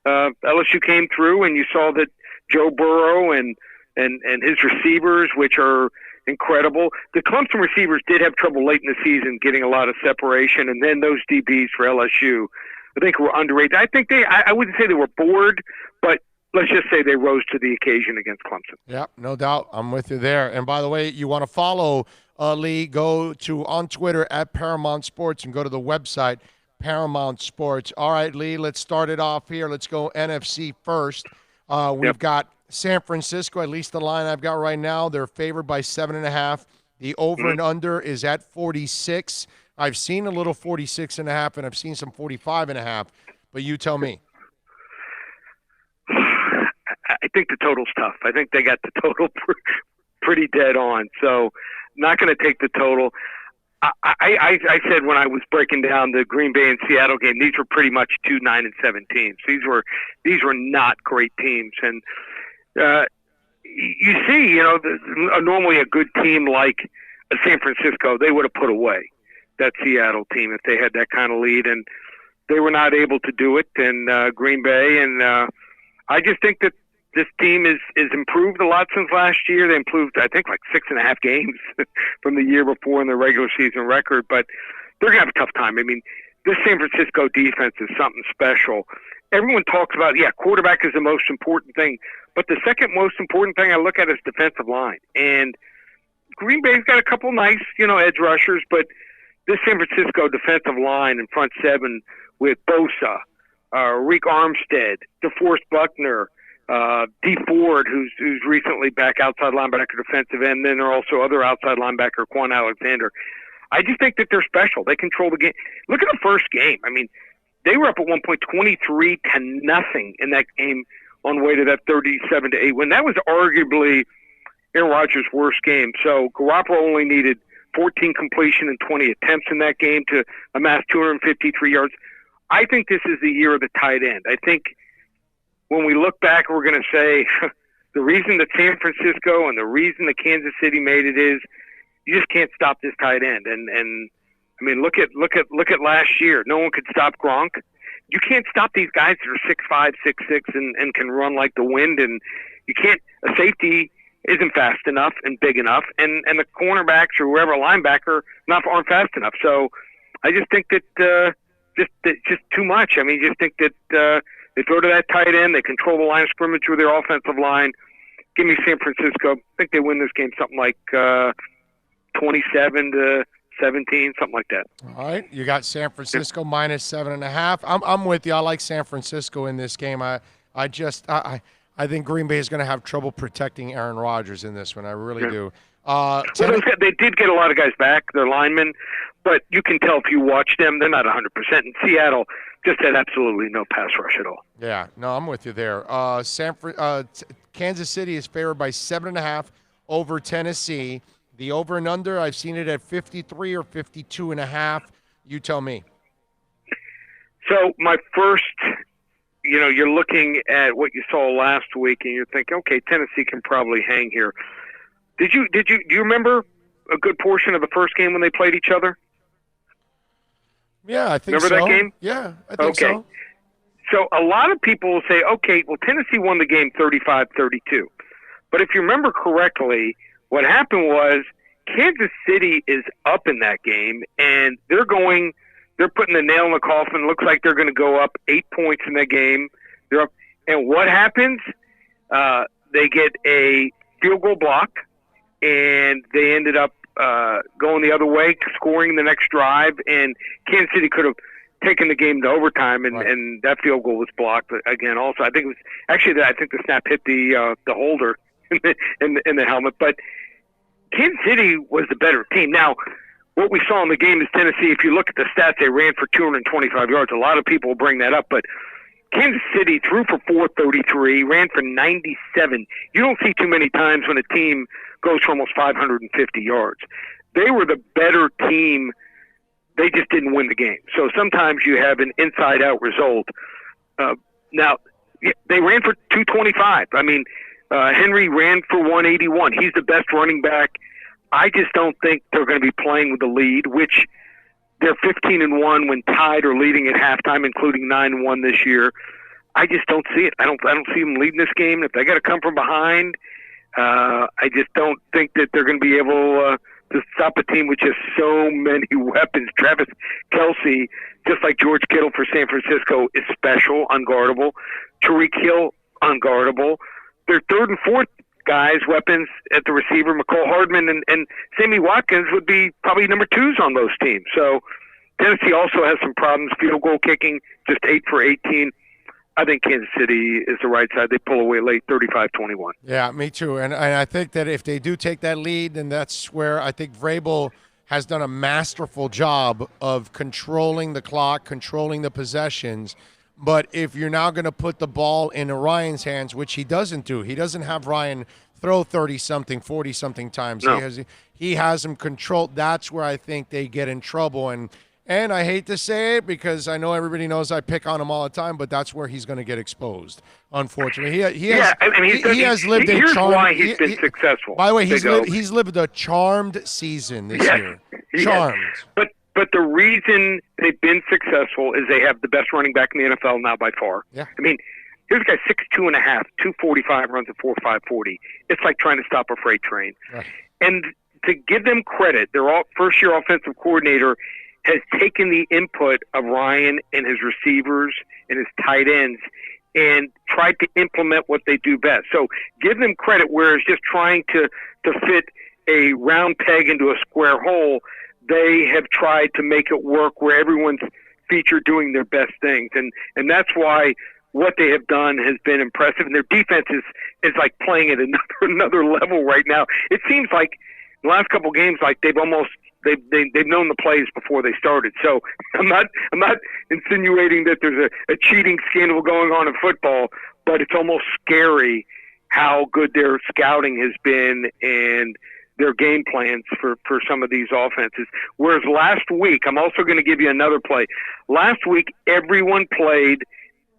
LSU came through, and you saw that Joe Burrow and his receivers, which are incredible. The Clemson receivers did have trouble late in the season getting a lot of separation, and then those DBs for LSU, I think, were underrated. I think I wouldn't say they were bored, but let's just say they rose to the occasion against Clemson. Yeah, no doubt. I'm with you there. And by the way, you want to follow Lee, go on Twitter at Paramount Sports and go to the website, Paramount Sports. All right, Lee, let's start it off here. Let's go NFC first. We've got San Francisco, at least the line I've got right now. They're favored by 7.5. The over and under is at 46. I've seen a little 46.5, and I've seen some 45.5. But you tell me. I think the total's tough. I think they got the total pretty dead on. So not going to take the total. I said when I was breaking down the Green Bay and Seattle game, these were pretty much 2 9-7 teams. These were not great teams. And you see, normally a good team like San Francisco, they would have put away that Seattle team if they had that kind of lead, and they were not able to do it. And Green Bay, and I just think that this team is improved a lot since last year. They improved, I think, like 6.5 games from the year before in their regular season record, but they're going to have a tough time. I mean, this San Francisco defense is something special. Everyone talks about, quarterback is the most important thing, but the second most important thing I look at is defensive line. And Green Bay's got a couple nice, edge rushers, but this San Francisco defensive line in front seven with Bosa, Reek Armstead, DeForest Buckner, D. Ford, who's recently back outside linebacker defensive end. Then there are also other outside linebacker, Quan Alexander. I just think that they're special. They control the game. Look at the first game. I mean, they were up at one point 23-0 in that game on the way to that 37-8 win. That was arguably Aaron Rodgers' worst game. So Garoppolo only needed 14 completion and 20 attempts in that game to amass 253 yards. I think this is the year of the tight end. I think when we look back, we're going to say the reason that San Francisco and the reason that Kansas City made it is you just can't stop this tight end. And I mean, look at last year. No one could stop Gronk. You can't stop these guys that are 6'5", 6'6", and can run like the wind. And you can't. A safety isn't fast enough and big enough, and the cornerbacks or whoever linebacker aren't fast enough. So I just think that just too much. I mean, just think that they throw to that tight end, they control the line of scrimmage with their offensive line. Give me San Francisco. I think they win this game something like 27-17, something like that. All right, you got San Francisco minus 7.5. I'm with you. I like San Francisco in this game. I think Green Bay is going to have trouble protecting Aaron Rodgers in this one. I really do. They did get a lot of guys back, their linemen, but you can tell if you watch them, they're not 100%. And Seattle just had absolutely no pass rush at all. Yeah, no, I'm with you there. Kansas City is favored by 7.5 over Tennessee. The over and under, I've seen it at 53 or 52.5. You tell me. So my first, you're looking at what you saw last week, and you're thinking, okay, Tennessee can probably hang here. Do you remember a good portion of the first game when they played each other? Yeah, I think so. Remember that game? Yeah, I think so. Okay. So a lot of people will say, okay, well, Tennessee won the game 35-32. But if you remember correctly, what happened was Kansas City is up in that game, and they're putting the nail in the coffin. It looks like they're going to go up 8 points in that game. They're up. And what happens? They get a field goal block, and they ended up going the other way, scoring the next drive, and Kansas City could have taken the game to overtime, and that field goal was blocked again. Also, I think it was actually I think the snap hit the holder in the helmet, but Kansas City was the better team. Now, what we saw in the game is Tennessee. If you look at the stats, they ran for 225 yards. A lot of people will bring that up, but Kansas City threw for 433, ran for 97. You don't see too many times when a team goes for almost 550 yards. They were the better team. They just didn't win the game. So sometimes you have an inside-out result. Now, they ran for 225. I mean, Henry ran for 181. He's the best running back. I just don't think they're going to be playing with the lead, which they're 15-1 when tied or leading at halftime, including 9-1 this year. I just don't see it. I don't see them leading this game. If they got to come from behind, I just don't think that they're going to be able to stop a team with just so many weapons. Travis Kelce, just like George Kittle for San Francisco, is special, unguardable. Tyreek Hill, unguardable. Their third and fourth guys, weapons at the receiver, McCole Hardman and Sammy Watkins would be probably number twos on those teams. So Tennessee also has some problems. Field goal kicking, just 8 for 18. I think Kansas City is the right side. They pull away late, 35-21. Yeah, me too. And I think that if they do take that lead, then that's where I think Vrabel has done a masterful job of controlling the clock, controlling the possessions. But if you're now going to put the ball in Ryan's hands, which he doesn't do, he doesn't have Ryan throw 30-something, 40-something times. No. He has him controlled. That's where I think they get in trouble. And I hate to say it because I know everybody knows I pick on him all the time, but that's where he's going to get exposed, unfortunately. He has lived a charmed. Why he's been successful. By the way, he's lived a charmed season this year. Charmed. Yes. But the reason they've been successful is they have the best running back in the NFL now by far. Yeah. I mean, here's a guy 6'2.5", 245, runs a 4.540. It's like trying to stop a freight train. Right. And to give them credit, their first-year offensive coordinator has taken the input of Ryan and his receivers and his tight ends and tried to implement what they do best. So give them credit, whereas just trying to fit a round peg into a square hole, they have tried to make it work where everyone's featured doing their best things. And that's why what they have done has been impressive. And their defense is like playing at another level right now. It seems like the last couple of games, like they've known the plays before they started. So I'm not insinuating that there's a cheating scandal going on in football, but it's almost scary how good their scouting has been and their game plans for some of these offenses. Whereas last week, I'm also going to give you another play. Last week, everyone played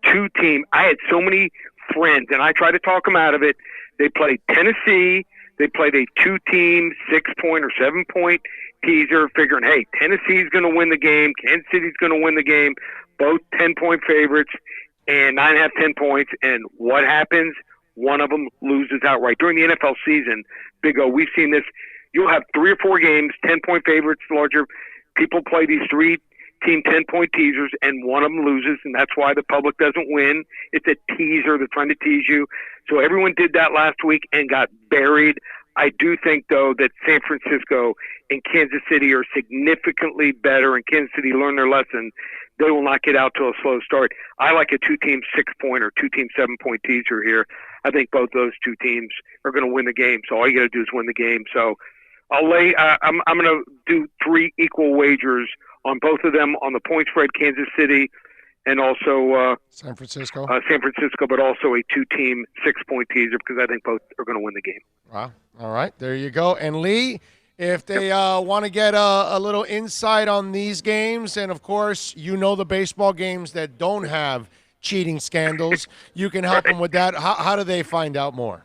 two teams. I had so many friends, and I tried to talk them out of it. They played Tennessee. They played a two-team 6-point or 7-point teaser, figuring, hey, Tennessee's going to win the game. Kansas City's going to win the game. Both 10-point favorites and 9.5, 10 points. And what happens? One of them loses outright. During the NFL season, Big O, we've seen this. You'll have 3 or 4 games, 10-point favorites, larger. People play these 3-team 10-point teasers, and one of them loses, and that's why the public doesn't win. It's a teaser. They're trying to tease you. So everyone did that last week and got buried. I do think, though, that San Francisco and Kansas City are significantly better, and Kansas City learned their lesson, they will not get out to a slow start. I like a two-team 6-point or two-team 7-point teaser here. I think both those two teams are going to win the game. So all you got to do is win the game. So I'll lay. I'm going to do 3 equal wagers on both of them on the point spread, Kansas City, and also San Francisco. But also a two-team 6-point teaser because I think both are going to win the game. Wow. All right, there you go. And Lee, if they want to get a little insight on these games, and of course, you know the baseball games that don't have cheating scandals, you can help them with that. How do they find out more?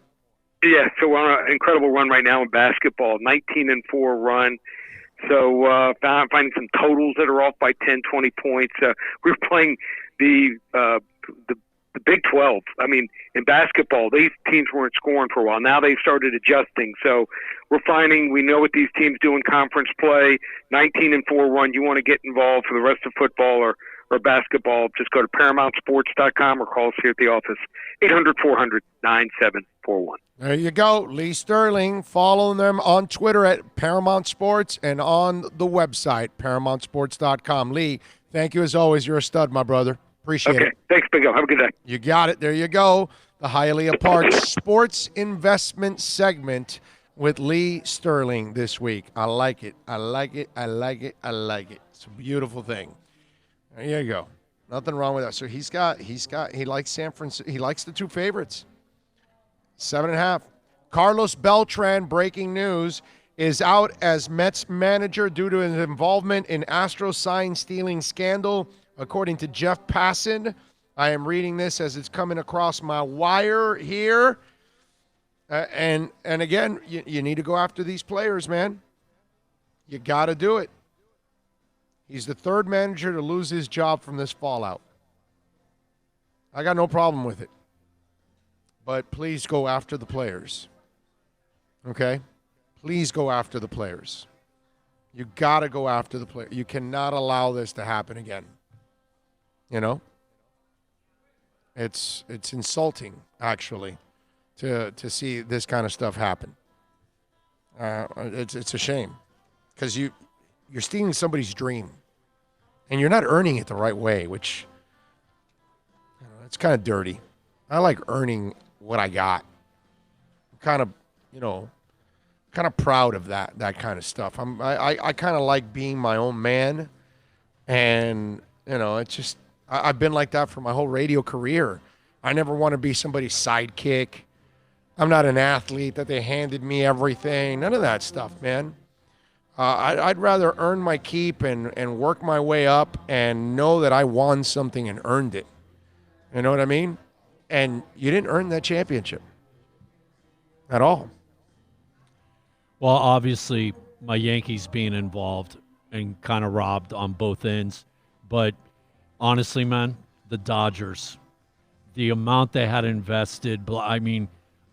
Yeah, so we're on an incredible run right now in basketball, 19-4 run. So finding some totals that are off by 10, 20 points. We're playing the Big 12. I mean, in basketball, these teams weren't scoring for a while. Now they've started adjusting. So we're finding we know what these teams do in conference play. 19-4 run. You want to get involved for the rest of football or basketball, just go to ParamountSports.com or call us here at the office, 800-400-9741. There you go. Lee Sterling. Follow them on Twitter at Paramount Sports and on the website, ParamountSports.com. Lee, thank you as always. You're a stud, my brother. Appreciate it. Okay. Thanks, Big O. Have a good day. You got it. There you go. The Hialeah Park Sports Investment segment with Lee Sterling this week. I like it. I like it. I like it. I like it. It's a beautiful thing. There you go. Nothing wrong with that. So he likes San Francisco. He likes the two favorites. 7.5. Carlos Beltran, breaking news, is out as Mets manager due to his involvement in Astros sign stealing scandal, according to Jeff Passan. I am reading this as it's coming across my wire here. And again, you need to go after these players, man. You got to do it. He's the third manager to lose his job from this fallout. I got no problem with it. But please go after the players. Okay? Please go after the players. You got to go after the players. You cannot allow this to happen again. You know? It's insulting, actually, to see this kind of stuff happen. It's a shame. Because you're stealing somebody's dream. And you're not earning it the right way, which, it's kind of dirty. I like earning what I got. I'm kind of proud of that kind of stuff. I kind of like being my own man. And, it's just, I've been like that for my whole radio career. I never want to be somebody's sidekick. I'm not an athlete that they handed me everything. None of that stuff, man. I'd rather earn my keep and work my way up and know that I won something and earned it. You know what I mean? And you didn't earn that championship at all. Well, obviously, my Yankees being involved and kind of robbed on both ends. But honestly, man, the Dodgers, the amount they had invested, I mean,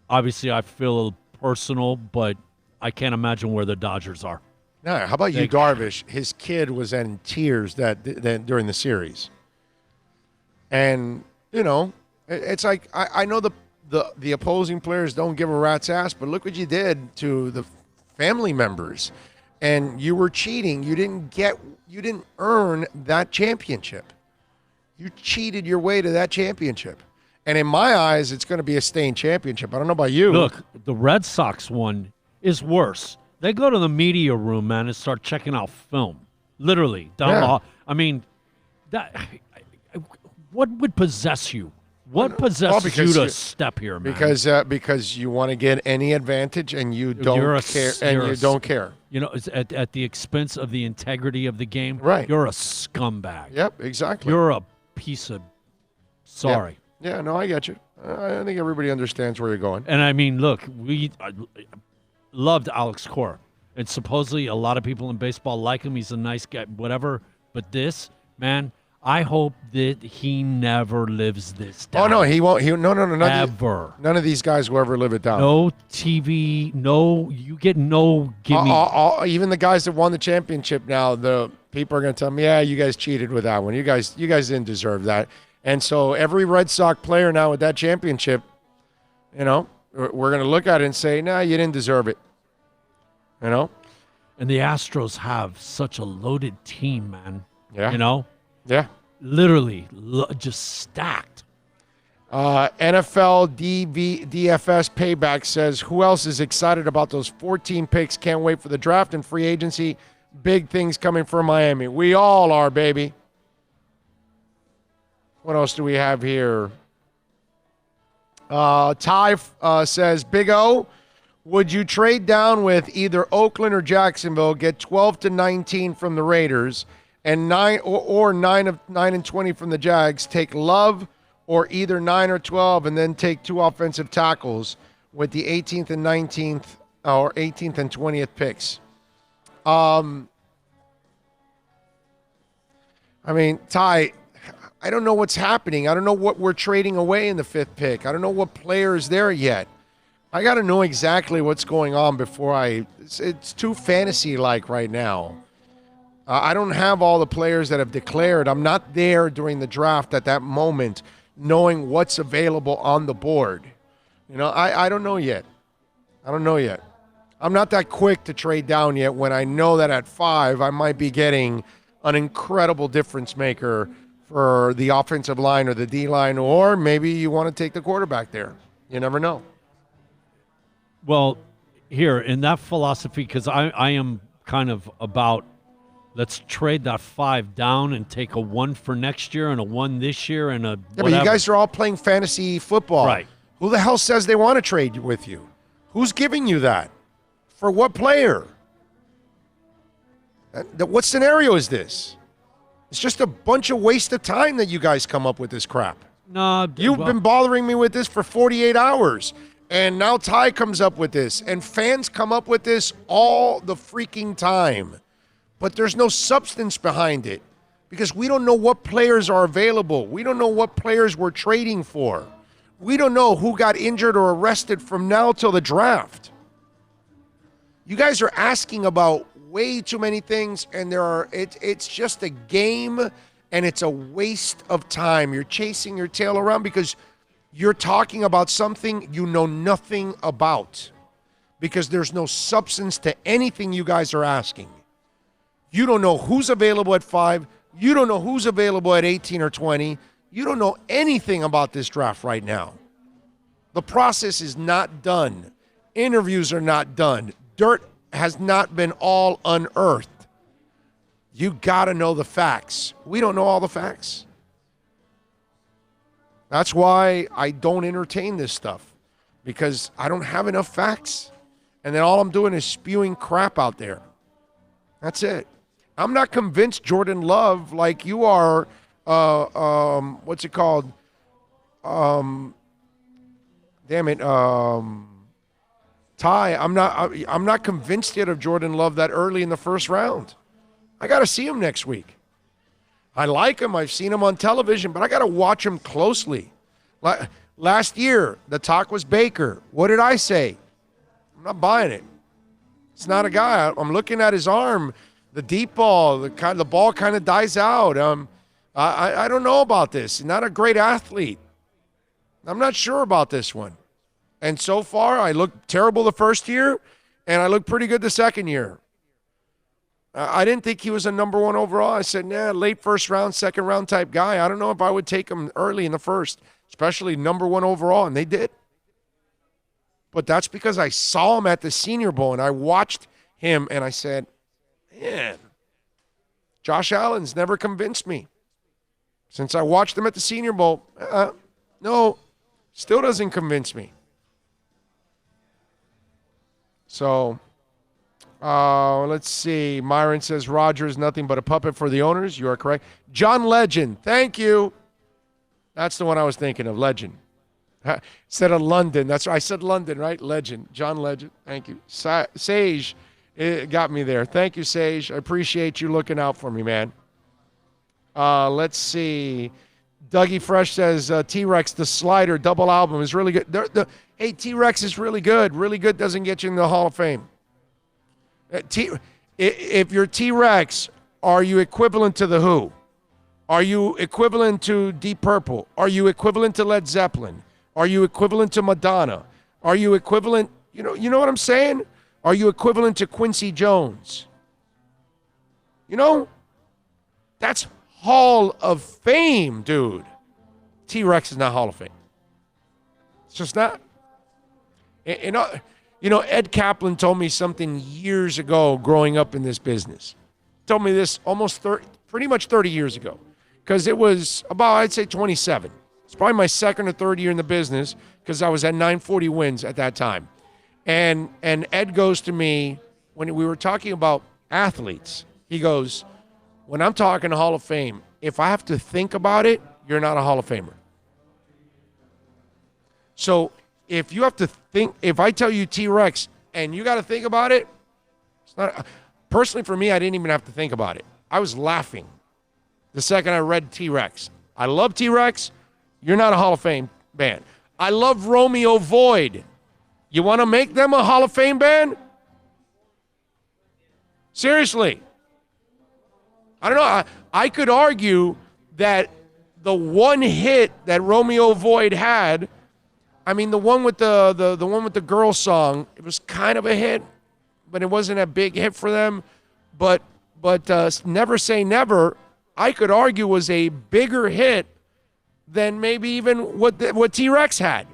obviously I feel personal, but I can't imagine where the Dodgers are. No, how about you, Darvish? His kid was in tears that during the series. And, it's like I know the opposing players don't give a rat's ass, but look what you did to the family members. And you were cheating. You didn't earn that championship. You cheated your way to that championship. And in my eyes, it's going to be a staying championship. I don't know about you. Look, the Red Sox one is worse. They go to the media room, man, and start checking out film. Literally. I mean, what would possess you? What possesses you to step here, man? Because you want to get any advantage and you don't care. You don't care. It's at the expense of the integrity of the game. Right. You're a scumbag. Yep, exactly. You're a piece of sorry. Yeah, no, I get you. I think everybody understands where you're going. And I mean, look, we loved Alex Cora. And supposedly a lot of people in baseball like him. He's a nice guy, whatever. But this, man, I hope that he never lives this down. Oh, no, he won't. No. Ever. None of these guys will ever live it down. No TV, you get no gimme. Even the guys that won the championship now, the people are going to tell me, yeah, you guys cheated with that one. You guys didn't deserve that. And so every Red Sox player now with that championship, we're going to look at it and say, nah, you didn't deserve it. And the Astros have such a loaded team, man. Yeah. You know? Yeah. Literally just stacked. NFL DFS Payback says, who else is excited about those 14 picks? Can't wait for the draft and free agency. Big things coming for Miami. We all are, baby. What else do we have here? Ty says, Big O, would you trade down with either Oakland or Jacksonville, get 12-19 from the Raiders, and 9 and 20 from the Jags, take Love or either 9 or 12, and then take 2 offensive tackles with the 18th and 19th or 18th and 20th picks? I mean, Ty, I don't know what's happening. I don't know what we're trading away in the 5th pick. I don't know what player is there yet. I got to know exactly what's going on before it's too fantasy-like right now. I don't have all the players that have declared. I'm not there during the draft at that moment knowing what's available on the board. You know, I don't know yet. I don't know yet. I'm not that quick to trade down yet when I know that at 5 I might be getting an incredible difference maker for the offensive line or the D-line, or maybe you want to take the quarterback there. You never know. Well, here, in that philosophy, because I am kind of about, let's trade that 5 down and take a 1 for next year and a 1 this year and a whatever. Yeah, but you guys are all playing fantasy football. Right. Who the hell says they want to trade with you? Who's giving you that? For what player? What scenario is this? It's just a bunch of waste of time that you guys come up with this crap. No, You've been bothering me with this for 48 hours. And now Ty comes up with this. And fans come up with this all the freaking time. But there's no substance behind it. Because we don't know what players are available. We don't know what players we're trading for. We don't know who got injured or arrested from now till the draft. You guys are asking about way too many things, and it's just a game, and it's a waste of time. You're chasing your tail around because you're talking about something you know nothing about, because there's no substance to anything you guys are asking. You don't know who's available at 5. You don't know who's available at 18 or 20. You don't know anything about this draft right now. The process is not done. Interviews are not done. Dirt has not been all unearthed. You got to know the facts. We don't know all the facts. That's why I don't entertain this stuff, because I don't have enough facts. And then all I'm doing is spewing crap out there. That's it. I'm not convinced Jordan Love like you are, what's it called? Ty, I'm not convinced yet of Jordan Love that early in the first round. I got to see him next week. I like him. I've seen him on television, but I got to watch him closely. Last year, the talk was Baker. What did I say? I'm not buying it. It's not a guy. I'm looking at his arm, the deep ball, the ball kind of dies out. I don't know about this. He's not a great athlete. I'm not sure about this one. And so far, I looked terrible the first year, and I looked pretty good the second year. I didn't think he was a number 1 overall. I said, late first round, second round type guy. I don't know if I would take him early in the first, especially number 1 overall, and they did. But that's because I saw him at the Senior Bowl, and I watched him, and I said, man, Josh Allen's never convinced me. Since I watched him at the Senior Bowl, no, still doesn't convince me. So, let's see. Myron says Rodgers nothing but a puppet for the owners. You are correct. John Legend, thank you. That's the one I was thinking of, Legend. Instead of London. That's right. I said London, right? Legend. John Legend. Thank you. Sage, it got me there. Thank you, Sage. I appreciate you looking out for me, man. Let's see. Dougie Fresh says T-Rex, the Slider double album is really good. Hey, T-Rex is really good. Really good doesn't get you in the Hall of Fame. If you're T-Rex, are you equivalent to The Who? Are you equivalent to Deep Purple? Are you equivalent to Led Zeppelin? Are you equivalent to Madonna? Are you equivalent, you know what I'm saying? Are you equivalent to Quincy Jones? You know? That's Hall of Fame, dude. T-Rex is not Hall of Fame. It's just not. And, Ed Kaplan told me something years ago growing up in this business. Told me this pretty much 30 years ago. Because it was about, I'd say, 27. It's probably my second or third year in the business because I was at 940 wins at that time. And Ed goes to me, when we were talking about athletes, he goes, when I'm talking Hall of Fame, if I have to think about it, you're not a Hall of Famer. So if you have to think, if I tell you T-Rex and you got to think about it, it's not. Personally, for me, I didn't even have to think about it. I was laughing the second I read T-Rex. I love T-Rex. You're not a Hall of Fame band. I love Romeo Void. You want to make them a Hall of Fame band? Seriously. I don't know. I could argue that the one hit that Romeo Void had, I mean, the one with the one with the girl song, it was kind of a hit, but it wasn't a big hit for them. But Never Say Never, I could argue was a bigger hit than maybe even what T-Rex had.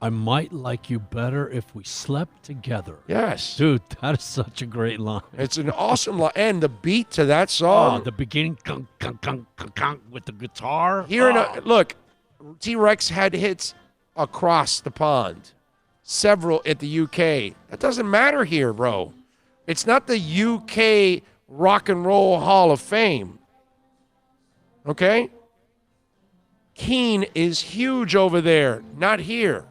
I might like you better if we slept together. Yes. Dude, that is such a great line. It's an awesome line. And the beat to that song. Oh, the beginning with the guitar. Look, T-Rex had hits across the pond. Several at the UK. That doesn't matter here, bro. It's not the UK Rock and Roll Hall of Fame. Okay? Keane is huge over there, not here.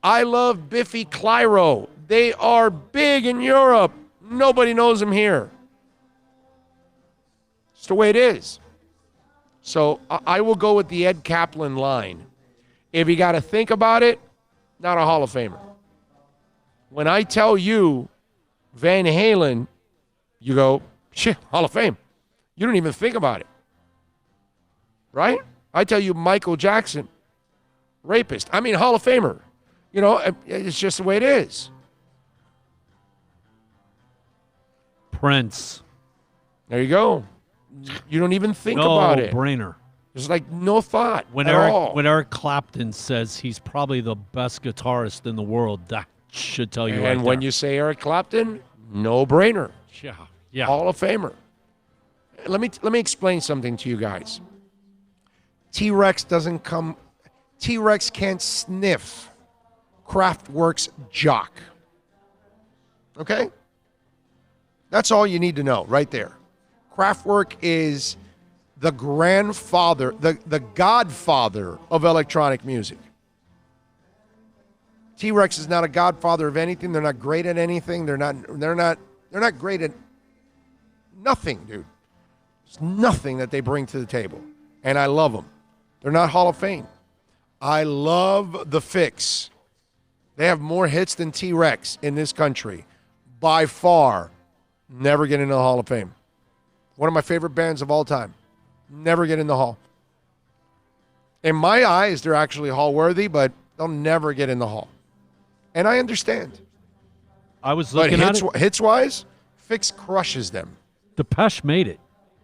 I love Biffy Clyro. They are big in Europe. Nobody knows them here. It's the way it is. So I will go with the Ed Kaplan line. If you got to think about it, not a Hall of Famer. When I tell you Van Halen, you go, shit, Hall of Fame. You don't even think about it. Right? I tell you Michael Jackson, rapist. I mean, Hall of Famer. You know, it's just the way it is. Prince. There you go. You don't even think about it. No brainer. There's like no thought when at all. When Eric Clapton says he's probably the best guitarist in the world, that should tell you. And when you say Eric Clapton, no brainer. Yeah. Hall of Famer. Let me explain something to you guys. T-Rex doesn't come. T-Rex can't sniff Kraftwerk's Jock. Okay? That's all you need to know right there. Kraftwerk is the grandfather, the godfather of electronic music. T-Rex is not a godfather of anything. They're not great at anything. They're not great at nothing, dude. There's nothing that they bring to the table. And I love them. They're not Hall of Fame. I love The Fix. They have more hits than T-Rex in this country. By far, never get into the Hall of Fame. One of my favorite bands of all time. Never get in the Hall. In my eyes, they're actually Hall-worthy, but they'll never get in the Hall. And I understand. I was looking at it. Hits-wise, Fix crushes them. Depeche made it.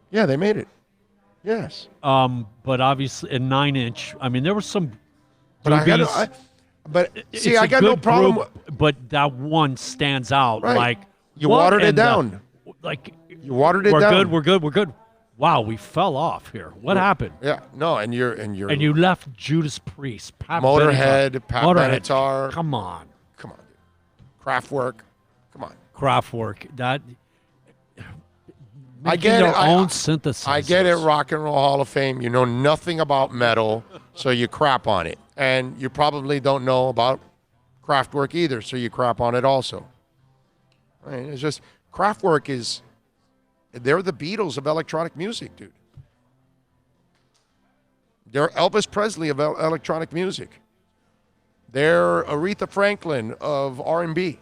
Yeah, they made it. Yes. But obviously, a 9-inch. I mean, there was some. But I got no problem. But that one stands out. Right. Like you watered it down. You watered it down. We're good. Wow, we fell off here. What happened? Yeah, no, and you left Judas Priest, Motorhead, Pat Benatar. Come on, dude. Kraftwerk. Come on. Kraftwerk. That. I get their it. Own synthesizers. I get it. Rock and Roll Hall of Fame. You know nothing about metal, so you crap on it, and you probably don't know about Kraftwerk either, so you crap on it also. Right? It's just Kraftwerk is. They're the Beatles of electronic music, dude. They're Elvis Presley of electronic music. They're Aretha Franklin of R&B.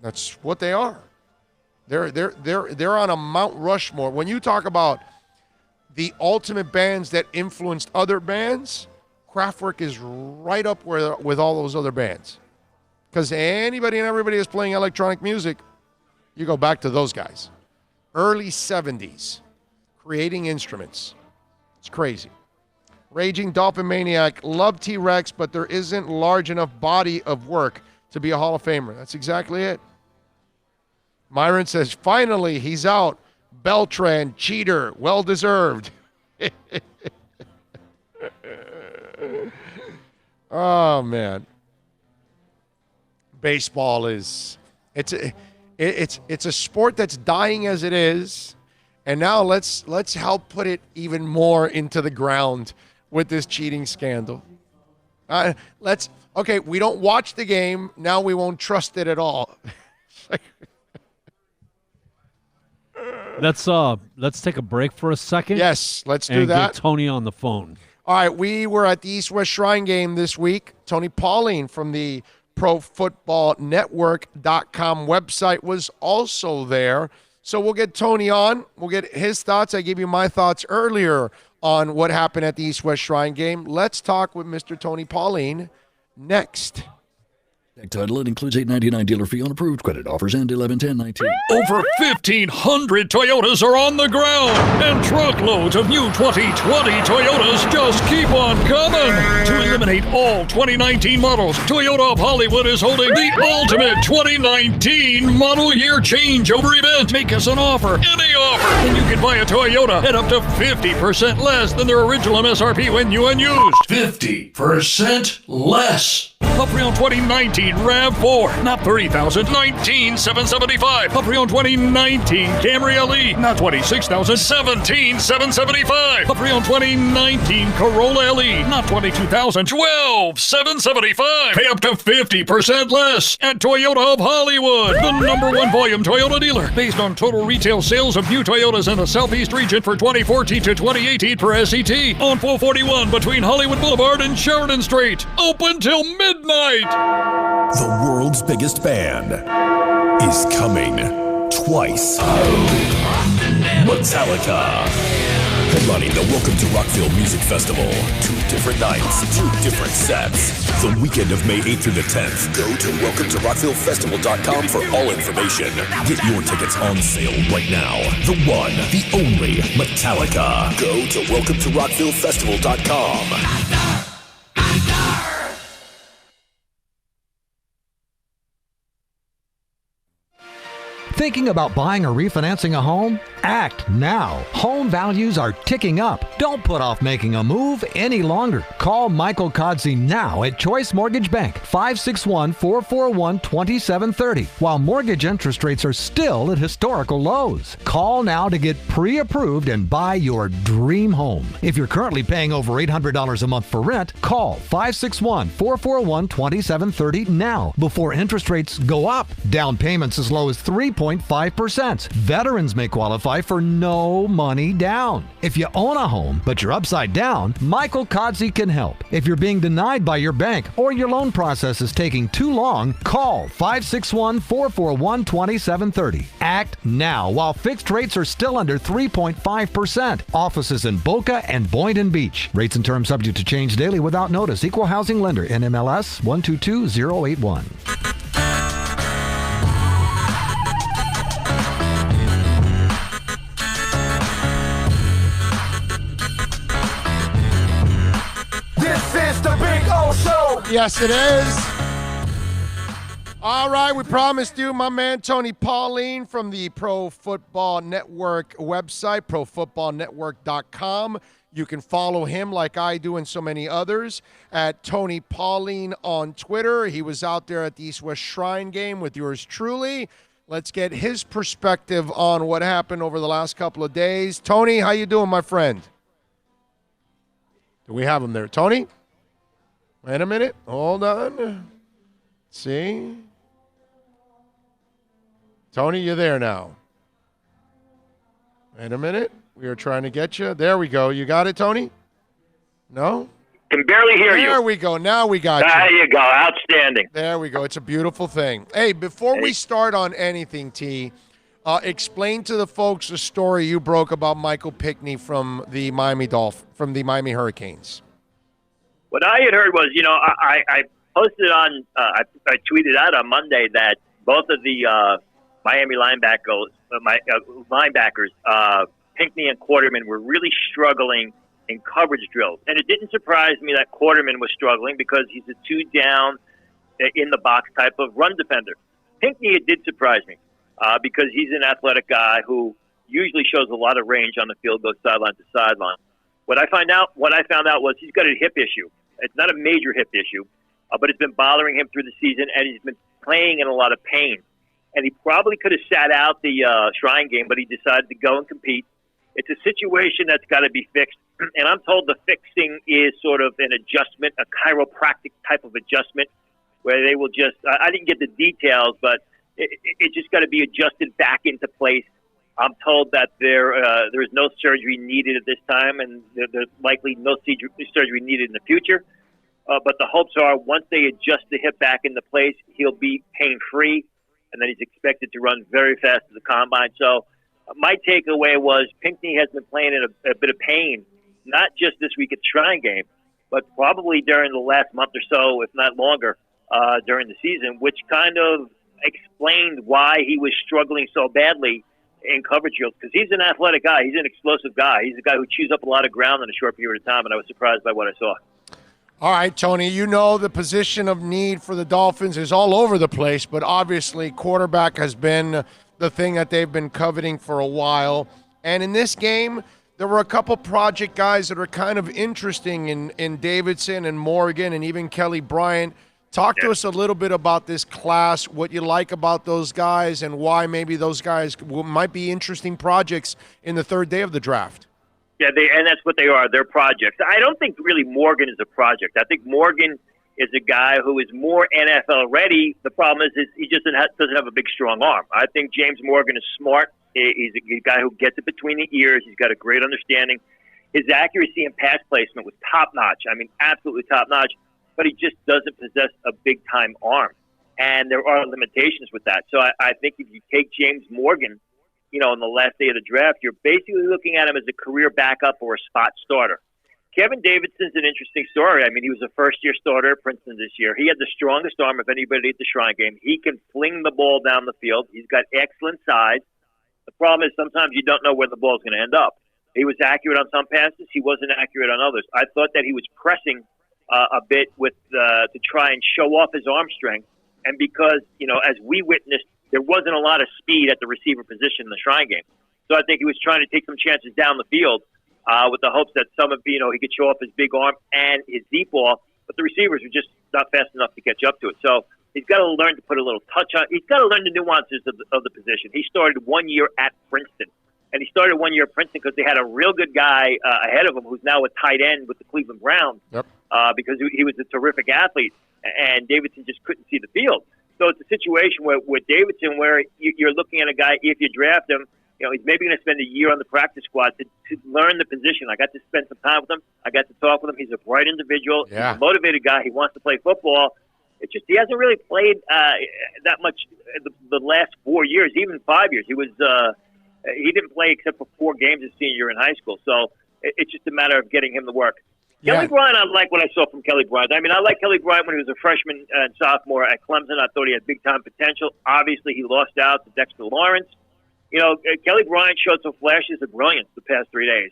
That's what they are. They're on a Mount Rushmore. When you talk about the ultimate bands that influenced other bands, Kraftwerk is right up with all those other bands. Because anybody and everybody is playing electronic music, You go back to those guys. Early 70s, creating instruments. It's crazy. Raging Dolphin Maniac, love T-Rex, but there isn't large enough body of work to be a Hall of Famer. That's exactly it. Myron says, finally, he's out. Beltran, cheater, well-deserved. Oh, man. Baseball is it's a sport that's dying as it is, and now let's help put it even more into the ground with this cheating scandal. We don't watch the game, now we won't trust it at all. Let's take a break for a second. Yes, let's do that. And get Tony on the phone. All right, we were at the East-West Shrine game this week. Tony Pauline from the ProFootballNetwork.com website was also there. So we'll get Tony on. We'll get his thoughts. I gave you my thoughts earlier on what happened at the East-West Shrine game. Let's talk with Mr. Tony Pauline next. Title, it includes $8.99 dealer fee on approved credit. Offers end 11/10/19. Over 1,500 Toyotas are on the ground, and truckloads of new 2020 Toyotas just keep on coming. To eliminate all 2019 models, Toyota of Hollywood is holding the ultimate 2019 model year changeover event. Make us an offer, any offer, and you can buy a Toyota at up to 50% less than their original MSRP when new and used. 50% less. A pre-owned 2019 RAV4, not $30,000, $19,775. A pre-owned 2019 Camry LE, not $26,000, $17,775. A pre-owned 2019 Corolla LE, not $22,000, $12,775. Pay up to 50% less at Toyota of Hollywood, the #1 volume Toyota dealer, based on total retail sales of new Toyotas in the Southeast region for 2014 to 2018 per SET, on 441 between Hollywood Boulevard and Sheridan Street. Open till midnight. The world's biggest band is coming twice. Metallica. Headlining the Welcome to Rockville Music Festival. 2 different nights, 2 different sets. The weekend of May 8th through the 10th. Go to welcometorockvillefestival.com for all information. Get your tickets on sale right now. The one, the only Metallica. Go to welcometorockvillefestival.com. Thinking about buying or refinancing a home? Act now. Home values are ticking up. Don't put off making a move any longer. Call Michael Kodzie now at Choice Mortgage Bank, 561-441-2730, while mortgage interest rates are still at historical lows. Call now to get pre-approved and buy your dream home. If you're currently paying over $800 a month for rent, call 561-441-2730 now before interest rates go up. Down payments as low as 3.5%. Veterans may qualify for no money down. If you own a home, but you're upside down, Michael Kodzie can help. If you're being denied by your bank or your loan process is taking too long, call 561-441-2730. Act now while fixed rates are still under 3.5%. Offices in Boca and Boynton Beach. Rates and terms subject to change daily without notice. Equal housing lender. NMLS 122081. Yes, it is. All right, we promised you, my man Tony Pauline from the Pro Football Network website, profootballnetwork.com. You can follow him like I do and so many others at Tony Pauline on Twitter. He was out there at the East-West Shrine game with yours truly. Let's get his perspective on what happened over the last couple of days. Tony, how you doing, my friend? Do we have him there? Tony? Wait a minute. Hold on. See? Tony, you're there now. Wait a minute. We are trying to get you. There we go. You got it, Tony? No? Can barely hear you. There we go. Now we got you. There you go. Outstanding. There we go. It's a beautiful thing. Hey, before we start on anything, T, explain to the folks the story you broke about Michael Pinckney from the Miami Hurricanes. What I had heard was, I posted on, I tweeted out on Monday that both of the Miami linebackers, Pinckney and Quarterman were really struggling in coverage drills. And it didn't surprise me that Quarterman was struggling because he's a two-down in the box type of run defender. Pinckney, it did surprise me because he's an athletic guy who usually shows a lot of range on the field, goes sideline to sideline. What I found out was he's got a hip issue. It's not a major hip issue, but it's been bothering him through the season, and he's been playing in a lot of pain. And he probably could have sat out the Shrine game, but he decided to go and compete. It's a situation that's got to be fixed, and I'm told the fixing is sort of an adjustment, a chiropractic type of adjustment, where they will just I didn't get the details, but it just got to be adjusted back into place. I'm told that there is no surgery needed at this time, and there's likely no surgery needed in the future. But the hopes are once they adjust the hip back into place, he'll be pain-free, and then he's expected to run very fast at the combine. So my takeaway was Pinckney has been playing in a bit of pain, not just this week at the Shrine game, but probably during the last month or so, if not longer, during the season, which kind of explained why he was struggling so badly in coverage drills, because he's an athletic guy. He's an explosive guy. He's a guy who chews up a lot of ground in a short period of time, and I was surprised by what I saw. All right, Tony, you know the position of need for the Dolphins is all over the place, but obviously quarterback has been the thing that they've been coveting for a while. And in this game, there were a couple project guys that are kind of interesting in Davidson and Morgan and even Kelly Bryant. Talk to us a little bit about this class, what you like about those guys, and why maybe those guys might be interesting projects in the third day of the draft. Yeah, and that's what they are. They're projects. I don't think really Morgan is a project. I think Morgan is a guy who is more NFL ready. The problem is he just doesn't have a big, strong arm. I think James Morgan is smart. He's a guy who gets it between the ears. He's got a great understanding. His accuracy and pass placement was top-notch. I mean, absolutely top-notch. But he just doesn't possess a big-time arm. And there are limitations with that. So I think if you take James Morgan, in the last day of the draft, you're basically looking at him as a career backup or a spot starter. Kevin Davidson's an interesting story. I mean, he was a first-year starter at Princeton this year. He had the strongest arm of anybody at the Shrine game. He can fling the ball down the field. He's got excellent size. The problem is sometimes you don't know where the ball's going to end up. He was accurate on some passes. He wasn't accurate on others. I thought that he was pressing a bit to try and show off his arm strength. And because, as we witnessed, there wasn't a lot of speed at the receiver position in the Shrine game. So I think he was trying to take some chances down the field with the hopes that he could show off his big arm and his deep ball, but the receivers were just not fast enough to catch up to it. So he's got to learn to put a little touch on. He's got to learn the nuances of the position. He started 1 year at Princeton. And he started 1 year at Princeton because they had a real good guy ahead of him who's now a tight end with the Cleveland Browns because he was a terrific athlete, and Davidson just couldn't see the field. So it's a situation with Davidson where you're looking at a guy, if you draft him, he's maybe going to spend a year on the practice squad to learn the position. I got to spend some time with him. I got to talk with him. He's a bright individual. Yeah. He's a motivated guy. He wants to play football. It's just he hasn't really played that much the last 4 years, even 5 years. He didn't play except for 4 games his senior year in high school. So it's just a matter of getting him to work. Yeah. Kelly Bryant, I like what I saw from Kelly Bryant. I mean, I like Kelly Bryant when he was a freshman and sophomore at Clemson. I thought he had big-time potential. Obviously, he lost out to Dexter Lawrence. Kelly Bryant showed some flashes of brilliance the past 3 days.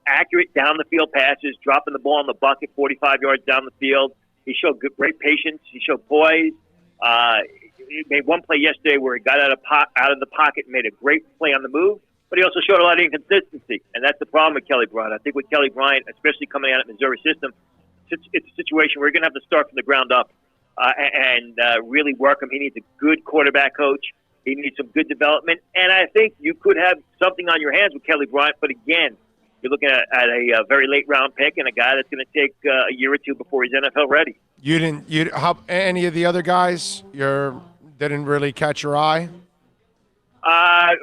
Accurate down-the-field passes, dropping the ball in the bucket 45 yards down the field. He showed great patience. He showed poise. He made one play yesterday where he got out of the pocket and made a great play on the move. But he also showed a lot of inconsistency, and that's the problem with Kelly Bryant. I think with Kelly Bryant, especially coming out of Missouri system, it's a situation where you're going to have to start from the ground up and really work him. He needs a good quarterback coach. He needs some good development, and I think you could have something on your hands with Kelly Bryant. But again, you're looking at a very late round pick and a guy that's going to take a year or two before he's NFL ready. How any of the other guys didn't really catch your eye?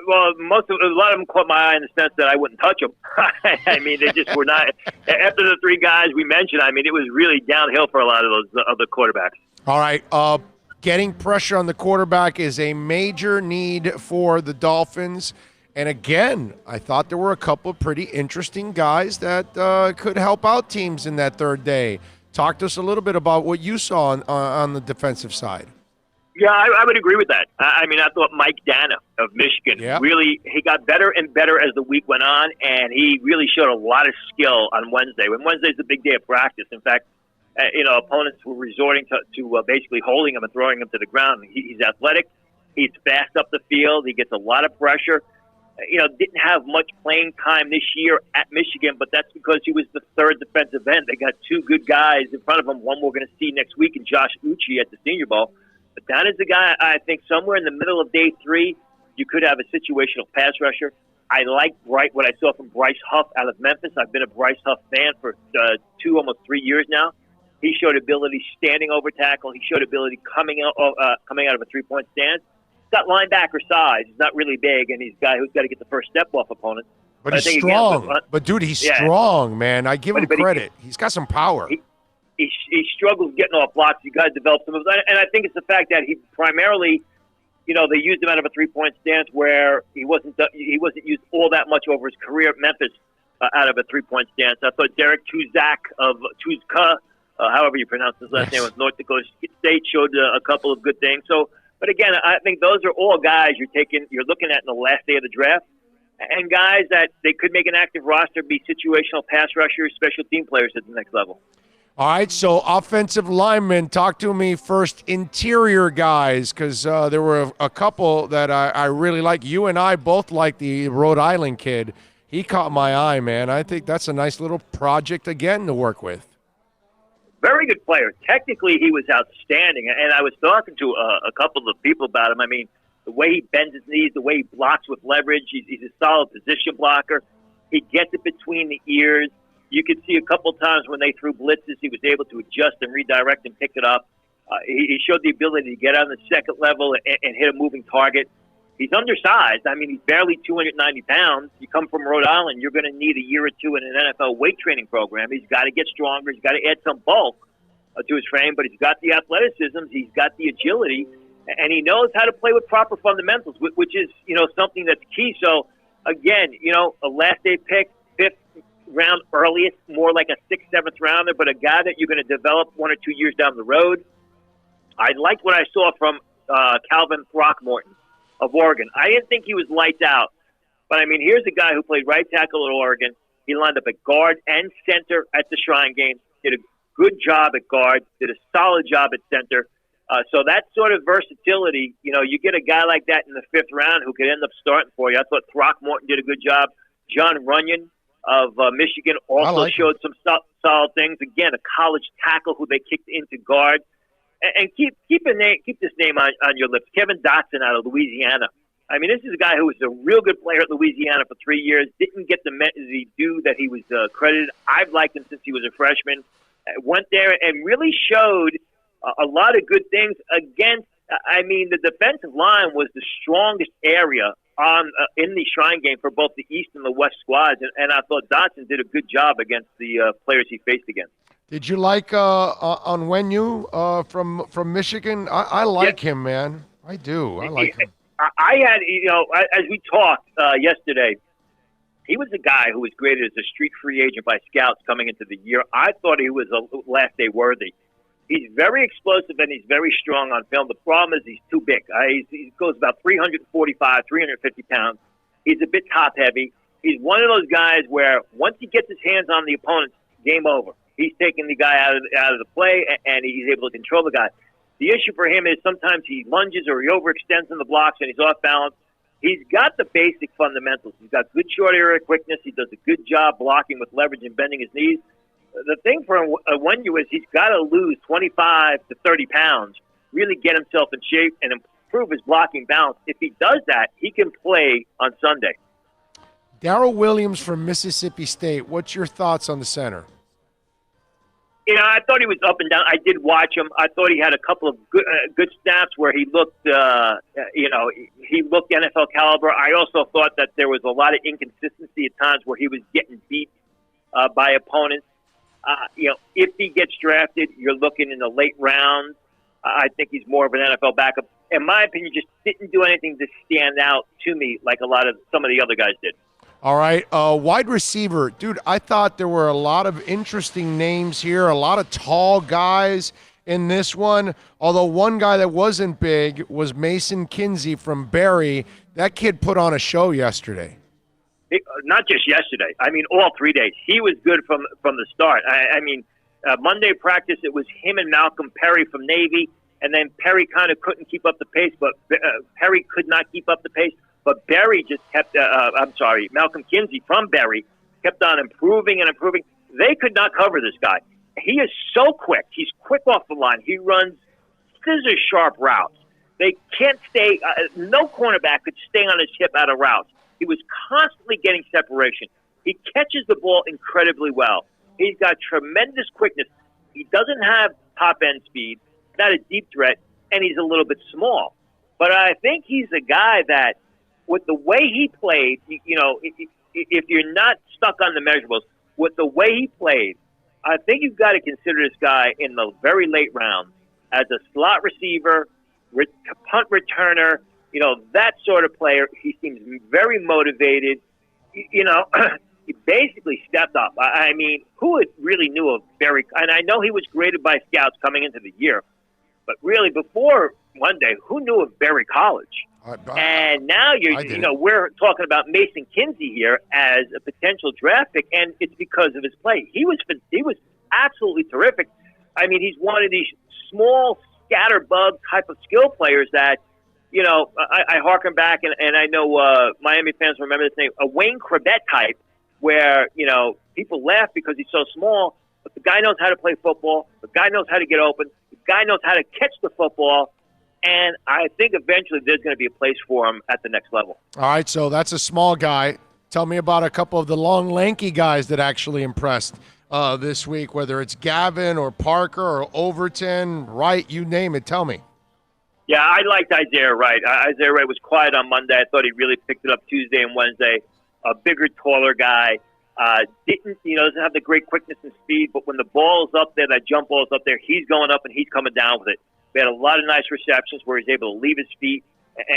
Well, a lot of them caught my eye in the sense that I wouldn't touch them. I mean, they just were not. After the 3 guys we mentioned, I mean, it was really downhill for a lot of those other quarterbacks. All right. Getting pressure on the quarterback is a major need for the Dolphins. And again, I thought there were a couple of pretty interesting guys that could help out teams in that third day. Talk to us a little bit about what you saw on the defensive side. Yeah, I would agree with that. I mean, I thought Mike Dana of Michigan really, he got better and better as the week went on, and he really showed a lot of skill on Wednesday. When Wednesday's a big day of practice, in fact, opponents were resorting to basically holding him and throwing him to the ground. He's athletic. He's fast up the field. He gets a lot of pressure. Didn't have much playing time this year at Michigan, but that's because he was the third defensive end. They got two good guys in front of him. One we're going to see next week in Josh Uche at the Senior Bowl. But that is a guy, I think, somewhere in the middle of day 3, you could have a situational pass rusher. I like what I saw from Bryce Huff out of Memphis. I've been a Bryce Huff fan for 2, almost 3 years now. He showed ability standing over tackle. He showed ability coming out of a three-point stance. He's got linebacker size. He's not really big, and he's a guy who's got to get the first step off opponents. But he's strong. But, dude, he's strong, man. I give him credit. He's got some power. He struggles getting off blocks. You got to develop some of those. And I think it's the fact that he primarily, they used him out of a three-point stance where he wasn't used all that much over his career at Memphis out of a three-point stance. I thought Derek Tuzka, however you pronounce his last name, with North Dakota State, showed a couple of good things. So, but again, I think those are all guys you're looking at in the last day of the draft, and guys that they could make an active roster, be situational pass rushers, special team players at the next level. All right, so offensive linemen, talk to me first. Interior guys, because there were a couple that I really like. You and I both like the Rhode Island kid. He caught my eye, man. I think that's a nice little project again to work with. Very good player. Technically, he was outstanding, and I was talking to a couple of people about him. I mean, the way he bends his knees, the way he blocks with leverage, he's a solid position blocker. He gets it between the ears. You could see a couple times when they threw blitzes, he was able to adjust and redirect and pick it up. He showed the ability to get on the second level and hit a moving target. He's undersized. I mean, he's barely 290 pounds. You come from Rhode Island, you're going to need a year or two in an NFL weight training program. He's got to get stronger. He's got to add some bulk to his frame, but he's got the athleticism. He's got the agility, and he knows how to play with proper fundamentals, which is, something that's key. So, again, a last-day pick, 5th round earliest, more like a 6th, 7th rounder, but a guy that you're going to develop 1 or 2 years down the road. I liked what I saw from Calvin Throckmorton of Oregon. I didn't think he was lights out, but I mean, here's a guy who played right tackle at Oregon. He lined up at guard and center at the Shrine game, did a good job at guard, did a solid job at center. So that sort of versatility, you get a guy like that in the 5th round who could end up starting for you. I thought Throckmorton did a good job. John Runyon of Michigan also showed some solid things. Again, a college tackle who they kicked into guard. And keep this name on your lips. Kevin Dotson out of Louisiana. I mean, this is a guy who was a real good player at Louisiana for 3 years. Didn't get the due that he was credited. I've liked him since he was a freshman. Went there and really showed a lot of good things against. I mean, the defensive line was the strongest area in the Shrine game for both the East and the West squads, and I thought Dotson did a good job against the players he faced against. Did you like Onwenu from Michigan? I like him, man. I do. I like him. I had, as we talked yesterday, he was a guy who was graded as a street free agent by scouts coming into the year. I thought he was a last day worthy. He's very explosive and he's very strong on film. The problem is he's too big. He goes about 345, 350 pounds. He's a bit top heavy. He's one of those guys where once he gets his hands on the opponent, game over. He's taking the guy out of the play, and he's able to control the guy. The issue for him is sometimes he lunges or he overextends in the blocks and he's off balance. He's got the basic fundamentals. He's got good short area quickness. He does a good job blocking with leverage and bending his knees. The thing for Onwenu is he's got to lose 25 to 30 pounds, really get himself in shape and improve his blocking balance. If he does that, he can play on Sunday. Darrell Williams from Mississippi State. What's your thoughts on the center? I thought he was up and down. I did watch him. I thought he had a couple of good snaps where he looked, he looked NFL caliber. I also thought that there was a lot of inconsistency at times where he was getting beat by opponents. If he gets drafted, you're looking in the late rounds. I think he's more of an NFL backup. In my opinion, just didn't do anything to stand out to me like some of the other guys did. All right, wide receiver. Dude, I thought there were a lot of interesting names here, a lot of tall guys, in this one. Although one guy that wasn't big was Mason Kinsey from Barry. That kid put on a show yesterday. Not just yesterday. I mean, all 3 days. He was good from the start. I mean, Monday practice, it was him and Malcolm Perry from Navy, and then Perry kind of couldn't keep up the pace, but Perry could not keep up the pace. But Barry just kept, Malcolm Kinsey from Barry kept on improving and improving. They could not cover this guy. He is so quick. He's quick off the line. He runs scissor-sharp routes. They can't stay, no cornerback could stay on his hip out of routes. He was constantly getting separation. He catches the ball incredibly well. He's got tremendous quickness. He doesn't have top-end speed, not a deep threat, and he's a little bit small. But I think he's a guy that, with the way he played, you know, if you're not stuck on the measurables, with the way he played, I think you've got to consider this guy in the very late rounds as a slot receiver, punt returner, you know, that sort of player. He seems very motivated. You know, he basically stepped up. I mean, who really knew of Barry? And I know he was graded by scouts coming into the year, but really before Monday, who knew of Barry College? And now we're talking about Mason Kinsey here as a potential draft pick, and it's because of his play. He was absolutely terrific. I mean, he's one of these small scatterbug type of skill players that, you know, I harken back, and I know Miami fans remember this name, a Wayne Krebet type, where, you know, people laugh because he's so small, but the guy knows how to play football, the guy knows how to get open, the guy knows how to catch the football, and I think eventually there's going to be a place for him at the next level. All right, so that's a small guy. Tell me about a couple of the long, lanky guys that actually impressed this week, whether it's Gavin or Parker or Overton, Wright, you name it. Tell me. Yeah, I liked Isaiah Wright. Isaiah Wright was quiet on Monday. I thought he really picked it up Tuesday and Wednesday. A bigger, taller guy. Doesn't have the great quickness and speed, but when the ball's up there, that jump ball's up there, he's going up and he's coming down with it. We had a lot of nice receptions where he's able to leave his feet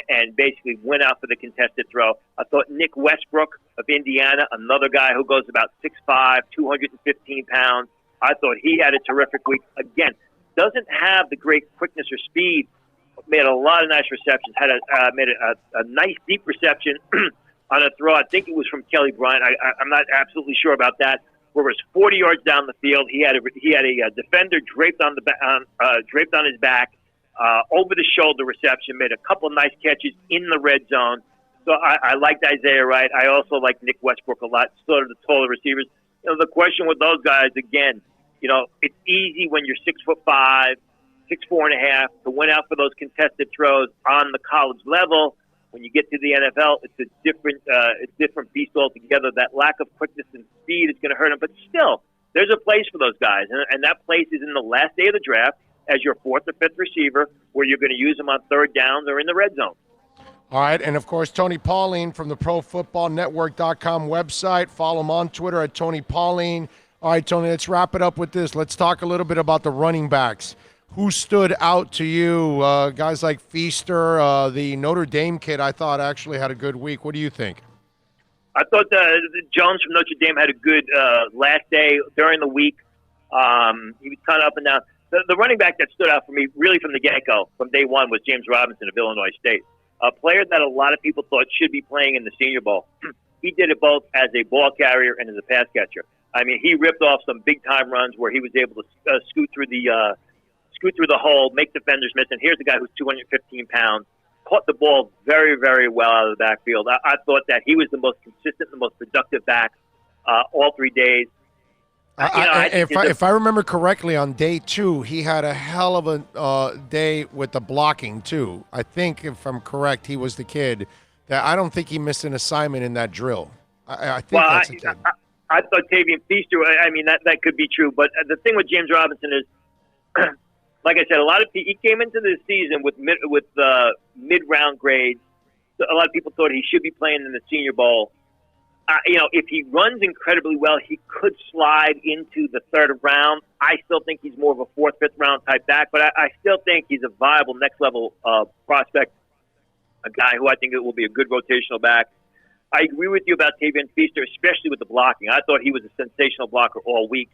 and basically went out for the contested throw. I thought Nick Westbrook of Indiana, another guy who goes about 6'5", 215 pounds, I thought he had a terrific week. Again, doesn't have the great quickness or speed, made a lot of nice receptions, made a nice deep reception on a throw. I think it was from Kelly Bryant. I'm not absolutely sure about that. Where it was 40 yards down the field, he had a defender draped on his back, over the shoulder reception, made a couple nice catches in the red zone. So I liked Isaiah Wright. I also like Nick Westbrook a lot, sort of the taller receivers. You know, the question with those guys, again, you know, it's easy when you're 6'5", 6'4.5", to win out for those contested throws on the college level. When you get to the NFL, it's a different beast altogether. That lack of quickness and speed is going to hurt them. But still, there's a place for those guys, and that place is in the last day of the draft as your fourth or fifth receiver, where you're going to use them on third downs or in the red zone. All right, and of course, Tony Pauline from the ProFootballNetwork.com website. Follow him on Twitter at Tony Pauline. All right, Tony, let's wrap it up with this. Let's talk a little bit about the running backs. Who stood out to you? Guys like Feaster, the Notre Dame kid, I thought actually had a good week. What do you think? I thought Jones from Notre Dame had a good last day during the week. He was kind of up and down. The running back that stood out for me, really from the get-go, from day one, was James Robinson of Illinois State, a player that a lot of people thought should be playing in the Senior Bowl. He did it both as a ball carrier and as a pass catcher. I mean, he ripped off some big-time runs where he was able to scoot through the hole, make defenders miss. And here's a guy who's 215 pounds, caught the ball very, very well out of the backfield. I thought that he was the most consistent, the most productive back all 3 days. If I remember correctly, on day 2, he had a hell of a day with the blocking, too. I think, if I'm correct, he was the kid that I don't think he missed an assignment in that drill. I think that's the kid. I thought Tavian Feaster, I mean, that could be true. But the thing with James Robinson is, like I said, he came into the season with mid-round grades. So a lot of people thought he should be playing in the Senior Bowl. If he runs incredibly well, he could slide into the third round. I still think he's more of a fourth, fifth round type back, but I still think he's a viable next level prospect, a guy who I think it will be a good rotational back. I agree with you about Tavian Feaster, especially with the blocking. I thought he was a sensational blocker all week.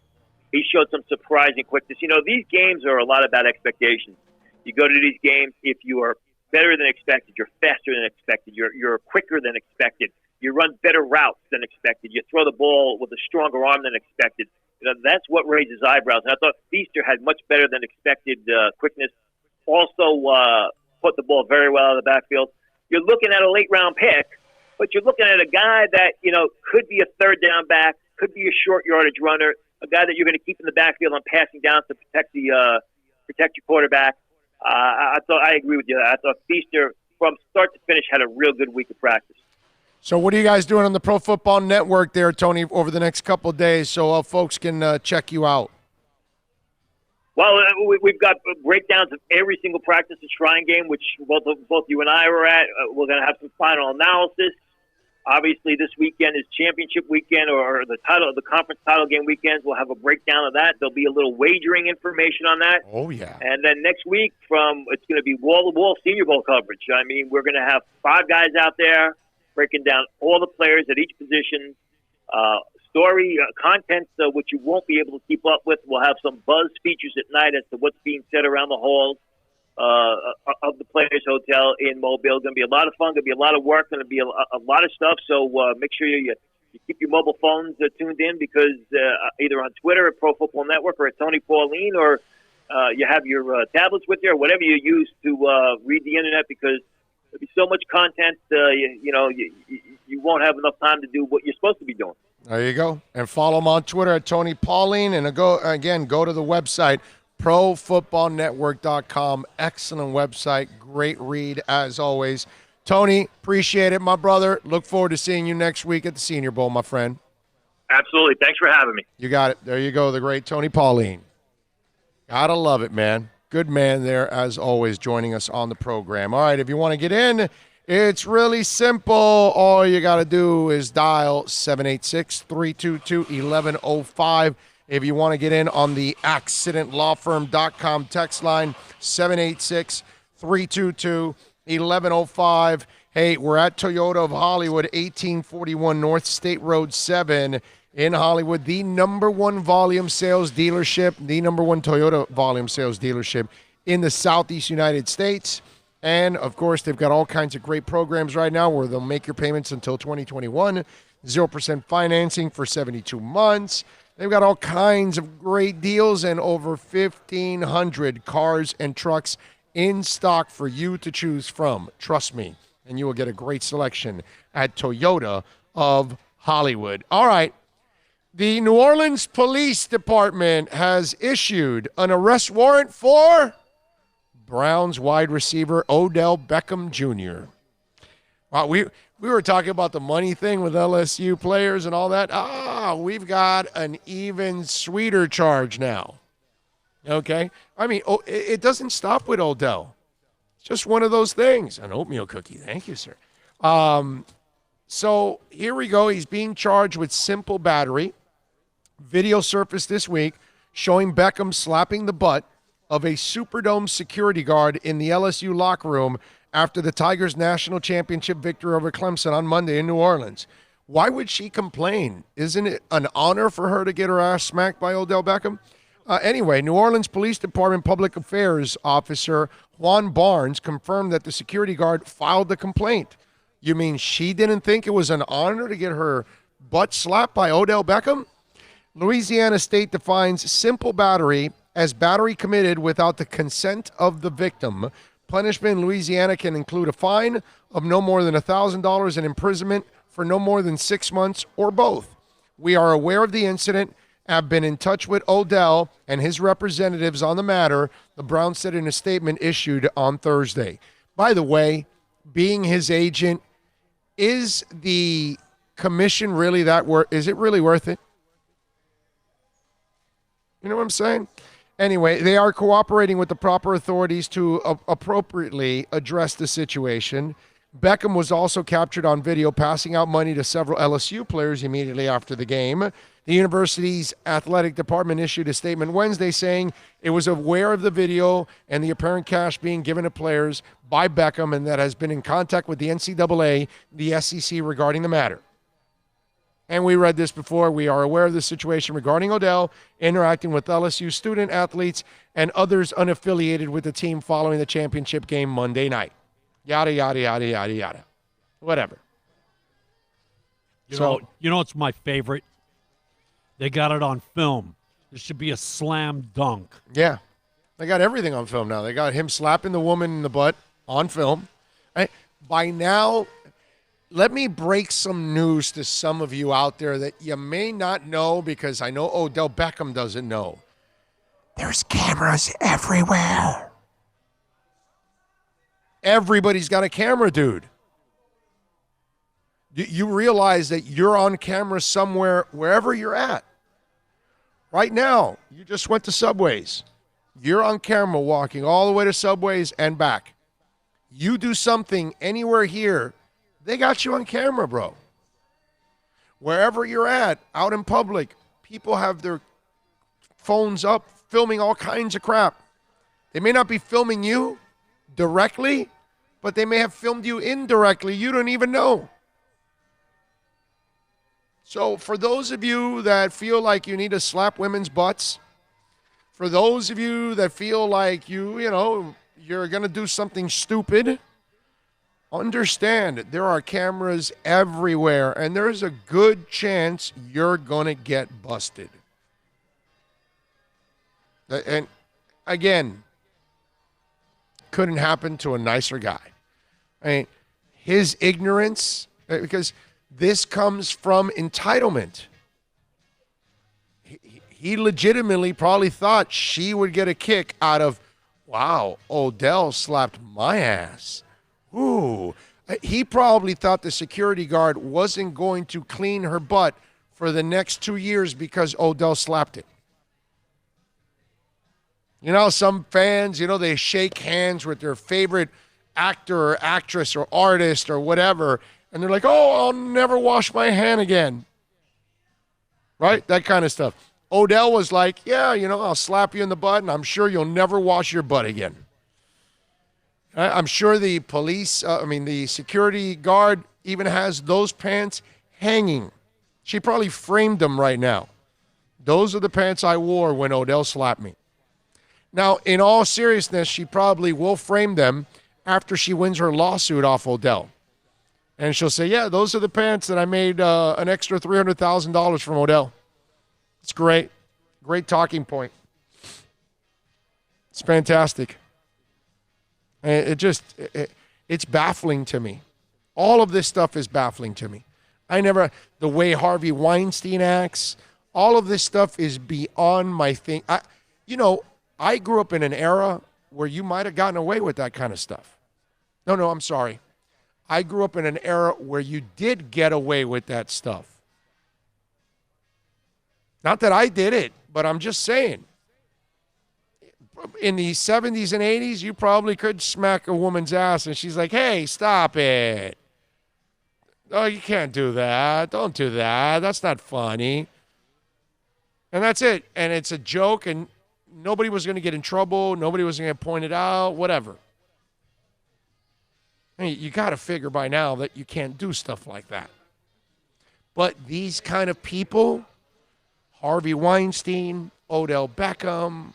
he showed some surprising quickness. These games are a lot about expectations. You go to these games, if you are better than expected, you're faster than expected, you're quicker than expected, you run better routes than expected, you throw the ball with a stronger arm than expected. That's what raises eyebrows. And I thought Feaster had much better than expected quickness. Also put the ball very well out of the backfield. You're looking at a late-round pick, but you're looking at a guy that, could be a third down back, could be a short yardage runner, a guy that you're going to keep in the backfield on passing down to protect your quarterback. I agree with you. I thought Feaster, from start to finish, had a real good week of practice. So what are you guys doing on the Pro Football Network there, Tony, over the next couple of days so folks can check you out? Well, we've got breakdowns of every single practice and Shrine game, which both you and I were at. We're going to have some final analysis. Obviously, this weekend is championship weekend, or the conference title game weekends. We'll have a breakdown of that. There'll be a little wagering information on that. Oh, yeah. And then next week, it's going to be wall-to-wall Senior Bowl coverage. I mean, we're going to have 5 guys out there breaking down all the players at each position, story, content, which you won't be able to keep up with. We'll have some buzz features at night as to what's being said around the halls of the Players Hotel in Mobile. Going to be a lot of fun. Going to be a lot of work. Going to be a lot of stuff. So make sure you keep your mobile phones tuned in, because either on Twitter at Pro Football Network or at Tony Pauline, or you have your tablets with you, or whatever you use to read the internet, because there'll be so much content. You won't have enough time to do what you're supposed to be doing. There you go. And follow him on Twitter at Tony Pauline. And go to the website, profootballnetwork.com. Excellent website. Great read, as always. Tony, appreciate it, my brother. Look forward to seeing you next week at the Senior Bowl, my friend. Absolutely. Thanks for having me. You got it. There you go, the great Tony Pauline. Gotta love it, man. Good man there, as always, joining us on the program. All right, if you want to get in, it's really simple. All you got to do is dial 786-322-1105. If you want to get in on the accidentlawfirm.com text line, 786-322-1105. Hey, we're at Toyota of Hollywood, 1841 North State Road 7 in Hollywood, the number one volume sales dealership, the number one Toyota volume sales dealership in the Southeast United States. And, of course, they've got all kinds of great programs right now where they'll make your payments until 2021, 0% financing for 72 months. They've got all kinds of great deals and over 1,500 cars and trucks in stock for you to choose from. Trust me, and you will get a great selection at Toyota of Hollywood. All right. The New Orleans Police Department has issued an arrest warrant for Browns wide receiver Odell Beckham Jr. Wow, we were talking about the money thing with LSU players and all that. We've got an even sweeter charge now. Okay? I mean, it doesn't stop with Odell. It's just one of those things. An oatmeal cookie. Thank you, sir. So here we go. He's being charged with simple battery. Video surfaced this week showing Beckham slapping the butt of a Superdome security guard in the LSU locker room after the Tigers' national championship victory over Clemson on Monday in New Orleans. Why would she complain? Isn't it an honor for her to get her ass smacked by Odell Beckham? Anyway, New Orleans Police Department Public Affairs Officer Juan Barnes confirmed that the security guard filed the complaint. You mean she didn't think it was an honor to get her butt slapped by Odell Beckham? Louisiana State defines simple battery as battery committed without the consent of the victim. Punishment in Louisiana can include a fine of no more than $1,000 and imprisonment for no more than 6 months or both. We are aware of the incident, have been in touch with Odell and his representatives on the matter, the Browns said in a statement issued on Thursday. By the way, being his agent, is the commission really is it really worth it? You know what I'm saying? Anyway, they are cooperating with the proper authorities to appropriately address the situation. Beckham was also captured on video passing out money to several LSU players immediately after the game. The university's athletic department issued a statement Wednesday saying it was aware of the video and the apparent cash being given to players by Beckham and that has been in contact with the NCAA, the SEC regarding the matter. And we read this before. We are aware of the situation regarding Odell interacting with LSU student athletes and others unaffiliated with the team following the championship game Monday night. Yada, yada, yada, yada, yada. Whatever. You know what's my favorite? They got it on film. This should be a slam dunk. Yeah. They got everything on film now. They got him slapping the woman in the butt on film. By now, let me break some news to some of you out there that you may not know, because I know Odell Beckham doesn't know. There's cameras everywhere. Everybody's got a camera, dude. You realize that you're on camera somewhere, wherever you're at. Right now, you just went to Subways. You're on camera walking all the way to Subways and back. You do something anywhere here, they got you on camera, bro. Wherever you're at, out in public, people have their phones up, filming all kinds of crap. They may not be filming you directly, but they may have filmed you indirectly. You don't even know. So for those of you that feel like you need to slap women's butts, for those of you that feel like you're going to do something stupid, understand there are cameras everywhere, and there's a good chance you're going to get busted. And again, couldn't happen to a nicer guy. I mean, his ignorance, because this comes from entitlement. He legitimately probably thought she would get a kick out of, wow, Odell slapped my ass. Ooh. He probably thought the security guard wasn't going to clean her butt for the next 2 years because Odell slapped it. You know, some fans, they shake hands with their favorite actor or actress or artist or whatever, and they're like, oh, I'll never wash my hand again. Right? That kind of stuff. Odell was like, yeah, I'll slap you in the butt, and I'm sure you'll never wash your butt again. I'm sure the the security guard even has those pants hanging. She probably framed them right now. Those are the pants I wore when Odell slapped me. Now, in all seriousness, she probably will frame them after she wins her lawsuit off Odell. And she'll say, yeah, those are the pants that I made an extra $300,000 from Odell. It's great. Great talking point. It's fantastic. It's baffling to me. All of this stuff is baffling to me. The way Harvey Weinstein acts, all of this stuff is beyond my thing. I grew up in an era where you might have gotten away with that kind of stuff. No, I'm sorry. I grew up in an era where you did get away with that stuff. Not that I did it, but I'm just saying. In the 70s and 80s, you probably could smack a woman's ass and she's like, hey, stop it. Oh, you can't do that. Don't do that. That's not funny. And that's it. And it's a joke, and nobody was going to get in trouble. Nobody was going to get pointed out, whatever. I mean, you got to figure by now that you can't do stuff like that. But these kind of people, Harvey Weinstein, Odell Beckham,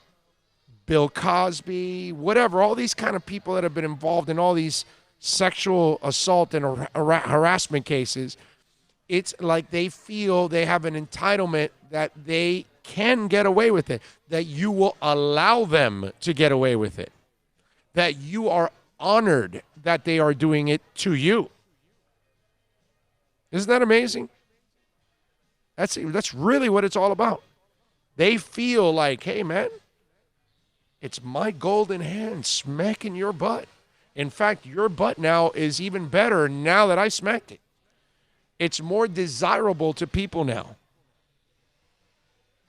Bill Cosby, whatever, all these kind of people that have been involved in all these sexual assault and harassment cases, it's like they feel they have an entitlement that they can get away with it, that you will allow them to get away with it, that you are honored that they are doing it to you. Isn't that amazing? That's really what it's all about. They feel like, hey, man, it's my golden hand smacking your butt. In fact, your butt now is even better now that I smacked it. It's more desirable to people now.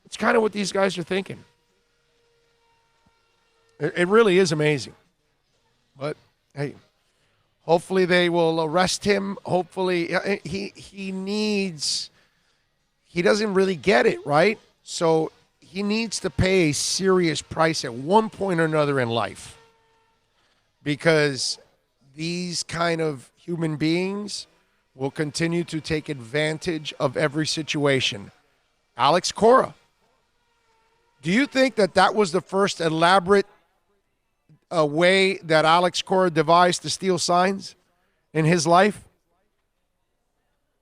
It's kind of what these guys are thinking. It really is amazing. But, hey, hopefully they will arrest him. Hopefully he doesn't really get it, right? So he needs to pay a serious price at one point or another in life, because these kind of human beings will continue to take advantage of every situation. Alex Cora. Do you think that was the first elaborate way that Alex Cora devised to steal signs in his life?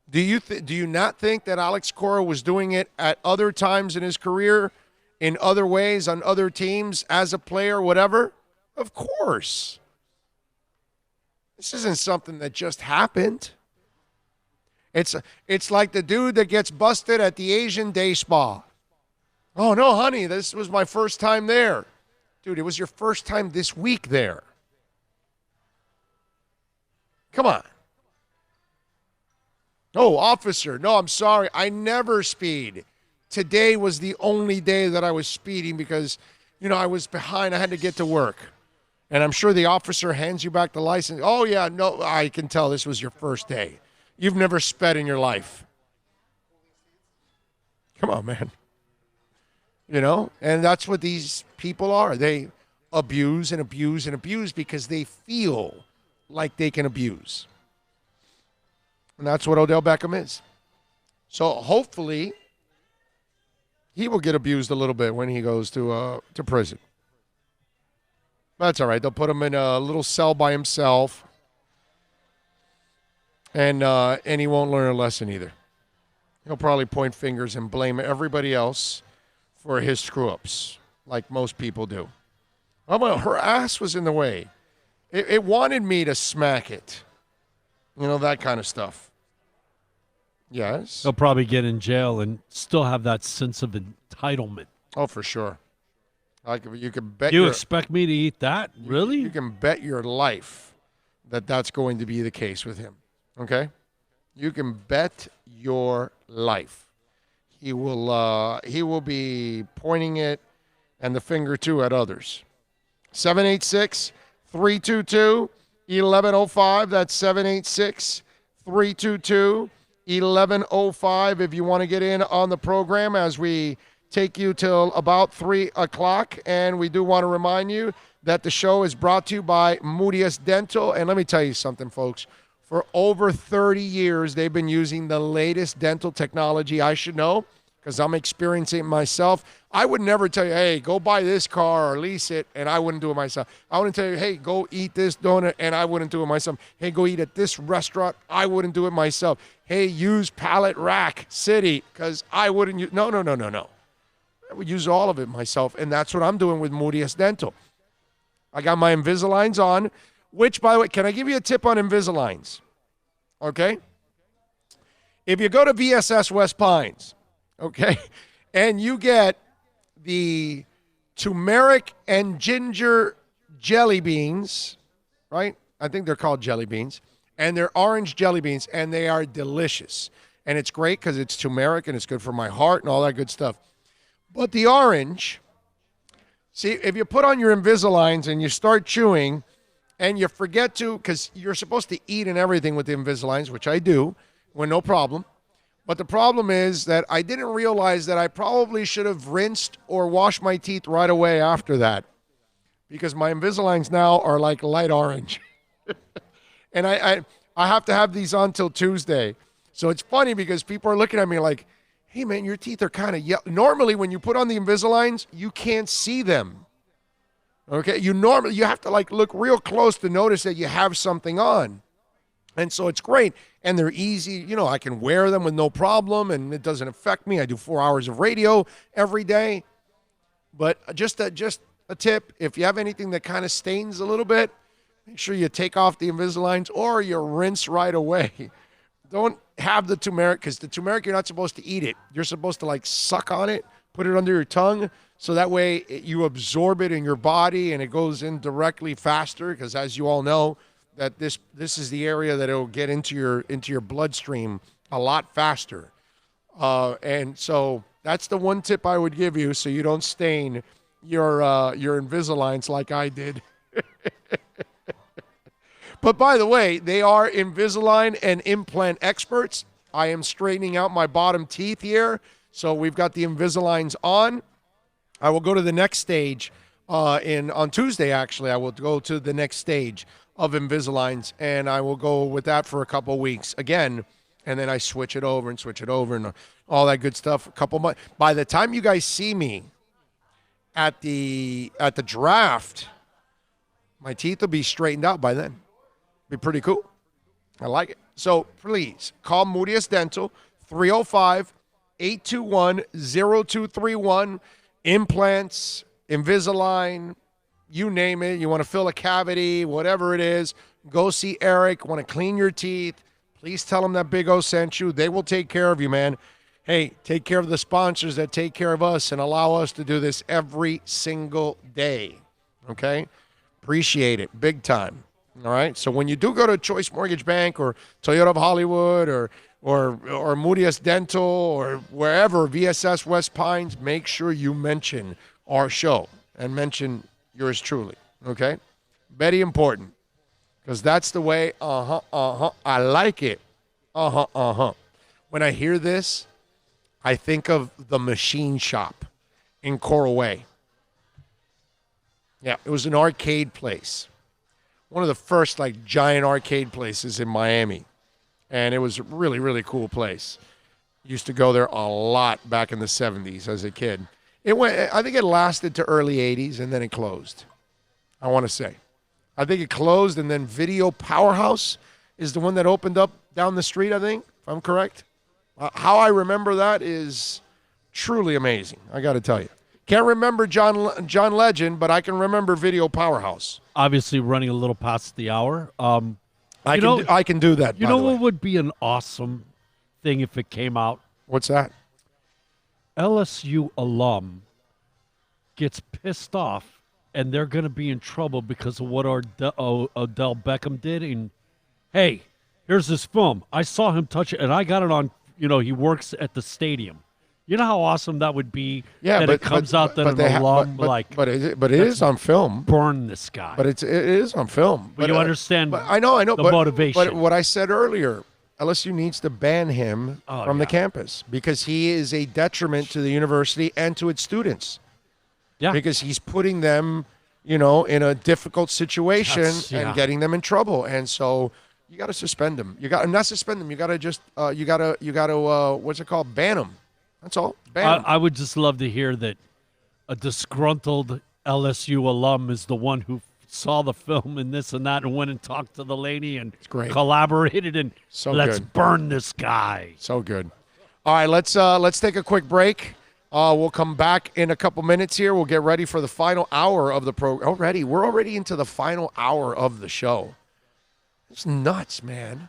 Do you not think that Alex Cora was doing it at other times in his career, in other ways, on other teams, as a player, whatever? Of course. This isn't something that just happened. It's like the dude that gets busted at the Asian Day Spa. Oh, no, honey, this was my first time there. Dude, it was your first time this week there. Come on. Oh, officer, no, I'm sorry. I never speed. Today was the only day that I was speeding because, I was behind. I had to get to work. And I'm sure the officer hands you back the license. Oh, yeah, no, I can tell this was your first day. You've never sped in your life. Come on, man. And that's what these people are. They abuse and abuse and abuse because they feel like they can abuse. And that's what Odell Beckham is. So hopefully he will get abused a little bit when he goes to prison. That's all right. They'll put him in a little cell by himself. And he won't learn a lesson either. He'll probably point fingers and blame everybody else for his screw-ups, like most people do. Oh, well, her ass was in the way. It wanted me to smack it. That kind of stuff. Yes? He'll probably get in jail and still have that sense of entitlement. Oh, for sure. Like you can bet. You expect me to eat that? Really? You can bet your life that that's going to be the case with him. Okay? You can bet your life. He will be pointing it and the finger too at others. 786-322-1105. That's 786-322-1105 if you want to get in on the program as we take you till about 3 o'clock. And we do want to remind you that the show is brought to you by Moodius Dental. And let me tell you something, folks. For over 30 years, they've been using the latest dental technology. I should know because I'm experiencing it myself. I would never tell you, hey, go buy this car or lease it, and I wouldn't do it myself. I wouldn't tell you, hey, go eat this donut, and I wouldn't do it myself. Hey, go eat at this restaurant. I wouldn't do it myself. Hey, use Pallet Rack City because I wouldn't use. No. I would use all of it myself, and that's what I'm doing with Moodius Dental. I got my Invisaligns on. Which, by the way, can I give you a tip on Invisaligns? Okay? If you go to VSS West Pines, okay, and you get the turmeric and ginger jelly beans, right? I think they're called jelly beans, and they're orange jelly beans, and they are delicious. And it's great because it's turmeric, and it's good for my heart and all that good stuff. But the orange, see, if you put on your Invisaligns and you start chewing, and you forget to, because you're supposed to eat and everything with the Invisaligns, which I do, no problem. But the problem is that I didn't realize that I probably should have rinsed or washed my teeth right away after that. Because my Invisaligns now are like light orange. And I have to have these on till Tuesday. So it's funny because people are looking at me like, hey, man, your teeth are kind of yellow. Normally, when you put on the Invisaligns, you can't see them. Okay, you have to look real close to notice that you have something on. And so it's great. And they're easy. I can wear them with no problem and it doesn't affect me. I do 4 hours of radio every day. But just a tip, if you have anything that kind of stains a little bit, make sure you take off the Invisaligns or you rinse right away. Don't have the turmeric because the turmeric, you're not supposed to eat it. You're supposed to suck on it, put it under your tongue. So that way you absorb it in your body and it goes in directly faster because as you all know, that this is the area that it'll get into your bloodstream a lot faster. And so that's the one tip I would give you so you don't stain your Invisaligns like I did. But by the way, they are Invisalign and implant experts. I am straightening out my bottom teeth here. So we've got the Invisaligns on. I will go to the next stage on Tuesday, actually. I will go to the next stage of Invisaligns, and I will go with that for a couple of weeks again, and then I switch it over and all that good stuff. A couple months. By the time you guys see me at the draft, my teeth will be straightened out by then. Be pretty cool. I like it. So please call Moodius Dental, 305-821-0231. Implants, Invisalign, you name it. You want to fill a cavity, whatever it is, go see Eric. Want to clean your teeth, please tell them that Big O sent you. They will take care of you, man. Hey, take care of the sponsors that take care of us and allow us to do this every single day, okay? Appreciate it big time, all right? So when you do go to Choice Mortgage Bank or Toyota of Hollywood or Moodius Dental or wherever, VSS West Pines, make sure you mention our show and mention yours truly, okay? Very important, because that's the way, I like it, When I hear this, I think of the Machine Shop in Coral Way. Yeah, it was an arcade place. One of the first, giant arcade places in Miami. And it was a really, really cool place. Used to go there a lot back in the 70s as a kid. I think it lasted to early 80s, and then it closed, I want to say. I think it closed, and then Video Powerhouse is the one that opened up down the street, I think, if I'm correct. How I remember that is truly amazing, I got to tell you. Can't remember John Legend, but I can remember Video Powerhouse. Obviously running a little past the hour. I can do that, You know what would be an awesome thing if it came out? What's that? LSU alum gets pissed off, and they're going to be in trouble because of what Odell Beckham did. And, hey, here's this film. I saw him touch it, and I got it on, he works at the stadium. You know how awesome that would be that it comes out that an alum, But it is on film. Burn this guy. But it is on film. But you understand I know. the motivation. But what I said earlier, LSU needs to ban him from the campus because he is a detriment to the university and to its students. Yeah. Because he's putting them, in a difficult situation and getting them in trouble. And so you got to suspend him. Not suspend him. You got to just what's it called? Ban him. That's all. Ban him. I would just love to hear that a disgruntled LSU alum is the one who saw the film and this and that and went and talked to the lady and collaborated and let's burn this guy. So good. All right, let's take a quick break. We'll come back in a couple minutes here. We'll get ready for the final hour of the program. We're already into the final hour of the show. It's nuts, man.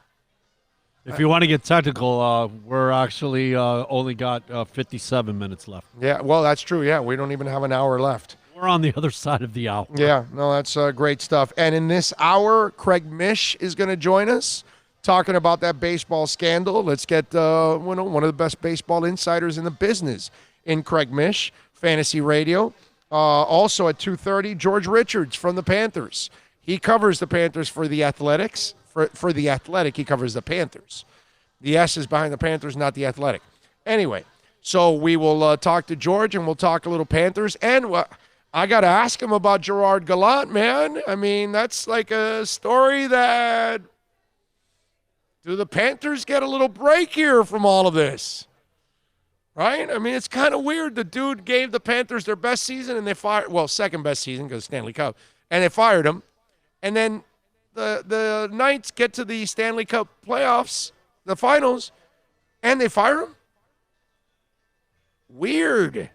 If you want to get technical, we're actually only got 57 minutes left. Yeah, well, that's true. Yeah, we don't even have an hour left. We're on the other side of the hour. Yeah, no, that's great stuff. And in this hour, Craig Mish is going to join us talking about that baseball scandal. Let's get one of the best baseball insiders in the business in Craig Mish, Fantasy Radio. Also at 2:30, George Richards from the Panthers. He covers the Panthers for the Athletics. For the Athletic, he covers the Panthers. The S is behind the Panthers, not the Athletic. Anyway, so we will talk to George, and we'll talk a little Panthers. And I got to ask him about Gerard Gallant, man. I mean, that's like a story that – do the Panthers get a little break here from all of this? Right? I mean, it's kind of weird. The dude gave the Panthers their best season, and they fired – well, second best season because Stanley Cup. And they fired him. And then – The Knights get to the Stanley Cup playoffs, the finals, and they fire him? Weird.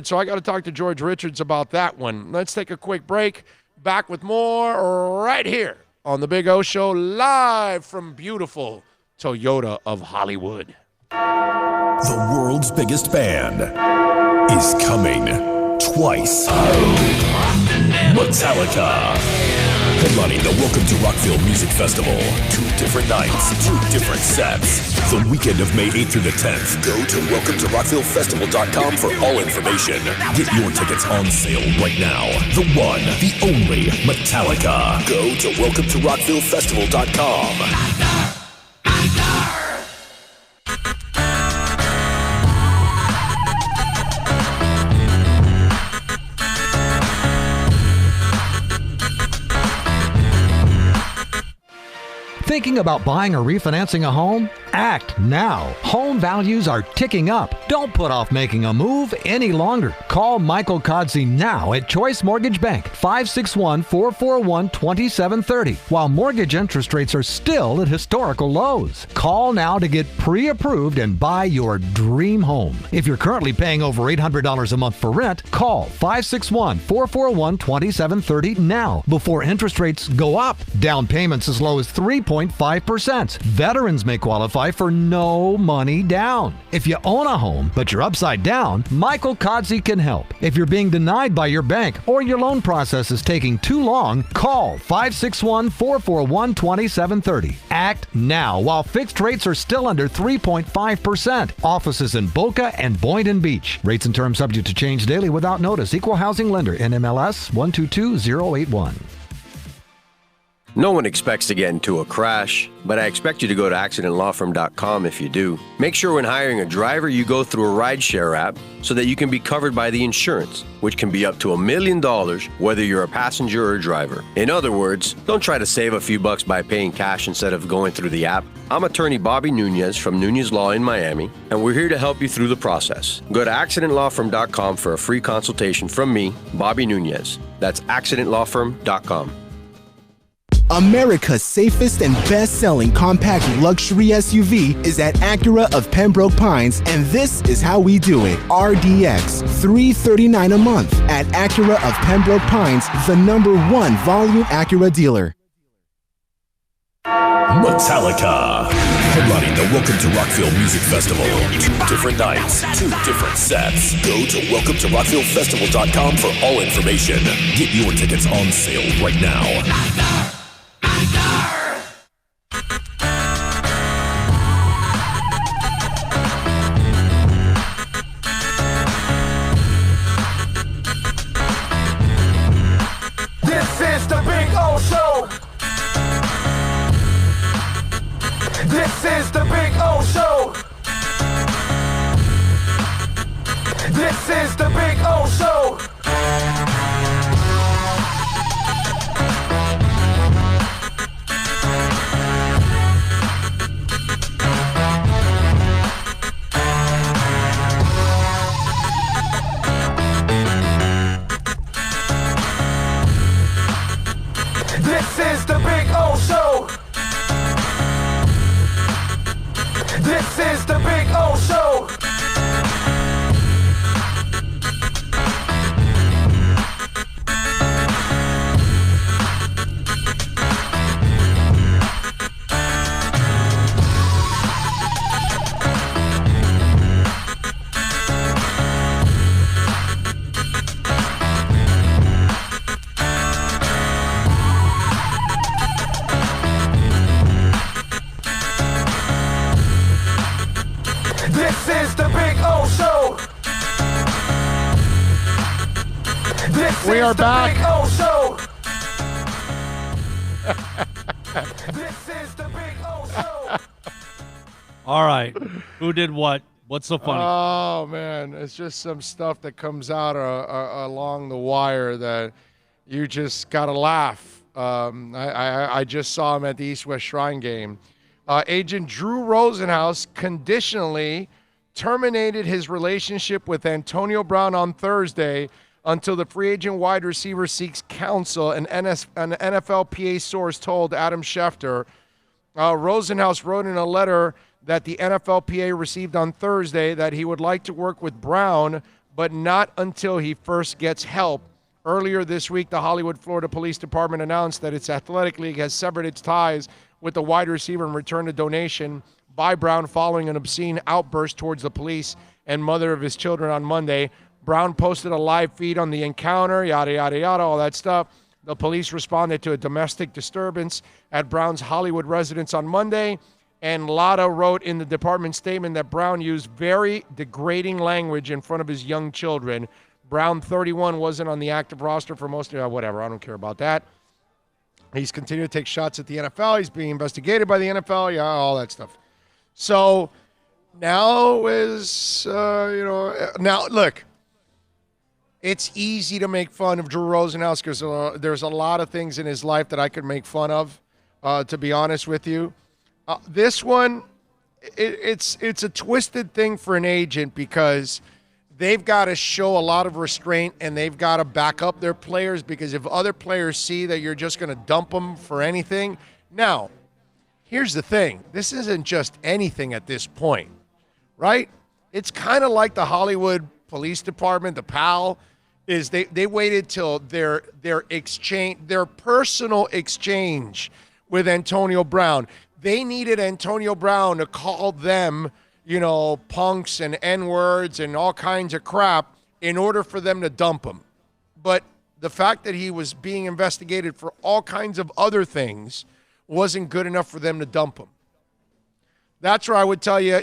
So I got to talk to George Richards about that one. Let's take a quick break. Back with more right here on The Big O Show, live from beautiful Toyota of Hollywood. The world's biggest band is coming twice. Metallica. Headlining the Welcome to Rockville Music Festival. 2 different nights, 2 different sets. The weekend of May 8th through the 10th. Go to welcometorockvillefestival.com for all information. Get your tickets on sale right now. The one, the only Metallica. Go to welcometorockvillefestival.com. Thinking about buying or refinancing a home? Act now. Home values are ticking up. Don't put off making a move any longer. Call Michael Kodsey now at Choice Mortgage Bank, 561-441-2730, while mortgage interest rates are still at historical lows. Call now to get pre-approved and buy your dream home. If you're currently paying over $800 a month for rent, call 561-441-2730 now before interest rates go up. Down payments as low as 3.5%. Veterans may qualify for no money down. If you own a home, but you're upside down, Michael Kodsey can help. If you're being denied by your bank or your loan process is taking too long, call 561-441-2730. Act now while fixed rates are still under 3.5%. Offices in Boca and Boynton Beach. Rates and terms subject to change daily without notice. Equal housing lender. NMLS 122081. No one expects to get into a crash, but I expect you to go to accidentlawfirm.com if you do. Make sure when hiring a driver, you go through a rideshare app so that you can be covered by the insurance, which can be up to $1 million whether you're a passenger or a driver. In other words, don't try to save a few bucks by paying cash instead of going through the app. I'm attorney Bobby Nunez from Nunez Law in Miami, and we're here to help you through the process. Go to accidentlawfirm.com for a free consultation from me, Bobby Nunez. That's accidentlawfirm.com. America's safest and best-selling compact luxury SUV is at Acura of Pembroke Pines, and this is how we do it. RDX, $339 a month at Acura of Pembroke Pines, the #1 volume Acura dealer. Metallica, headlining the Welcome to Rockville Music Festival. 2 different nights, 2 different sets. Go to welcometorocvillefestival.com for all information. Get your tickets on sale right now. This is the Big O Show. This is the Big O Show. This is the Big O Show. This is the Big O Show. This is the Big O Show. This is the Big O Show. This We is are the back. Big O Show. This is the Big O Show. All right. Who did what? What's so funny? Oh, man. It's just some stuff that comes out along the wire that you just got to laugh. I just saw him at the East-West Shrine game. Agent Drew Rosenhaus conditionally terminated his relationship with Antonio Brown on Thursday until the free agent wide receiver seeks counsel, an NFLPA source told Adam Schefter. Rosenhaus wrote in a letter that the NFLPA received on Thursday that he would like to work with Brown, but not until he first gets help. Earlier this week, the Hollywood, Florida Police Department announced that its athletic league has severed its ties with the wide receiver and returned a donation by Brown following an obscene outburst towards the police and mother of his children on Monday. Brown posted a live feed on the encounter, yada, yada, yada, all that stuff. The police responded to a domestic disturbance at Brown's Hollywood residence on Monday, and Lada wrote in the department statement that Brown used very degrading language in front of his young children. Brown, 31, wasn't on the active roster for most of whatever. I don't care about that. He's continued to take shots at the NFL. He's being investigated by the NFL. Yeah, all that stuff. So now is, now look, it's easy to make fun of Drew Rosenhaus because there's a lot of things in his life that I could make fun of. to be honest with you. This one, it's a twisted thing for an agent because they've got to show a lot of restraint and they've got to back up their players because if other players see that you're just going to dump them for anything. Now, here's the thing. This isn't just anything at this point, right? It's kind of like the Hollywood Police Department, the PAL, is they waited till their exchange, their personal exchange with Antonio Brown. They needed Antonio Brown to call them, punks and N-words and all kinds of crap in order for them to dump him. But the fact that he was being investigated for all kinds of other things wasn't good enough for them to dump him. That's where I would tell you,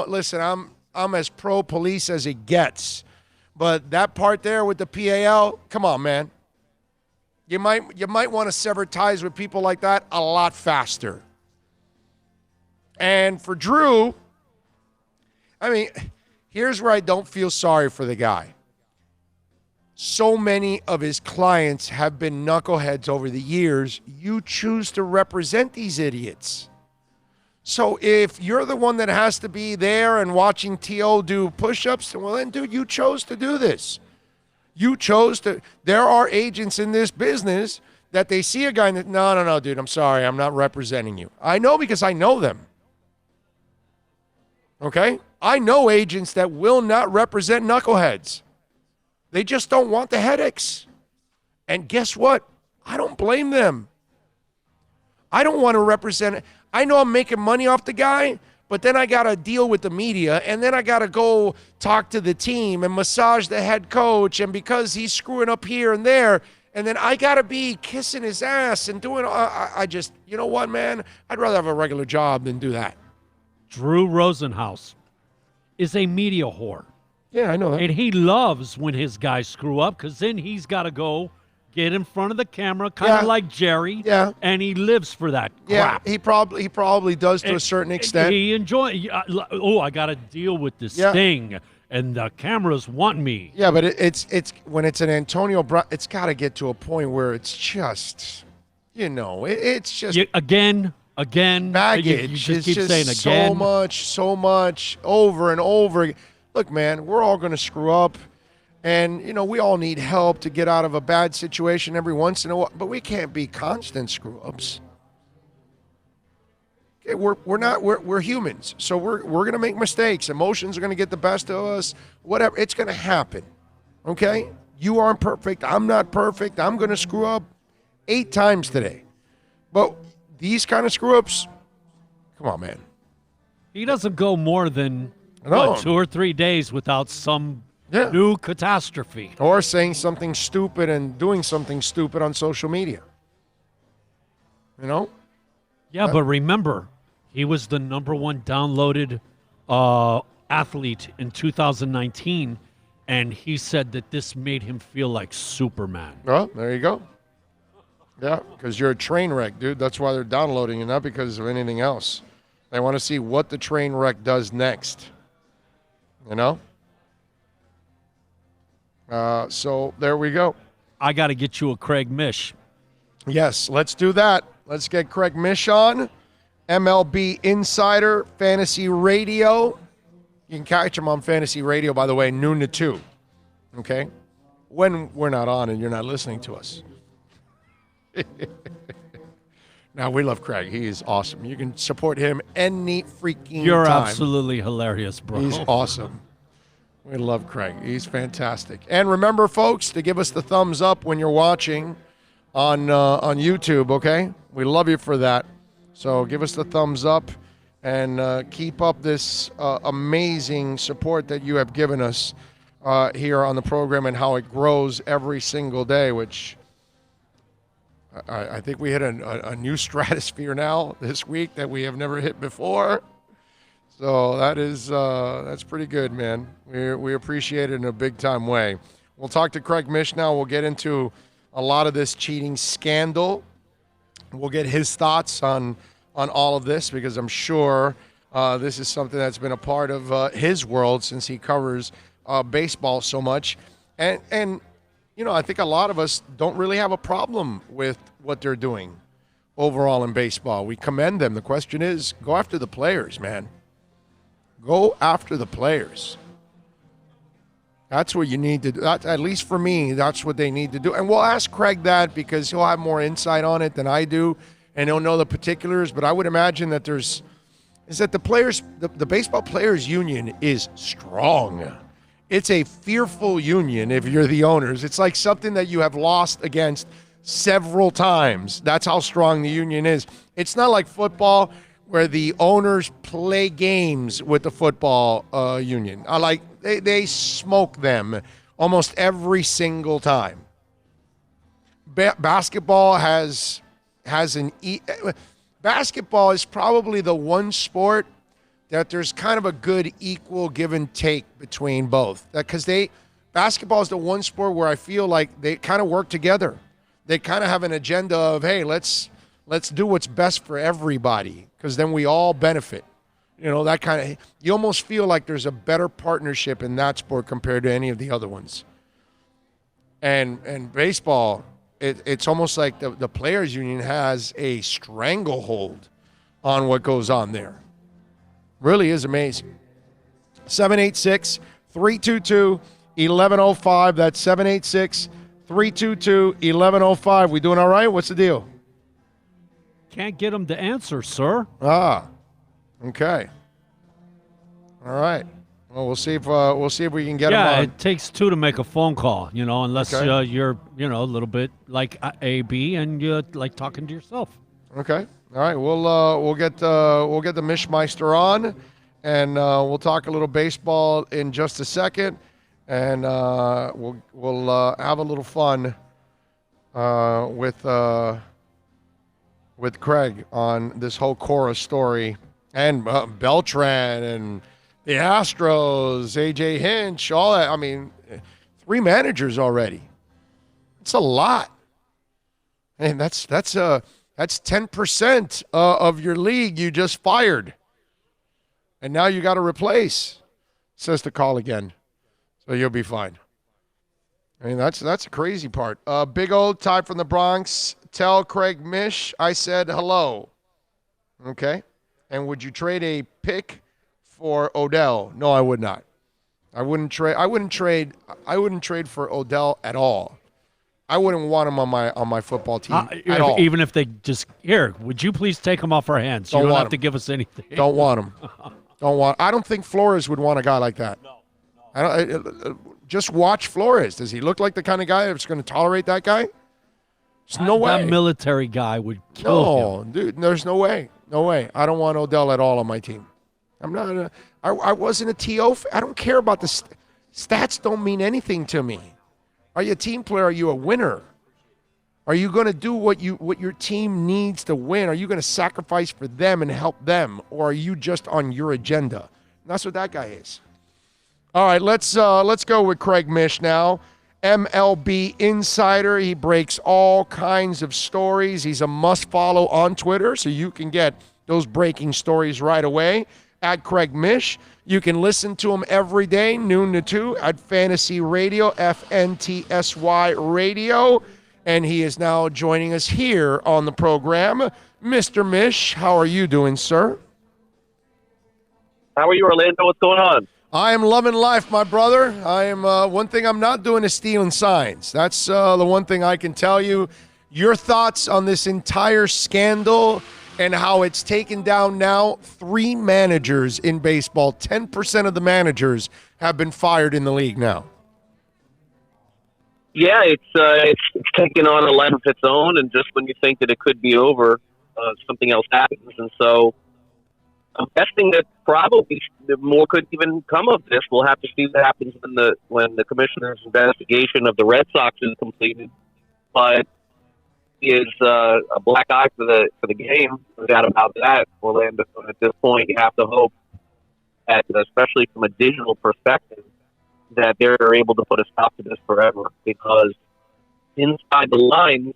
listen, I'm as pro-police as it gets. But that part there with the PAL, come on, man. You might want to sever ties with people like that a lot faster. And for Drew, here's where I don't feel sorry for the guy. So many of his clients have been knuckleheads over the years. You choose to represent these idiots. So if you're the one that has to be there and watching T.O. do push-ups, well then, dude, you chose to do this. You chose to. There are agents in this business that they see a guy and no, dude, I'm sorry, I'm not representing you. I know because I know them. Okay? I know agents that will not represent knuckleheads. They just don't want the headaches. And guess what? I don't blame them. I don't want to represent. I know I'm making money off the guy, but then I got to deal with the media, and then I got to go talk to the team and massage the head coach, and because he's screwing up here and there, and then I got to be kissing his ass and doing, I just, you know what, man? I'd rather have a regular job than do that. Drew Rosenhaus is a media whore. Yeah, I know that. And he loves when his guys screw up because then he's got to go get in front of the camera, kind of like Jerry. Yeah. And he lives for that crap. Yeah, he probably does to a certain extent. He enjoys. I got to deal with this thing, and the cameras want me. Yeah, but it's when it's an Antonio Brown, it's got to get to a point where it's just, it's just again. Baggage. You just keep saying again. So much, over and over again. Look, man, we're all going to screw up. And, we all need help to get out of a bad situation every once in a while. But we can't be constant screw-ups. Okay, we're humans. So we're going to make mistakes. Emotions are going to get the best of us. Whatever. It's going to happen. Okay? You aren't perfect. I'm not perfect. I'm going to screw up 8 times today. But these kind of screw-ups, come on, man. He doesn't go more than 2 or 3 days without some new catastrophe. Or saying something stupid and doing something stupid on social media. Yeah, but remember, he was the #1 downloaded athlete in 2019, and he said that this made him feel like Superman. Oh, there you go. Yeah, because you're a train wreck, dude. That's why they're downloading you, not because of anything else. They want to see what the train wreck does next. So there we go. I got to get you a Craig Mish. Yes, let's do that. Let's get Craig Mish on. MLB Insider, Fantasy Radio. You can catch him on Fantasy Radio, by the way, noon to 2. Okay? When we're not on and you're not listening to us. Now, we love Craig. He is awesome. You can support him any freaking You're time. absolutely hilarious, bro. He's awesome. We love Craig. He's fantastic. And remember, folks, to give us the thumbs up when you're watching on YouTube, okay? We love you for that. So give us the thumbs up and keep up this amazing support that you have given us here on the program and how it grows every single day, which I think we hit a new stratosphere now this week that we have never hit before. So that's pretty good, man. We appreciate it in a big-time way. We'll talk to Craig Mish now. We'll get into a lot of this cheating scandal. We'll get his thoughts on all of this because I'm sure this is something that's been a part of his world since he covers baseball so much. And I think a lot of us don't really have a problem with what they're doing overall in baseball. We commend them. The question is, go after the players, man. Go after the players. That's what you need to do. At least for me, that's what they need to do. And we'll ask Craig that because he'll have more insight on it than I do, and he'll know the particulars. But I would imagine that the baseball players union is strong. It's a fearful union if you're the owners. It's like something that you have lost against several times. That's how strong the union is. It's not like football where the owners play games with the football union. They smoke them almost every single time. Basketball basketball is probably the one sport that there's kind of a good equal give and take between both. Because basketball is the one sport where I feel like they kind of work together. They kind of have an agenda of, hey, let's do what's best for everybody, because then we all benefit. That kind of, you almost feel like there's a better partnership in that sport compared to any of the other ones. And baseball, it's almost like the players union has a stranglehold on what goes on there. Really is amazing. 786-322-1105. That's 786-322-1105. We doing all right? What's the deal? Can't get them to answer, sir. Okay. All right. Well, we'll see if we can get them on. Yeah, it takes two to make a phone call, unless you're, a little bit like AB and you like talking to yourself. Okay. All right. We'll get the Mishmeister on, and we'll talk a little baseball in just a second, and we'll have a little fun with Craig on this whole Cora story. And Beltran and the Astros, A.J. Hinch, all that. I mean, 3 managers already. It's a lot. And that's 10% of your league you just fired. And now you got to replace. Says to call again. So you'll be fine. I mean, that's a crazy part. Big old Ty from the Bronx. Tell Craig Mish I said hello. Okay. And would you trade a pick for Odell? No, I would not. I wouldn't trade for Odell at all. I wouldn't want him on my football team at all. Even if they just would you please take him off our hands? You don't have to give us anything. Don't want him. I don't think Flores would want a guy like that. No. Just watch Flores. Does he look like the kind of guy that's going to tolerate that guy? There's no way. That military guy would kill him. No, dude, there's no way. No way. I don't want Odell at all on my team. I'm not. I wasn't a TO. I don't care about the stats. Don't mean anything to me. Are you a team player? Are you a winner? Are you going to do what your team needs to win? Are you going to sacrifice for them and help them, or are you just on your agenda? And that's what that guy is. All right, let's go with Craig Mish now. MLB Insider. He breaks all kinds of stories. He's a must-follow on Twitter, so you can get those breaking stories right away at Craig Mish. You can listen to him every day, noon to 2, at Fantasy Radio, FNTSY Radio. And he is now joining us here on the program. Mr. Mish, how are you doing, sir? How are you, Orlando? What's going on? I am loving life, my brother. I am. One thing I'm not doing is stealing signs. That's the one thing I can tell you. Your thoughts on this entire scandal and how it's taken down now 3 managers in baseball. 10% of the managers have been fired in the league now. Yeah, it's taken on a life of its own, and just when you think that it could be over, something else happens, and so I'm guessing that probably more could even come of this. We'll have to see what happens when the commissioner's investigation of the Red Sox is completed. But he is a black eye for the game. No doubt about that, Orlando. At this point, you have to hope that, especially from a digital perspective, that they're able to put a stop to this forever. Because inside the lines,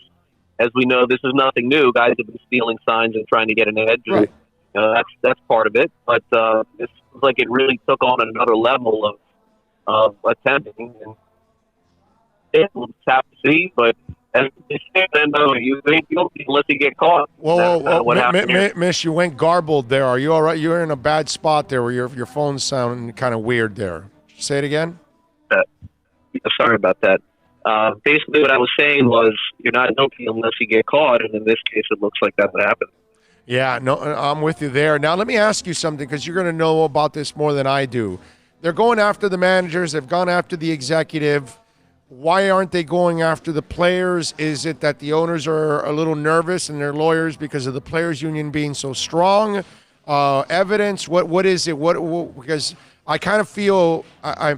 as we know, this is nothing new. Guys have been stealing signs and trying to get an edge. Right. That's part of it, but it's like it really took on another level of attempting. And we'll just have to see, but And you ain't guilty unless you get caught. Whoa. Miss, you went garbled there. Are you all right? You're in a bad spot there where your phone's sounding kind of weird there. Say it again. Sorry about that. Basically, what I was saying was you're not guilty unless you get caught, and in this case, it looks like that would happen. Yeah, no, I'm with you there. Now, let me ask you something, because you're going to know about this more than I do. They're going after the managers. They've gone after the executive. Why aren't they going after the players? Is it that the owners are a little nervous and their lawyers because of the players' union being so strong? Evidence? What is it? What? Because I kind of feel I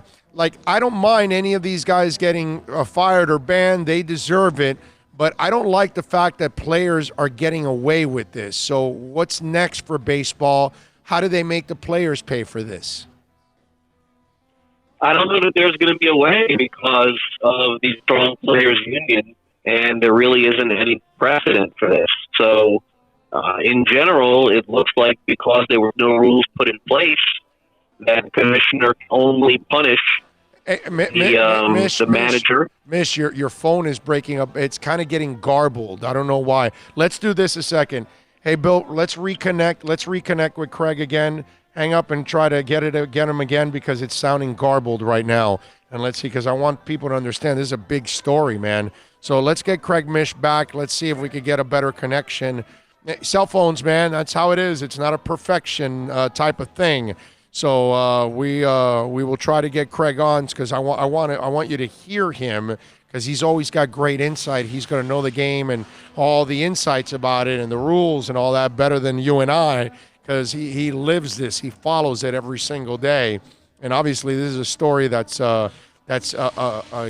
don't mind any of these guys getting fired or banned. They deserve it. But I don't like the fact that players are getting away with this. So what's next for baseball? How do they make the players pay for this? I don't know that there's going to be a way because of the strong players union, and there really isn't any precedent for this. So in general, it looks like because there were no rules put in place, that the commissioner can only punish the manager. Miss, your phone is breaking up. It's kind of getting garbled. I don't know why. Let's do this a second. Hey, Bill, let's reconnect. Let's reconnect with Craig again. Hang up and try to get him again, because it's sounding garbled right now. And let's see, because I want people to understand this is a big story, man. So let's get Craig Mish back. Let's see if we could get a better connection. Cell phones, man, that's how it is. It's not a perfection type of thing. So we will try to get Craig on, because I want you to hear him, because he's always got great insight. He's going to know the game and all the insights about it and the rules and all that better than you and I, because he lives this. He follows it every single day. And obviously this is a story that's a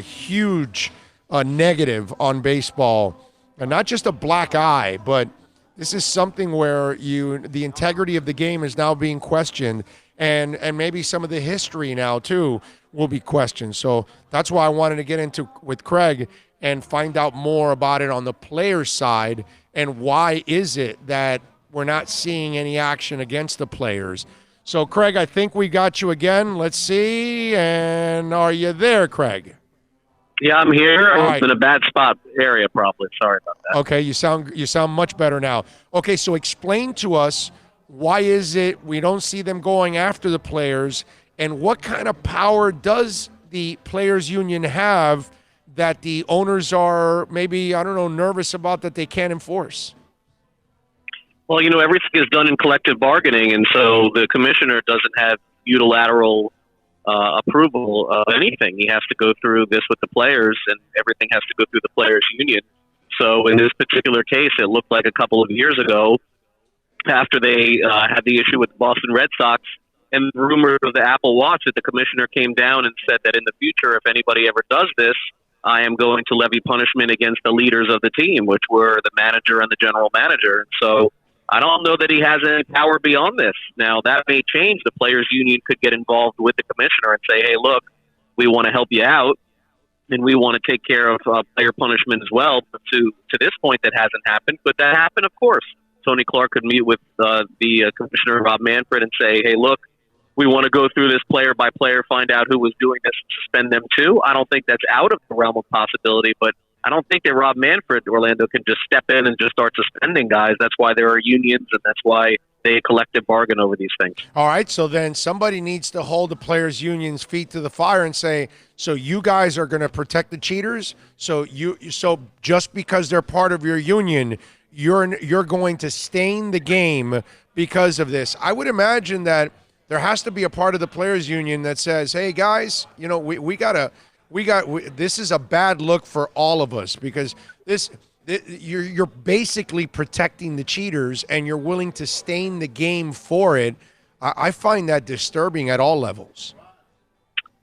huge negative on baseball, and not just a black eye, but this is something where the integrity of the game is now being questioned. And maybe some of the history now, too, will be questioned. So that's why I wanted to get into with Craig and find out more about it on the players' side, and why is it that we're not seeing any action against the players. So, Craig, I think we got you again. Let's see. And are you there, Craig? Yeah, I'm here. All I'm right. in a bad spot area, probably. Sorry about that. Okay, you sound much better now. Okay, so explain to us, why is it we don't see them going after the players, and what kind of power does the players union have that the owners are maybe, I don't know, nervous about that they can't enforce? Well, everything is done in collective bargaining, and so the commissioner doesn't have unilateral approval of anything. He has to go through this with the players, and everything has to go through the players union. So in this particular case, it looked like a couple of years ago, after they had the issue with the Boston Red Sox and the rumor of the Apple Watch, that the commissioner came down and said that in the future, if anybody ever does this, I am going to levy punishment against the leaders of the team, which were the manager and the general manager. So I don't know that he has any power beyond this. Now, that may change. The players union could get involved with the commissioner and say, hey, look, we want to help you out, and we want to take care of player punishment as well. But to this point, that hasn't happened. Could that happen? Of course. Tony Clark could meet with the commissioner, Rob Manfred, and say, hey, look, we want to go through this player by player, find out who was doing this, and suspend them too. I don't think that's out of the realm of possibility, but I don't think that Rob Manfred, Orlando, can just step in and just start suspending guys. That's why there are unions, and that's why they collective bargain over these things. All right, so then somebody needs to hold the players' union's feet to the fire and say, so you guys are going to protect the cheaters? So just because they're part of your union, you're going to stain the game because of this. I would imagine that there has to be a part of the players' union that says, hey, guys, this is a bad look for all of us, because you're basically protecting the cheaters, and you're willing to stain the game for it. I find that disturbing at all levels.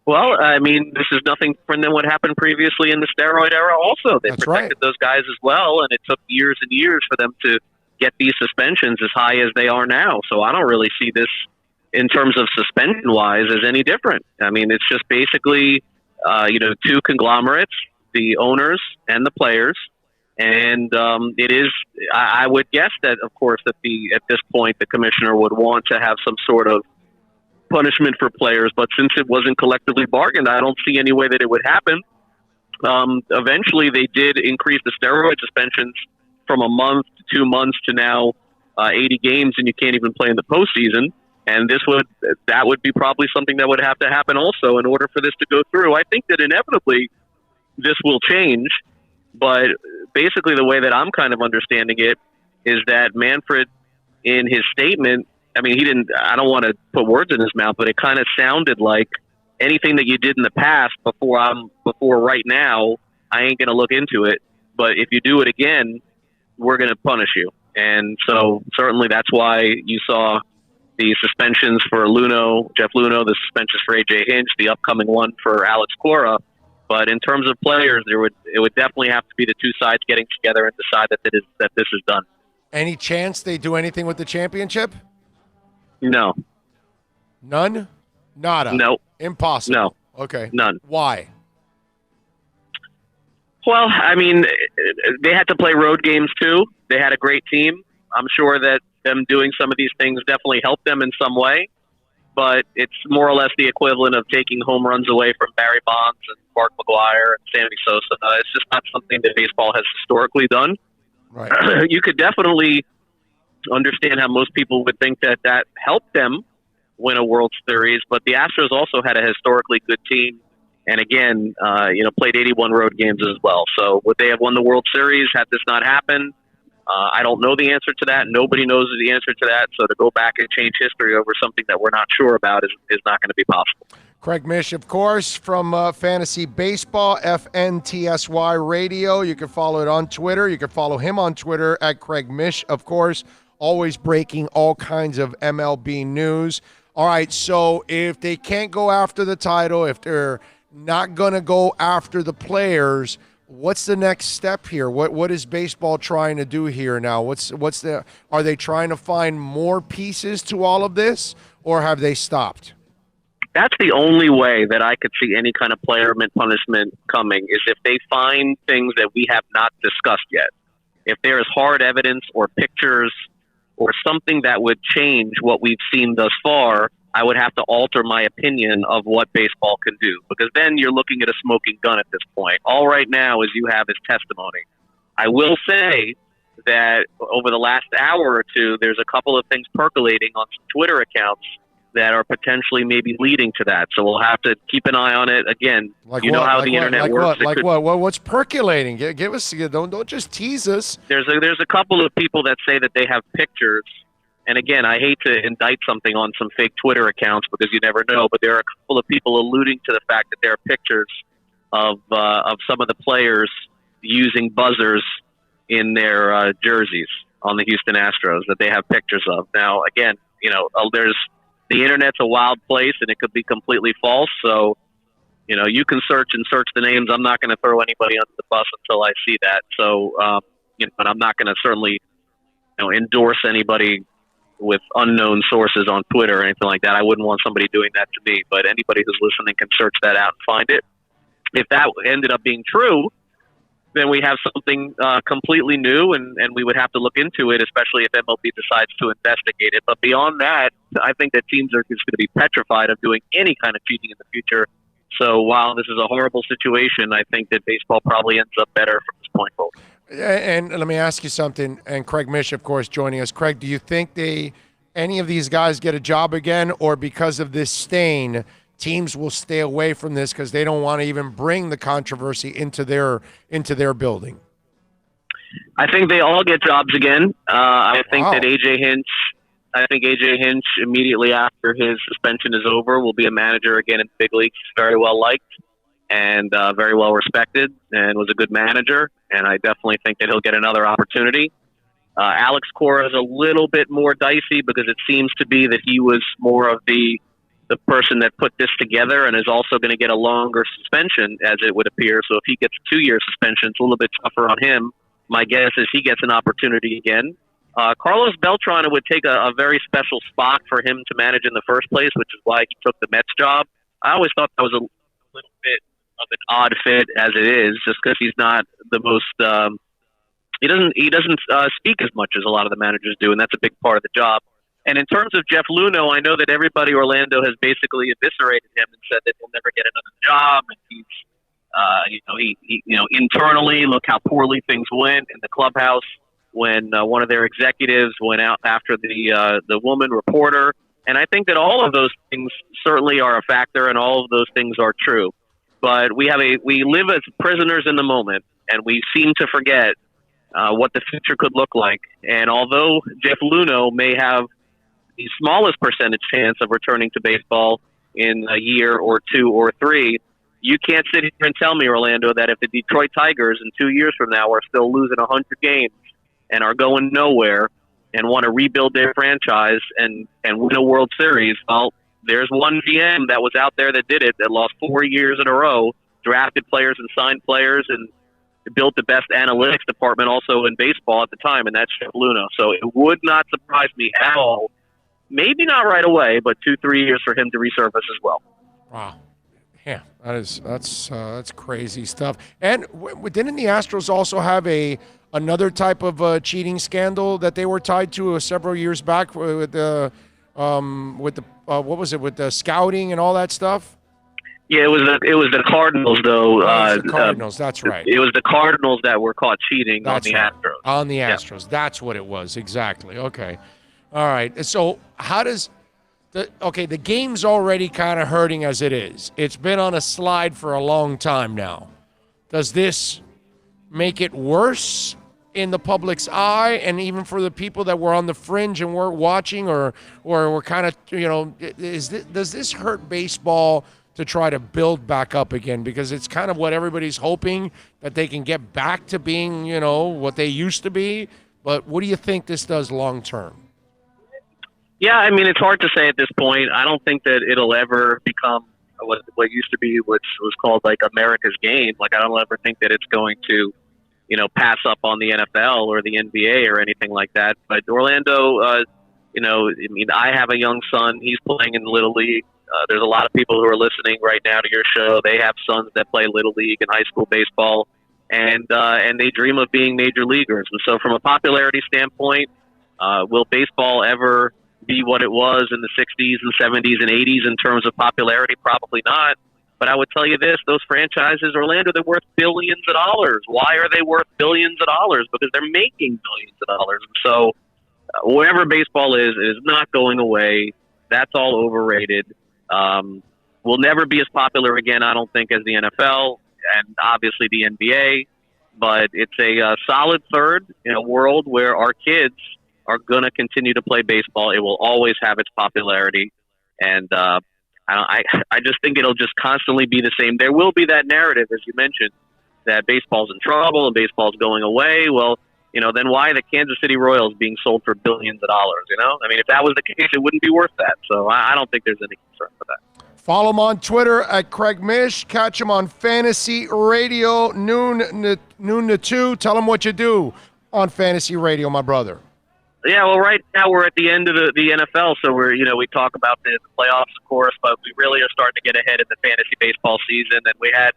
Well, I mean, this is nothing different than what happened previously in the steroid era also. They protected those guys as well, and it took years and years for them to get these suspensions as high as they are now. So I don't really see this, in terms of suspension-wise, as any different. I mean, it's just basically, two conglomerates, the owners and the players. And it is, I would guess that, of course, at this point, the commissioner would want to have some sort of punishment for players. But since it wasn't collectively bargained, I don't see any way that it would happen. Eventually, they did increase the steroid suspensions from a month to 2 months to now 80 games, and you can't even play in the postseason. And that would be probably something that would have to happen also in order for this to go through. I think that inevitably this will change, but basically the way that I'm kind of understanding it is that Manfred, in his statement, I mean, I don't want to put words in his mouth, but it kind of sounded like anything that you did in the past before right now, I ain't going to look into it. But if you do it again, we're going to punish you. And so certainly that's why you saw the suspensions for Jeff Luhnow, the suspensions for AJ Hinch, the upcoming one for Alex Cora. But in terms of players, it would definitely have to be the two sides getting together and decide that this is done. Any chance they do anything with the championship? No. None? Nada? No. Impossible? No. Okay. None. Why? Well, I mean, they had to play road games too. They had a great team. I'm sure that them doing some of these things definitely helped them in some way, but it's more or less the equivalent of taking home runs away from Barry Bonds and Mark McGwire and Sammy Sosa. It's just not something that baseball has historically done. Right. You could definitely understand how most people would think that helped them win a World Series, but the Astros also had a historically good team, and again, played 81 road games as well. So would they have won the World Series had this not happened? I don't know the answer to that. Nobody knows the answer to that. So to go back and change history over something that we're not sure about is not going to be possible. Craig Mish, of course, from Fantasy Baseball, FNTSY Radio. You can follow it on Twitter. You can follow him on Twitter at Craig Mish, of course, always breaking all kinds of MLB news. All right, so if they can't go after the title, if they're not going to go after the players, what's the next step here? What is baseball trying to do here now? Are they trying to find more pieces to all of this, or have they stopped? That's the only way that I could see any kind of player punishment coming, is if they find things that we have not discussed yet. If there is hard evidence or pictures or something that would change what we've seen thus far, I would have to alter my opinion of what baseball can do, because then you're looking at a smoking gun at this point. All right now is you have is testimony. I will say that over the last hour or two, there's a couple of things percolating on some Twitter accounts that are potentially maybe leading to that. So we'll have to keep an eye on it. Again, know how the internet works. What's percolating? Give us. Don't just tease us. There's a couple of people that say that they have pictures. And again, I hate to indict something on some fake Twitter accounts because you never know, but there are a couple of people alluding to the fact that there are pictures of some of the players using buzzers in their jerseys on the Houston Astros that they have pictures of. Now, again, the internet's a wild place and it could be completely false. So, you can search the names. I'm not going to throw anybody under the bus until I see that. So, but I'm not going to certainly, endorse anybody with unknown sources on Twitter or anything like that. I wouldn't want somebody doing that to me, but anybody who's listening can search that out and find it. If that ended up being true, then we have something completely new, and we would have to look into it, especially if MLB decides to investigate it. But beyond that, I think that teams are just going to be petrified of doing any kind of cheating in the future. So while this is a horrible situation, I think that baseball probably ends up better from this point forward. And let me ask you something, and Craig Mish, of course, joining us. Craig, do you think any of these guys get a job again, or because of this stain, teams will stay away from this because they don't want to even bring the controversy into their building? I think they all get jobs again. I think that AJ Hinch, immediately after his suspension is over, will be a manager again in the big leagues. Very well liked and very well respected, and was a good manager. And I definitely think that he'll get another opportunity. Alex Cora is a little bit more dicey because it seems to be that he was more of the person that put this together, and is also going to get a longer suspension, as it would appear. So if he gets a 2-year suspension, it's a little bit tougher on him. My guess is he gets an opportunity again. Carlos Beltran, it would take a very special spot for him to manage in the first place, which is why he took the Mets job. I always thought that was a little bit of an odd fit as it is, just because he's not the most he doesn't speak as much as a lot of the managers do, and that's a big part of the job. And in terms of Jeff Luhnow, I know that everybody Orlando has basically eviscerated him and said that he'll never get another job, and he's Internally, look how poorly things went in the clubhouse when one of their executives went out after the woman reporter. And I think that all of those things certainly are a factor, and all of those things are true. But we live as prisoners in the moment, and we seem to forget what the future could look like. And although Jeff Luhnow may have the smallest percentage chance of returning to baseball in a year or 2 or 3, you can't sit here and tell me, Orlando, that if the Detroit Tigers in 2 years from now are still losing 100 games and are going nowhere and want to rebuild their franchise and win a World Series, well, there's one GM that was out there that did it, that lost 4 years in a row, drafted players and signed players, and built the best analytics department also in baseball at the time, and that's Jeff Luhnow. So it would not surprise me at all, maybe not right away, but 2-3 years for him to resurface as well. Wow. Yeah, that's crazy stuff. And didn't the Astros also have another type of cheating scandal that they were tied to several years back with the what was it, with the scouting and all that stuff? Yeah, it was the Cardinals, though. The Cardinals, that's right. It was the Cardinals that were caught cheating on the Astros. On the Astros, that's what it was, exactly. Okay, all right. So how does the game's already kind of hurting as it is. It's been on a slide for a long time now. Does this make it worse in the public's eye, and even for the people that were on the fringe and weren't watching, or were kind of, does this hurt baseball to try to build back up again? Because it's kind of what everybody's hoping, that they can get back to being, what they used to be. But what do you think this does long term? Yeah, I mean, it's hard to say at this point. I don't think that it'll ever become what used to be, which was called like America's game. Like, I don't ever think that it's going to, pass up on the NFL or the NBA or anything like that. But Orlando, I have a young son. He's playing in the Little League. There's a lot of people who are listening right now to your show. They have sons that play Little League and high school baseball, and they dream of being major leaguers. And so from a popularity standpoint, will baseball ever be what it was in the 60s and 70s and 80s in terms of popularity? Probably not. But I would tell you this, those franchises, Orlando, they're worth billions of dollars. Why are they worth billions of dollars? Because they're making billions of dollars. And so wherever baseball is, it is not going away. That's all overrated. Will never be as popular again, I don't think, as the NFL and obviously the NBA. But it's a solid third in a world where our kids are going to continue to play baseball. It will always have its popularity. And I just think it'll just constantly be the same. There will be that narrative, as you mentioned, that baseball's in trouble and baseball's going away. Well, then why are the Kansas City Royals being sold for billions of dollars? I mean, if that was the case, it wouldn't be worth that. So I don't think there's any concern for that. Follow him on Twitter at Craig Mish. Catch him on Fantasy Radio, noon to 2. Tell him what you do on Fantasy Radio, my brother. Yeah, well, right now we're at the end of the NFL, so we talk about the playoffs, of course, but we really are starting to get ahead in the fantasy baseball season. And we had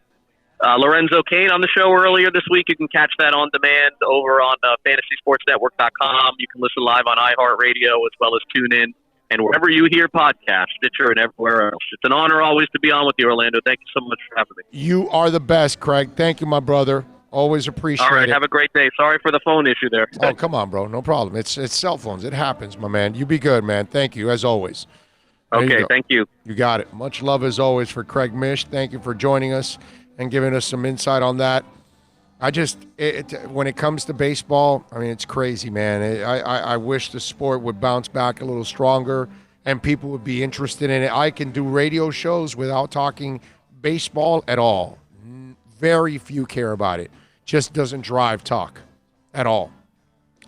Lorenzo Cain on the show earlier this week. You can catch that on demand over on FantasySportsNetwork.com. You can listen live on iHeartRadio as well as TuneIn and wherever you hear podcasts, Stitcher, and everywhere else. It's an honor always to be on with you, Orlando. Thank you so much for having me. You are the best, Craig. Thank you, my brother. Always appreciate it. All right, have a great day. Sorry for the phone issue there. Oh, come on, bro. No problem. It's cell phones. It happens, my man. You be good, man. Thank you, as always. Okay, thank you. You got it. Much love, as always, for Craig Mish. Thank you for joining us and giving us some insight on that. When it comes to baseball, I mean, it's crazy, man. I wish the sport would bounce back a little stronger and people would be interested in it. I can do radio shows without talking baseball at all. Very few care about it. Just doesn't drive talk at all.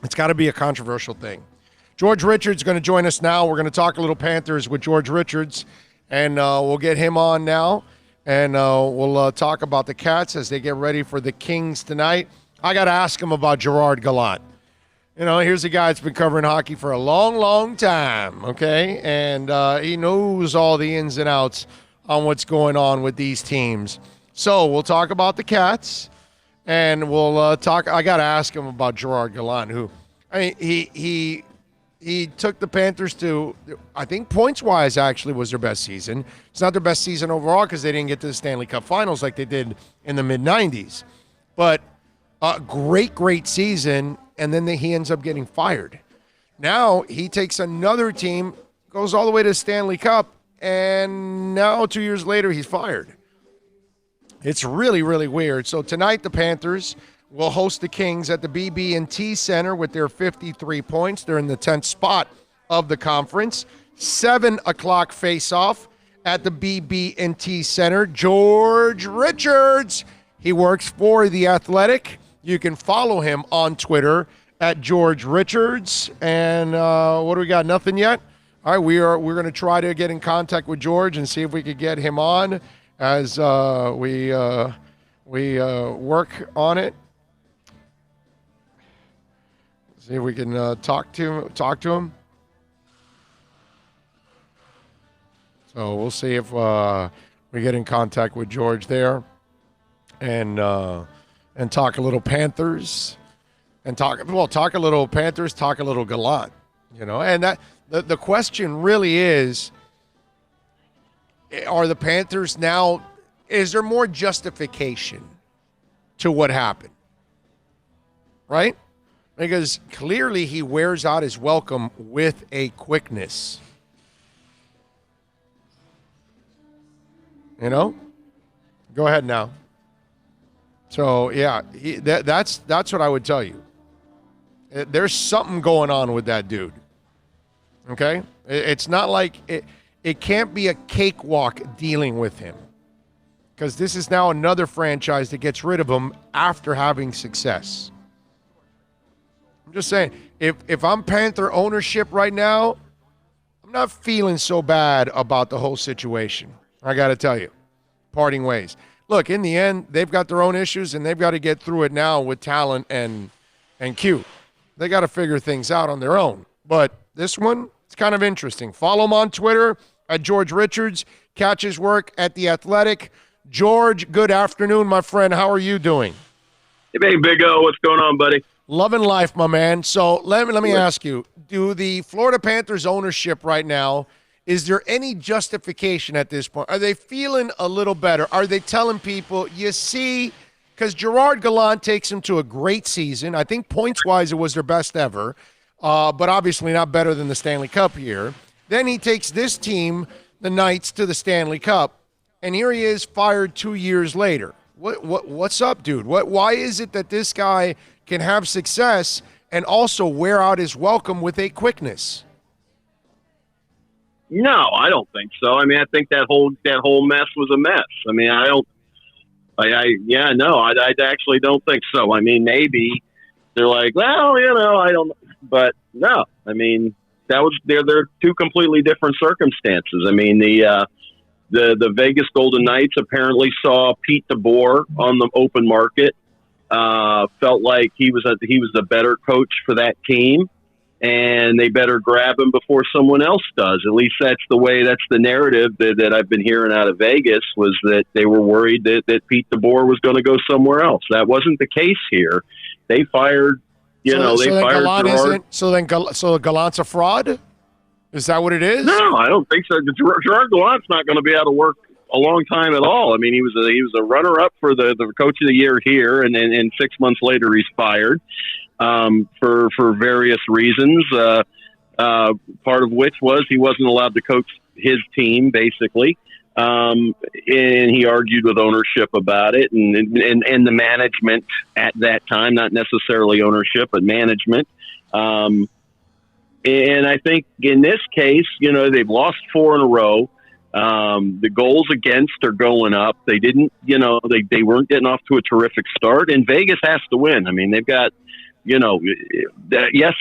It's got to be a controversial thing. George Richards is going to join us now. We're going to talk a little Panthers with George Richards, and we'll get him on now, and we'll talk about the Cats as they get ready for the Kings tonight. I got to ask him about Gerard Gallant. Here's a guy that's been covering hockey for a long, long time, okay? And he knows all the ins and outs on what's going on with these teams. So we'll talk about the Cats, and we'll talk. I got to ask him about Gerard Gallant, who, I mean, he he took the Panthers to, I think points-wise actually was their best season. It's not their best season overall because they didn't get to the Stanley Cup Finals like they did in the mid-'90s. But a great season, and then he ends up getting fired. Now he takes another team, goes all the way to the Stanley Cup, and now 2 years later he's fired. It's really, really weird. So tonight the Panthers will host the Kings at the BB&T Center with their 53 points. They're in the 10th spot of the conference. 7 o'clock face-off at the BB&T Center. George Richards, he works for The Athletic. You can follow him on Twitter at George Richards. And what do we got? Nothing yet? All right, we're going to try to get in contact with George and see if we could get him on as we work on it. See if we can talk to him. So we'll see if we get in contact with George there, and talk a little Panthers, and talk a little Panthers, talk a little Gallant, And that the question really is: are the Panthers now? Is there more justification to what happened? Right? Because clearly he wears out his welcome with a quickness. Go ahead now. So, yeah, that's what I would tell you. There's something going on with that dude. Okay? It's not like it can't be a cakewalk dealing with him. Because this is now another franchise that gets rid of him after having success. I'm just saying, if I'm Panther ownership right now, I'm not feeling so bad about the whole situation. I got to tell you, parting ways. Look, in the end, they've got their own issues, and they've got to get through it now with talent and Q. They got to figure things out on their own. But this one, it's kind of interesting. Follow him on Twitter at George Richards. Catch his work at The Athletic. George, good afternoon, my friend. How are you doing? Hey, Big O. What's going on, buddy? Loving life, my man. So let me ask you, do the Florida Panthers ownership right now, is there any justification at this point? Are they feeling a little better? Are they telling people, you see, because Gerard Gallant takes them to a great season. I think points-wise it was their best ever, but obviously not better than the Stanley Cup year. Then he takes this team, the Knights, to the Stanley Cup, and here he is fired 2 years later. What's up, dude? Why is it that this guy can have success and also wear out his welcome with a quickness? No, I don't think so. I mean, I think that whole mess was a mess. I mean, I actually don't think so. I mean, maybe they're like, well, I don't, but no. I mean, they're two completely different circumstances. I mean, the Vegas Golden Knights apparently saw Pete DeBoer on the open market. Felt like he was a better coach for that team, and they better grab him before someone else does. At least that's the narrative that I've been hearing out of Vegas, was that they were worried that Pete DeBoer was going to go somewhere else. That wasn't the case here. They fired, fired Gerard. So Gallant's a fraud? Is that what it is? No, I don't think so. Gerard Gallant's not going to be out of work a long time at all. I mean, he was a runner-up for the Coach of the Year here, and then 6 months later he's fired for various reasons. Part of which was he wasn't allowed to coach his team, basically, and he argued with ownership about it, and the management at that time, not necessarily ownership, but management. And I think in this case, they've lost 4 in a row. The goals against are going up. They didn't, they weren't getting off to a terrific start, and Vegas has to win. I mean, they've got, yes,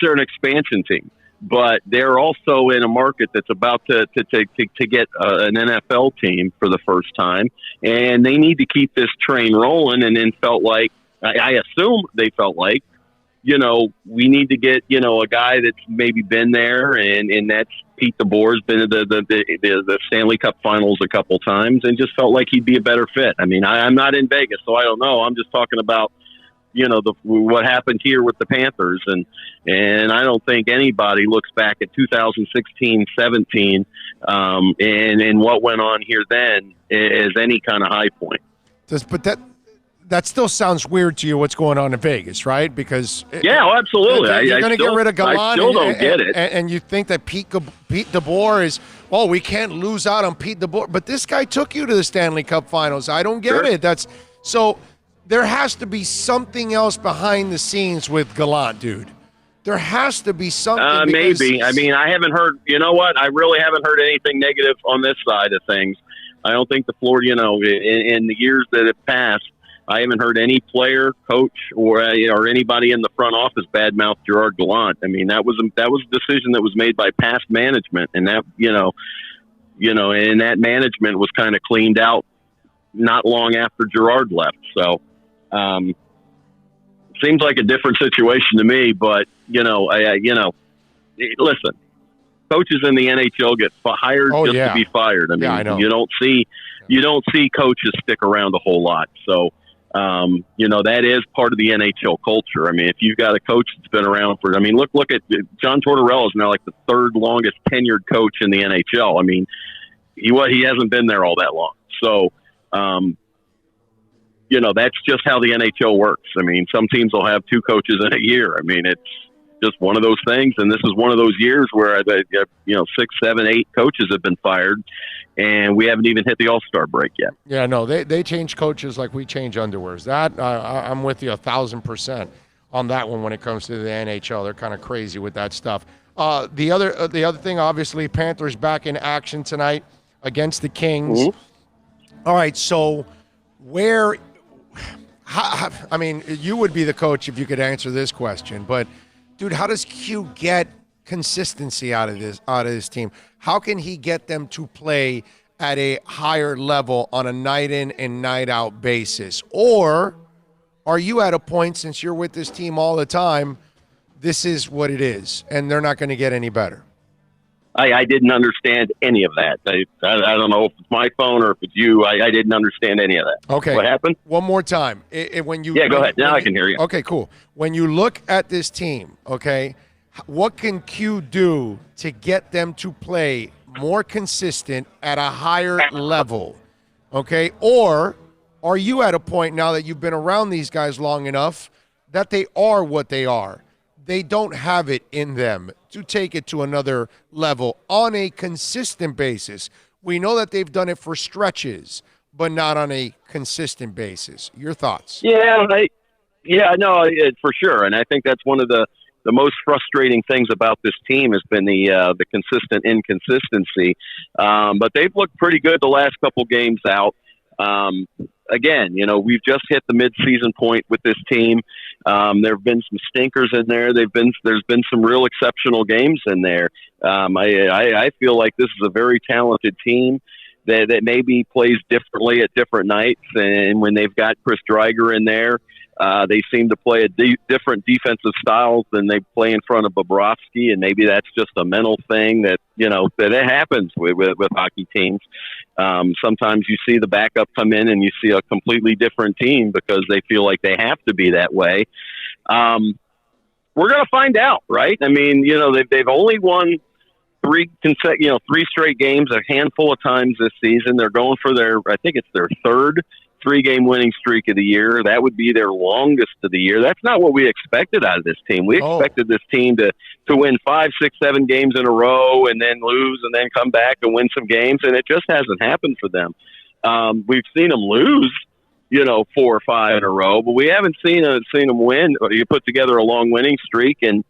they're an expansion team, but they're also in a market that's about to get an NFL team for the first time, and they need to keep this train rolling. And then I assume they felt like, we need to get, a guy that's maybe been there, and that's Pete DeBoer's been to the Stanley Cup Finals a couple times, and just felt like he'd be a better fit. I mean, I'm not in Vegas, so I don't know. I'm just talking about, what happened here with the Panthers, and I don't think anybody looks back at 2016-17 and what went on here then as any kind of high point. But that still sounds weird to you, what's going on in Vegas, right? Because absolutely. You're going to get rid of Gallant. I still don't get it. And you think that Pete DeBoer is, we can't lose out on Pete DeBoer. But this guy took you to the Stanley Cup Finals. I don't get it. So there has to be something else behind the scenes with Gallant, dude. There has to be something. Maybe. I mean, I haven't heard. You know what? I really haven't heard anything negative on this side of things. I don't think the Florida, in the years that have passed, I haven't heard any player, coach, or anybody in the front office badmouth Gerard Gallant. I mean, that was a decision that was made by past management, and that and that management was kind of cleaned out not long after Gerard left. So, seems like a different situation to me. But listen, coaches in the NHL get hired to be fired. I mean, I know. you don't see coaches stick around a whole lot. So. That is part of the NHL culture. I mean, if you've got a coach that's been around for, look at John Tortorella is now like the third longest tenured coach in the NHL. I mean, he hasn't been there all that long. So, that's just how the NHL works. I mean, some teams will have two coaches in a year. I mean, it's just one of those things. And this is one of those years where, 6, 7, 8 coaches have been fired. And we haven't even hit the All-Star break yet. Yeah, no, they change coaches like we change underwears. That I'm with you 1,000% on that one when it comes to the NHL. They're kind of crazy with that stuff. The other thing, obviously, Panthers back in action tonight against the Kings. Mm-hmm. All right, so you would be the coach if you could answer this question, but dude, how does Q get consistency out of this team? How can he get them to play at a higher level on a night in and night out basis? Or are you at a point, since you're with this team all the time, this is what it is and they're not going to get any better? I didn't understand any of that. I don't know if it's my phone or if it's you. I didn't understand any of that. Okay. What happened? One more time. Go ahead. Now I can hear you. Okay, cool. When you look at this team, okay, what can Q do to get them to play more consistent at a higher level? Okay? Or are you at a point now that you've been around these guys long enough that they are what they are? They don't have it in them to take it to another level on a consistent basis. We know that they've done it for stretches, but not on a consistent basis. Your thoughts? For sure. And I think that's one of the most frustrating things about this team has been the consistent inconsistency. But they've looked pretty good the last couple games out. Again, we've just hit the mid-season point with this team. There have been some stinkers in there. There's been some real exceptional games in there. I feel like this is a very talented team that maybe plays differently at different nights. And when they've got Chris Dreiger in there, they seem to play a different defensive styles than they play in front of Bobrovsky, and maybe that's just a mental thing that it happens with hockey teams. Sometimes you see the backup come in and you see a completely different team because they feel like they have to be that way. We're going to find out, right? I mean, they've only won 3 straight games a handful of times this season. They're going for their third 3-game winning streak of the year. That would be their longest of the year. That's not what we expected out of this team. We expected this team to win 5, 6, 7 games in a row and then lose and then come back and win some games, and it just hasn't happened for them. We've seen them lose, 4 or 5 in a row, but we haven't seen them win. You put together a long winning streak, and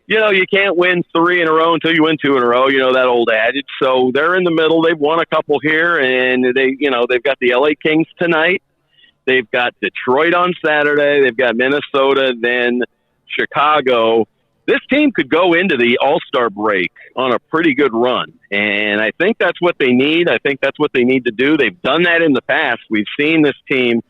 you can't win 3 in a row until you win 2 in a row. That old adage. So they're in the middle. They've won a couple here, and they've got the LA Kings tonight. They've got Detroit on Saturday. They've got Minnesota, then Chicago. This team could go into the All-Star break on a pretty good run, and I think that's what they need. I think that's what they need to do. They've done that in the past. We've seen this team,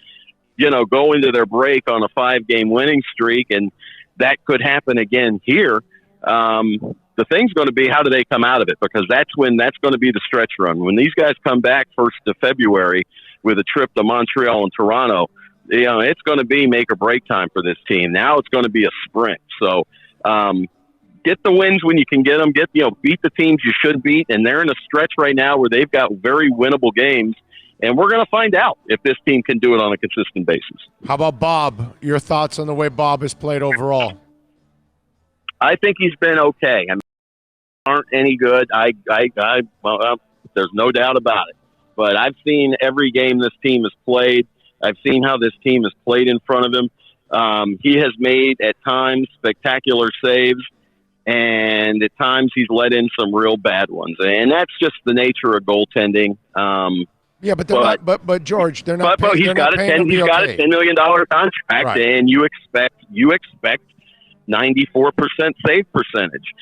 go into their break on a 5-game winning streak, and that could happen again here. The thing's going to be, how do they come out of it? Because that's going to be the stretch run. When these guys come back 1st of February with a trip to Montreal and Toronto, it's going to be make or break time for this team. Now it's going to be a sprint. So get the wins when you can get them. Beat the teams you should beat, and they're in a stretch right now where they've got very winnable games. And we're going to find out if this team can do it on a consistent basis. How about Bob? Your thoughts on the way Bob has played overall? I think he's been okay. I mean, aren't any good. Well, there's no doubt about it. But I've seen every game this team has played. I've seen how this team has played in front of him. He has made, at times, spectacular saves, and at times he's let in some real bad ones. And that's just the nature of goaltending. Yeah, but they're not. But George, they're not. But he's got a $10 million contract, right. And you expect 94% save percentage.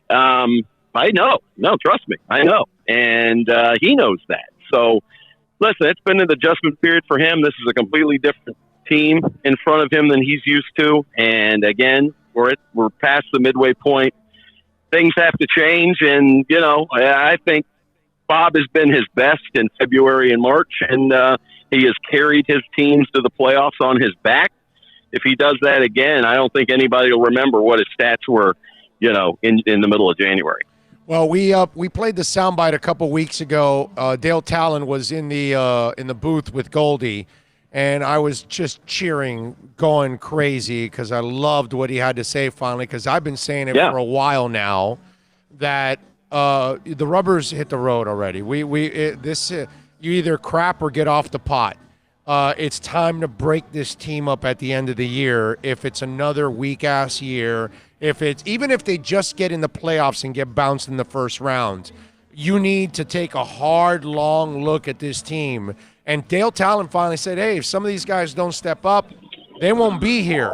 I know. No, trust me, I know, and he knows that. So, listen, it's been an adjustment period for him. This is a completely different team in front of him than he's used to, and again, we're past the midway point. Things have to change, and I think Bob has been his best in February and March, and he has carried his teams to the playoffs on his back. If he does that again, I don't think anybody will remember what his stats were, in the middle of January. Well, we played the soundbite a couple weeks ago. Dale Talon was in the booth with Goldie, and I was just cheering, going crazy because I loved what he had to say finally. Because I've been saying it for a while now that the rubbers hit the road already. You either crap or get off the pot. It's time to break this team up at the end of the year. If it's another weak ass year, even if they just get in the playoffs and get bounced in the first round, you need to take a hard, long look at this team. And Dale Talon finally said, "Hey, if some of these guys don't step up, they won't be here."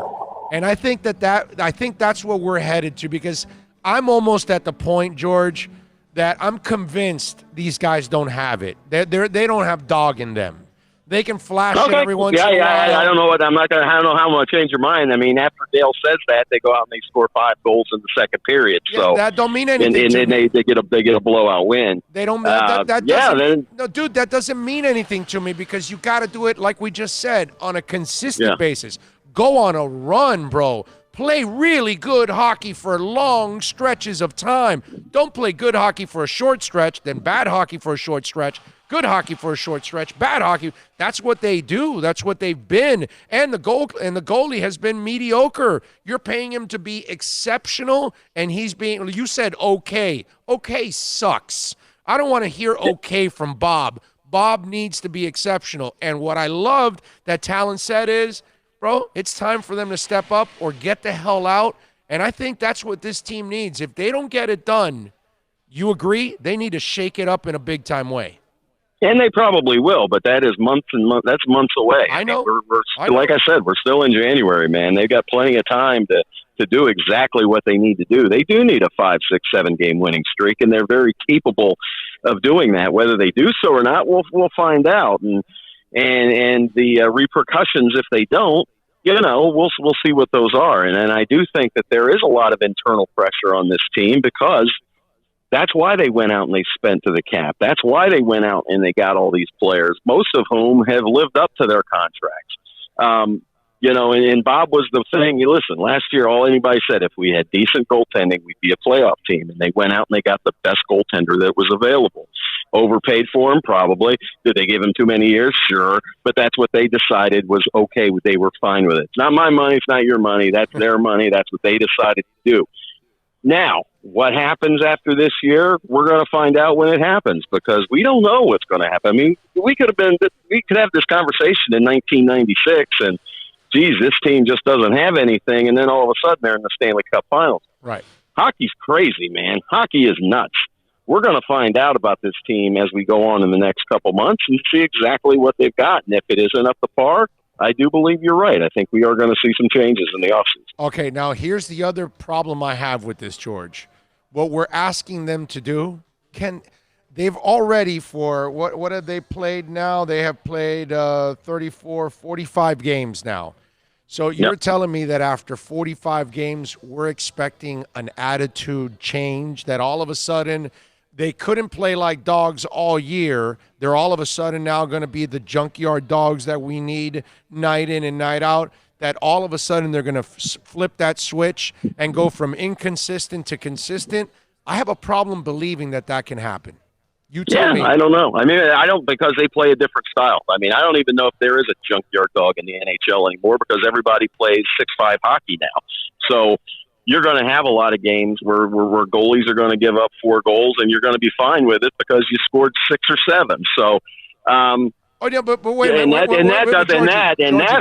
And I think that's what we're headed to, because I'm almost at the point, George, that I'm convinced these guys don't have it. They don't have dog in them. They can flash it every once in a while. I don't know I don't know how I'm going to change your mind. I mean, after Dale says that, they go out and they score 5 goals in the second period. So that don't mean anything. And they get a blowout win. They don't. Dude, that doesn't mean anything to me, because you got to do it like we just said, on a consistent basis. Go on a run, bro. Play really good hockey for long stretches of time. Don't play good hockey for a short stretch, then bad hockey for a short stretch. Good hockey for a short stretch, bad hockey. That's what they do. That's what they've been. And the goalie has been mediocre. You're paying him to be exceptional, and you said okay. Okay sucks. I don't want to hear okay from Bob. Bob needs to be exceptional. And what I loved that Talon said is, bro, it's time for them to step up or get the hell out. And I think that's what this team needs. If they don't get it done, you agree? They need to shake it up in a big-time way. And they probably will, but that is months and months. That's months away. I know. Like I said, we're still in January, man. They've got plenty of time to do exactly what they need to do. They do need a 5, 6, 7 game winning streak, and they're very capable of doing that. Whether they do so or not, we'll find out. And the repercussions if they don't, we'll see what those are. And I do think that there is a lot of internal pressure on this team, because that's why they went out and they spent to the cap. That's why they went out and they got all these players, most of whom have lived up to their contracts. And Bob was the thing. Listen, last year, all anybody said, if we had decent goaltending, we'd be a playoff team. And they went out and they got the best goaltender that was available. Overpaid for him, probably. Did they give him too many years? Sure. But that's what they decided was okay. They were fine with it. It's not my money. It's not your money. That's their money. That's what they decided to do. Now, what happens after this year, we're going to find out when it happens, because we don't know what's going to happen. I mean, we could have this conversation in 1996 and, geez, this team just doesn't have anything, and then all of a sudden they're in the Stanley Cup Finals. Right. Hockey's crazy, man. Hockey is nuts. We're going to find out about this team as we go on in the next couple months and see exactly what they've got. And if it isn't up to par, I do believe you're right. I think we are going to see some changes in the offseason. Okay, now here's the other problem I have with this, George. What we're asking them to do, they've already what have they played now? They have played 34, 45 games now. So you're telling me that after 45 games, we're expecting an attitude change, that all of a sudden They couldn't play like dogs all year. They're all of a sudden now going to be the junkyard dogs that we need night in and night out. That all of a sudden they're going to flip that switch and go from inconsistent to consistent. I have a problem believing that can happen. You tell me. I don't know. I mean, I don't, because they play a different style. I mean, I don't even know if there is a junkyard dog in the NHL anymore because everybody plays 6-5 hockey now. So you're going to have a lot of games where goalies are going to give up 4 goals, and you're going to be fine with it because you scored 6 or 7. So, oh yeah, but wait, that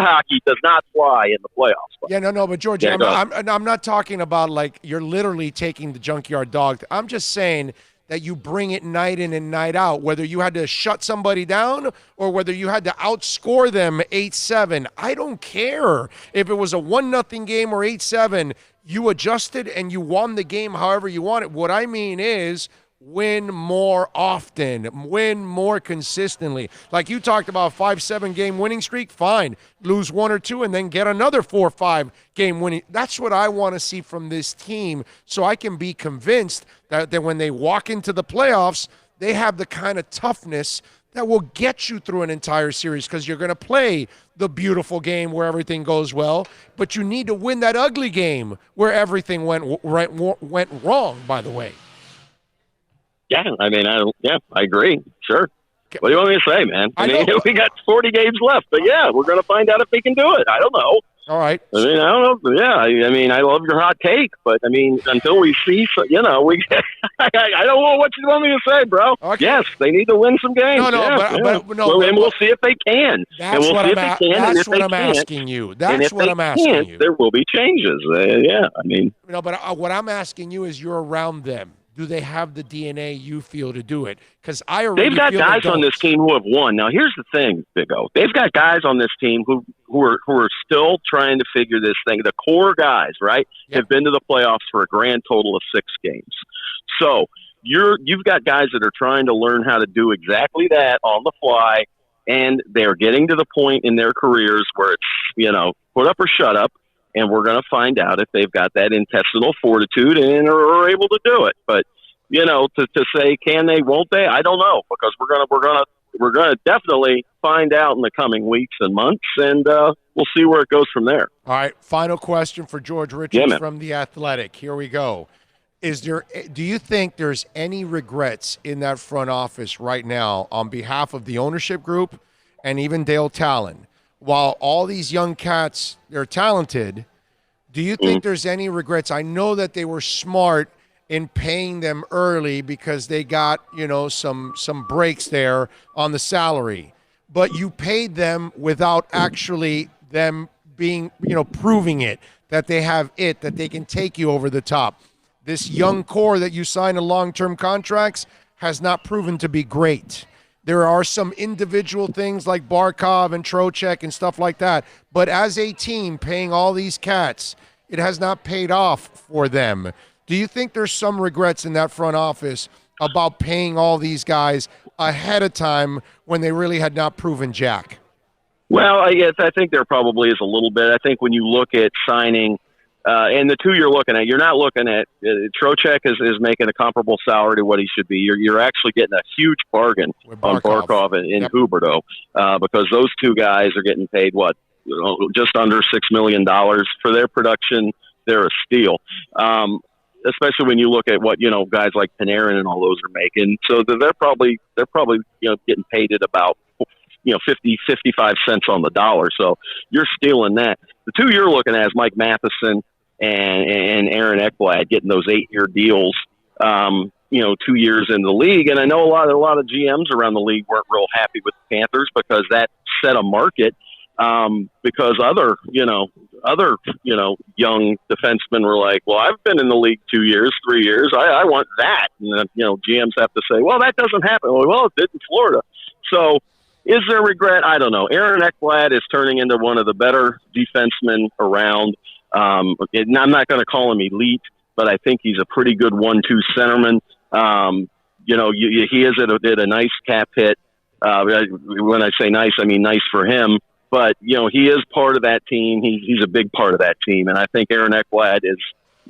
hockey does not fly in the playoffs. Yeah, no, but George, Yeah, I'm not talking about like you're literally taking the junkyard dog. I'm just saying that you bring it night in and night out, whether you had to shut somebody down or whether you had to outscore them 8-7. I don't care if it was a 1-0 game or 8-7. You adjusted and you won the game however you want it. What I mean is win more often, win more consistently. Like you talked about 5-7 game winning streak, fine. Lose 1 or 2 and then get another 4-5 game winning. That's what I want to see from this team so I can be convinced that when they walk into the playoffs, they have the kind of toughness that will get you through an entire series because you're going to play the beautiful game where everything goes well, but you need to win that ugly game where everything went wrong, by the way. Yeah, I mean, I agree. Sure. What do you want me to say, man? I mean, we got 40 games left, but yeah, we're going to find out if we can do it. I don't know. All right. I mean, I don't know. Yeah, I mean, I love your hot take, but I mean, until we see, I don't know what you want me to say, bro. Okay. Yes, they need to win some games. And we'll see if they can. That's what I'm asking you. That's what I'm asking you. There will be changes. Yeah, I mean. But what I'm asking you is you're around them. Do they have the DNA you feel to do it? Because they've got guys on this team who have won. Now, here's the thing, Big O. They've got guys on this team who are still trying to figure this thing. The core guys, right, have been to the playoffs for a grand total of 6 games. So you've got guys that are trying to learn how to do exactly that on the fly, and they're getting to the point in their careers where it's put up or shut up. And we're going to find out if they've got that intestinal fortitude and are able to do it. But to say can they, won't they? I don't know, because we're gonna definitely find out in the coming weeks and months, and we'll see where it goes from there. All right, final question for George Richards from The Athletic. Here we go. Do you think there's any regrets in that front office right now on behalf of the ownership group and even Dale Talon? While all these young cats, they're talented, do you think there's any regrets? I know that they were smart in paying them early because they got, some breaks there on the salary. But you paid them without actually them being, proving it, that they have that they can take you over the top. This young core that you sign to long-term contracts has not proven to be great. There are some individual things like Barkov and Trocheck and stuff like that. But as a team paying all these cats, it has not paid off for them. Do you think there's some regrets in that front office about paying all these guys ahead of time when they really had not proven jack? Well, I think there probably is a little bit. I think when you look at signing and the 2 you're looking at, you're not looking at Trocheck is making a comparable salary to what he should be. You're actually getting a huge bargain on Barkov and Huberdeau because those 2 guys are getting paid just under $6 million for their production. They're a steal, especially when you look at what guys like Panarin and all those are making. So they're probably getting paid at about 50-55 cents on the dollar. So you're stealing that. The 2 you're looking at is Mike Matheson and Aaron Ekblad getting those 8-year deals, 2 years in the league. And I know a lot of GMs around the league weren't real happy with the Panthers because that set a market. Because other young defensemen were like, well, I've been in the league 2 years, 3 years. I want that. And GMs have to say, well, that doesn't happen. Well, it did in Florida. So is there regret? I don't know. Aaron Ekblad is turning into one of the better defensemen around. I'm not going to call him elite, but I think he's a pretty good 1-2 centerman. He is at a nice cap hit. When I say nice, I mean nice for him. But, he is part of that team. He's a big part of that team. And I think Aaron Ekblad is,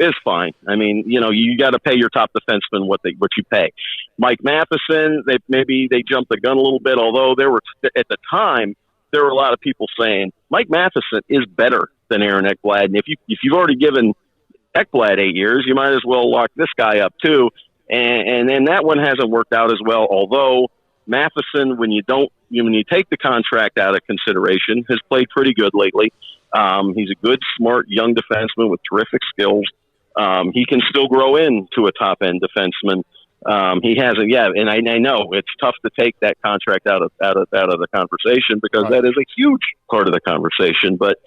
is fine. I mean, you got to pay your top defenseman what you pay. Mike Matheson, they jumped the gun a little bit, although at the time there were a lot of people saying Mike Matheson is better than Aaron Ekblad, and if you've already given Ekblad 8 years, you might as well lock this guy up too. And then that one hasn't worked out as well. Although Matheson, when you take the contract out of consideration, has played pretty good lately. He's a good, smart, young defenseman with terrific skills. He can still grow into a top end defenseman. He hasn't yet, and I know it's tough to take that contract out of the conversation because that is a huge part of the conversation. But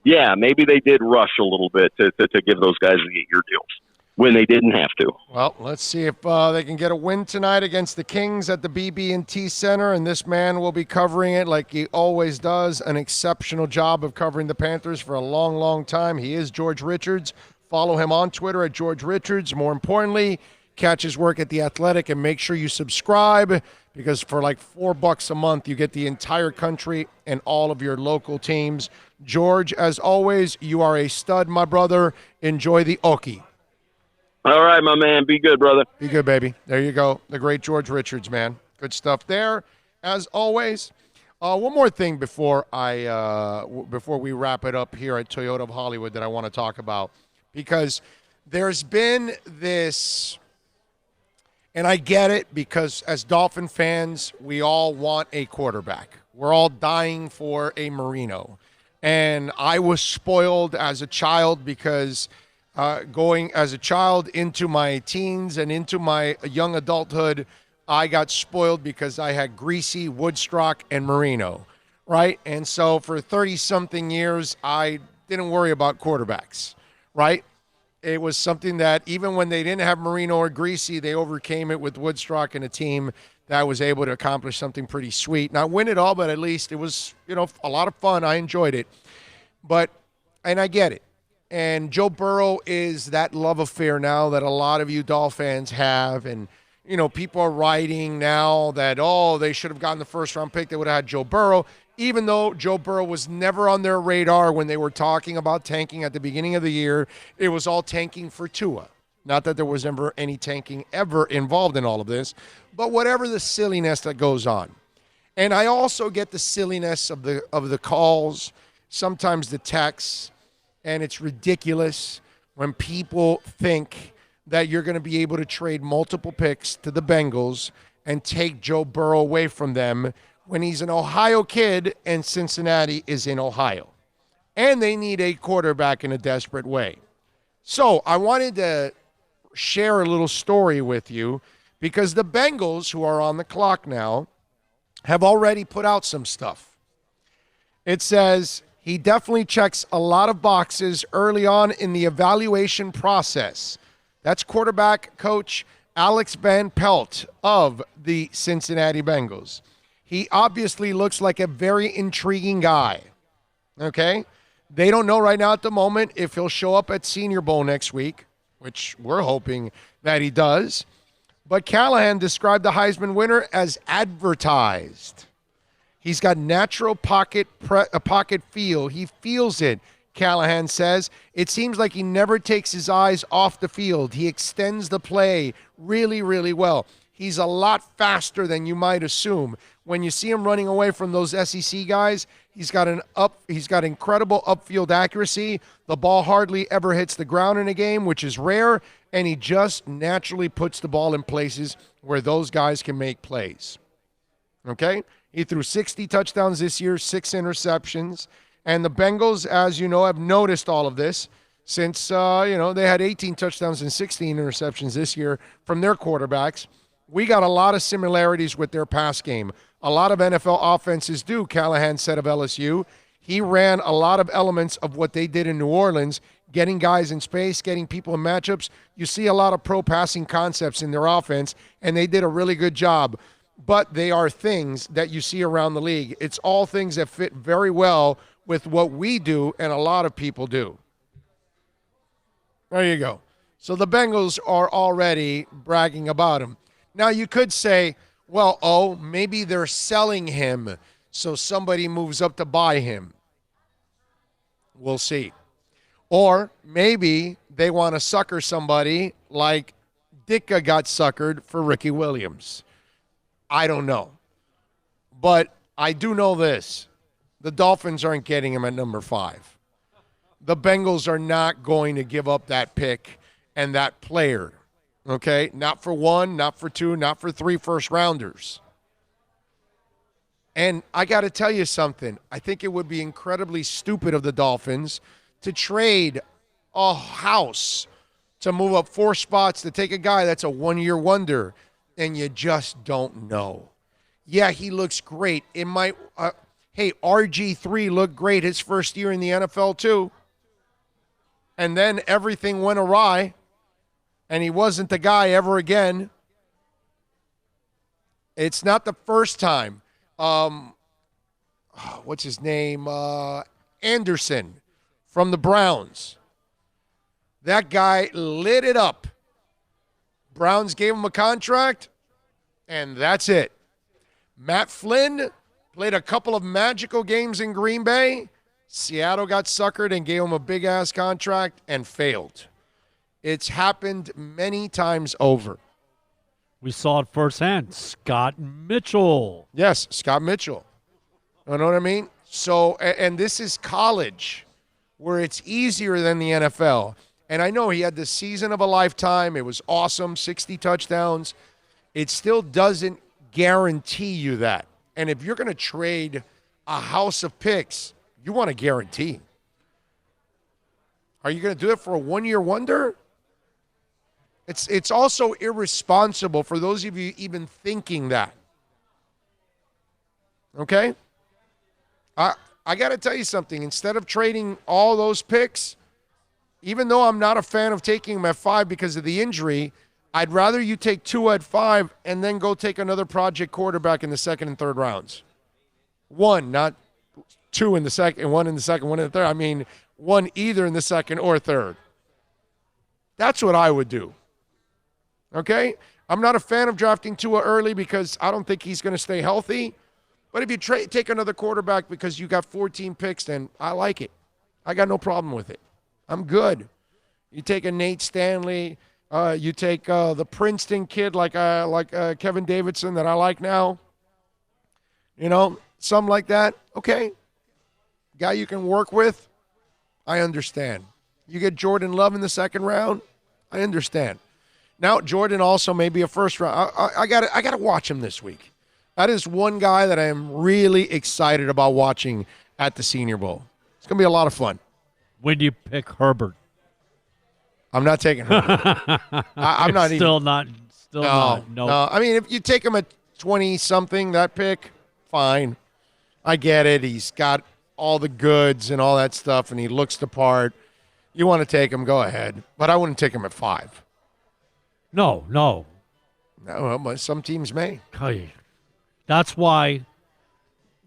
maybe they did rush a little bit to give those guys the 8-year deals when they didn't have to. Well, let's see if they can get a win tonight against the Kings at the BB&T Center, and this man will be covering it like he always does. An exceptional job of covering the Panthers for a long, long time. He is George Richards. Follow him on Twitter at George Richards. More importantly, catch his work at The Athletic, and make sure you subscribe because for like $4 a month, you get the entire country and all of your local teams. George, as always, you are a stud, my brother. Enjoy the Okie. All right, my man. Be good, brother. Be good, baby. There you go. The great George Richards, man. Good stuff there, as always. One more thing before we wrap it up here at Toyota of Hollywood that I want to talk about, because there's been this, and I get it, because as Dolphin fans, we all want a quarterback. We're all dying for a Marino. And I was spoiled as a child because going as a child into my teens and into my young adulthood, I got spoiled because I had Greasy, Woodstock, and Marino, right? And so for 30-something years, I didn't worry about quarterbacks, right? It was something that even when they didn't have Marino or Greasy, they overcame it with Woodstock and a team that was able to accomplish something pretty sweet. Not win it all, but at least it was, a lot of fun. I enjoyed it. And I get it. And Joe Burrow is that love affair now that a lot of you Dolphin fans have. And, people are writing now that, they should have gotten the first-round pick. They would have had Joe Burrow, even though Joe Burrow was never on their radar when they were talking about tanking at the beginning of the year. It was all tanking for Tua. Not that there was never any tanking ever involved in all of this, but whatever the silliness that goes on. And I also get the silliness of the calls, sometimes the texts, and it's ridiculous when people think that you're going to be able to trade multiple picks to the Bengals and take Joe Burrow away from them when he's an Ohio kid and Cincinnati is in Ohio. And they need a quarterback in a desperate way. So I wanted to share a little story with you because the Bengals, who are on the clock now, have already put out some stuff. It says he definitely checks a lot of boxes early on in the evaluation process. That's quarterback coach Alex Van Pelt of the Cincinnati Bengals. He obviously looks like a very intriguing guy, okay? They don't know right now at the moment if he'll show up at Senior Bowl next week, which we're hoping that he does. But Callahan described the Heisman winner as advertised. He's got natural pocket feel. He feels it, Callahan says. It seems like he never takes his eyes off the field. He extends the play really, really well. He's a lot faster than you might assume. When you see him running away from those SEC guys, he's got incredible upfield accuracy. The ball hardly ever hits the ground in a game, which is rare, and he just naturally puts the ball in places where those guys can make plays. Okay? He threw 60 touchdowns this year, 6 interceptions, and the Bengals, as you know, have noticed all of this since they had 18 touchdowns and 16 interceptions this year from their quarterbacks. We got a lot of similarities with their pass game. A lot of NFL offenses do, Callahan said of LSU. He ran a lot of elements of what they did in New Orleans, getting guys in space, getting people in matchups. You see a lot of pro passing concepts in their offense, and they did a really good job. But they are things that you see around the league. It's all things that fit very well with what we do and a lot of people do. There you go. So the Bengals are already bragging about him. Now, you could say, well, maybe they're selling him so somebody moves up to buy him. We'll see. Or maybe they want to sucker somebody like Ditka got suckered for Ricky Williams. I don't know. But I do know this. The Dolphins aren't getting him at number 5. The Bengals are not going to give up that pick and that player. Okay? Not for 1, not for 2, not for 3 first-rounders. And I got to tell you something. I think it would be incredibly stupid of the Dolphins to trade a house to move up 4 spots to take a guy that's a 1-year wonder, and you just don't know. Yeah, he looks great. It might hey, RG3 looked great his first year in the NFL too. And then everything went awry, and he wasn't the guy ever again. It's not the first time. What's his name? Anderson from the Browns. That guy lit it up. Browns gave him a contract, and that's it. Matt Flynn played a couple of magical games in Green Bay. Seattle got suckered and gave him a big-ass contract and failed. It's happened many times over. We saw it firsthand. Scott Mitchell. Yes, Scott Mitchell. You know what I mean? So, and this is college, where it's easier than the NFL. And I know he had the season of a lifetime. It was awesome, 60 touchdowns. It still doesn't guarantee you that. And if you're going to trade a house of picks, you want a guarantee. Are you going to do it for a 1-year wonder? It's also irresponsible for those of you even thinking that. Okay? I got to tell you something. Instead of trading all those picks, even though I'm not a fan of taking them at 5 because of the injury, I'd rather you take 2 at 5 and then go take another project quarterback in the 2nd and 3rd rounds. 1, not 2 in the 2nd, 1 in the 2nd, 1 in the 3rd. I mean, 1 either in the 2nd or 3rd. That's what I would do. Okay? I'm not a fan of drafting Tua early because I don't think he's going to stay healthy. But if you take another quarterback because you got 14 picks, then I like it. I got no problem with it. I'm good. You take a Nate Stanley. You take the Princeton kid like Kevin Davidson that I like now. You know, something like that. Okay. Guy you can work with, I understand. You get Jordan Love in the 2nd round, I understand. Now, Jordan also may be a 1st round. I got to watch him this week. That is one guy that I am really excited about watching at the Senior Bowl. It's going to be a lot of fun. When do you pick Herbert? I'm not taking Herbert. I'm not Still even. not. No. I mean, if you take him at 20-something, that pick, fine. I get it. He's got all the goods and all that stuff, and he looks the part. You want to take him, go ahead. But I wouldn't take him at 5. No. No, but some teams may. Hey, that's why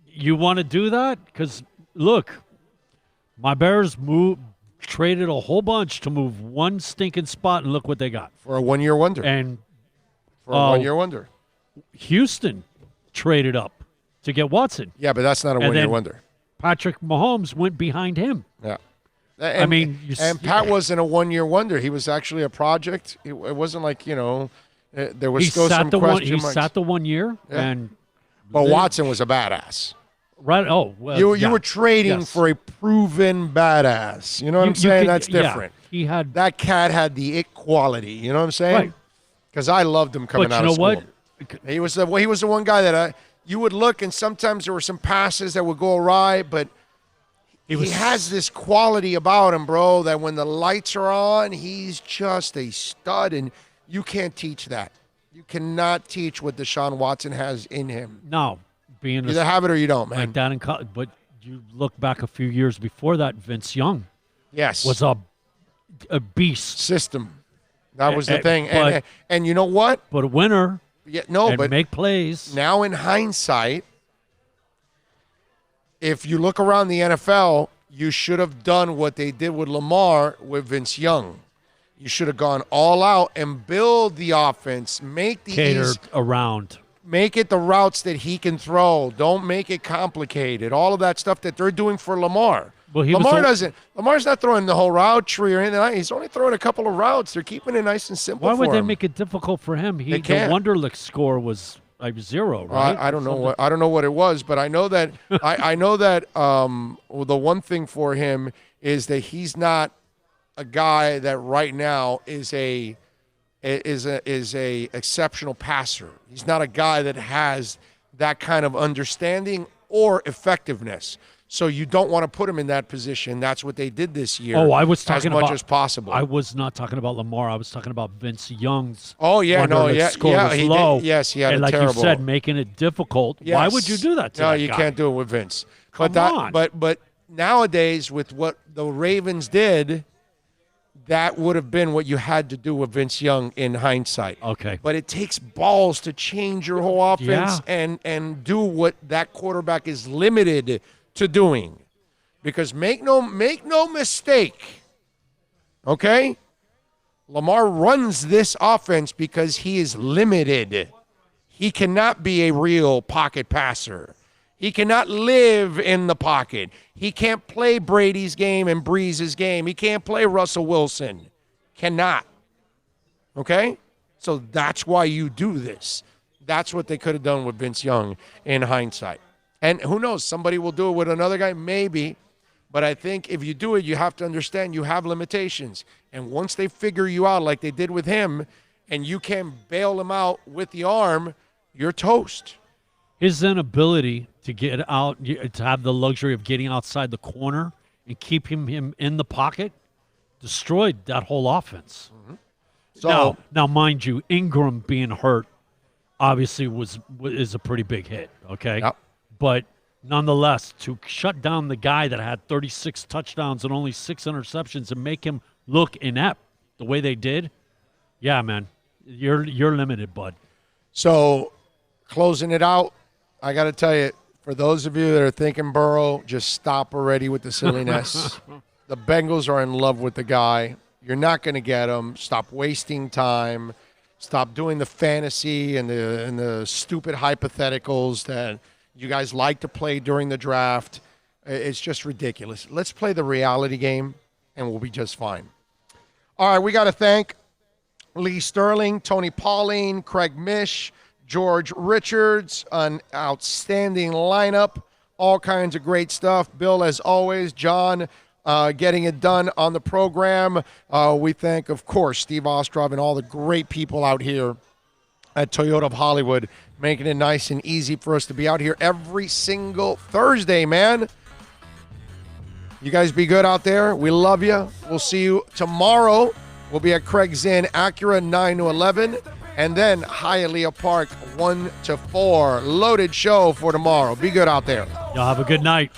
you want to do that? Because, look, my Bears traded a whole bunch to move one stinking spot, and look what they got. For a 1-year wonder. And for a 1-year wonder. Houston traded up to get Watson. Yeah, but that's not a 1-year wonder. Patrick Mahomes went behind him. Yeah. And Pat wasn't a 1-year wonder. He was actually a project. It wasn't like, there was still some question marks. He sat the 1 year. Yeah. But Watson was a badass. Right. Oh, well, you were trading for a proven badass. You know what I'm saying? That's different. Yeah, that cat had the it quality. You know what I'm saying? Because I loved him coming out of school. What? He was the one guy that you would look, and sometimes there were some passes that would go awry, but he has this quality about him, bro, that when the lights are on, he's just a stud, and you can't teach that. You cannot teach what Deshaun Watson has in him. No. You either have it or you don't, man. Like that in college. But you look back a few years before that, Vince Young was a beast. System. That was the thing. And you know what? But a winner. Yeah, no, but make plays. Now in hindsight, if you look around the NFL, you should have done what they did with Lamar with Vince Young. You should have gone all out and build the offense, make the catered around. Make it the routes that he can throw. Don't make it complicated. All of that stuff that they're doing for Lamar. Well, Lamar's not throwing the whole route tree or anything. He's only throwing a couple of routes. They're keeping it nice and simple. Why would for they him. make it difficult for him? They can't. The Wonderlic score was like 0, right? I don't know I don't know what it was, but I know that I know that the one thing for him is that he's not a guy that right now is a exceptional passer. He's not a guy that has that kind of understanding or effectiveness. So you don't want to put him in that position. That's what they did this year. Oh, I was talking as much about, as possible. I was not talking about Lamar. I was talking about Vince Young's. Oh yeah, score was he low. did. Yes, he had and a like terrible. you said, making it difficult. Yes. Why would you do that to No, that you guy? can't do it with Vince. Come on. But nowadays, with what the Ravens did, that would have been what you had to do with Vince Young in hindsight. Okay. But it takes balls to change your whole offense Yeah. and do what that quarterback is limited to doing. Because make no mistake, okay? Lamar runs this offense because he is limited. He cannot be a real pocket passer. He cannot live in the pocket. He can't play Brady's game and Breeze's game. He can't play Russell Wilson. Cannot. Okay? So that's why you do this. That's what they could have done with Vince Young in hindsight. And who knows, somebody will do it with another guy, maybe. But I think if you do it, you have to understand you have limitations. And once they figure you out like they did with him, and you can bail him out with the arm, you're toast. His inability to get out, to have the luxury of getting outside the corner and keeping him in the pocket, destroyed that whole offense. Mm-hmm. So now, mind you, Ingram being hurt obviously is a pretty big hit, okay? Yep. But nonetheless, to shut down the guy that had 36 touchdowns and only 6 interceptions and make him look inept the way they did, yeah, man, you're limited, bud. So closing it out, I got to tell you, for those of you that are thinking Burrow, just stop already with the silliness. The Bengals are in love with the guy. You're not going to get him. Stop wasting time. Stop doing the fantasy and the stupid hypotheticals that you guys like to play during the draft. It's just ridiculous. Let's play the reality game, and we'll be just fine. All right, we got to thank Lee Sterling, Tony Pauline, Craig Mish, George Richards, an outstanding lineup, all kinds of great stuff. Bill, as always, John getting it done on the program. We thank, of course, Steve Ostrov and all the great people out here at Toyota of Hollywood, making it nice and easy for us to be out here every single Thursday, man. You guys be good out there. We love you. We'll see you tomorrow. We'll be at Craig's Inn, Acura 9 to 11, and then Hialeah Park 1 to 4. Loaded show for tomorrow. Be good out there. Y'all have a good night.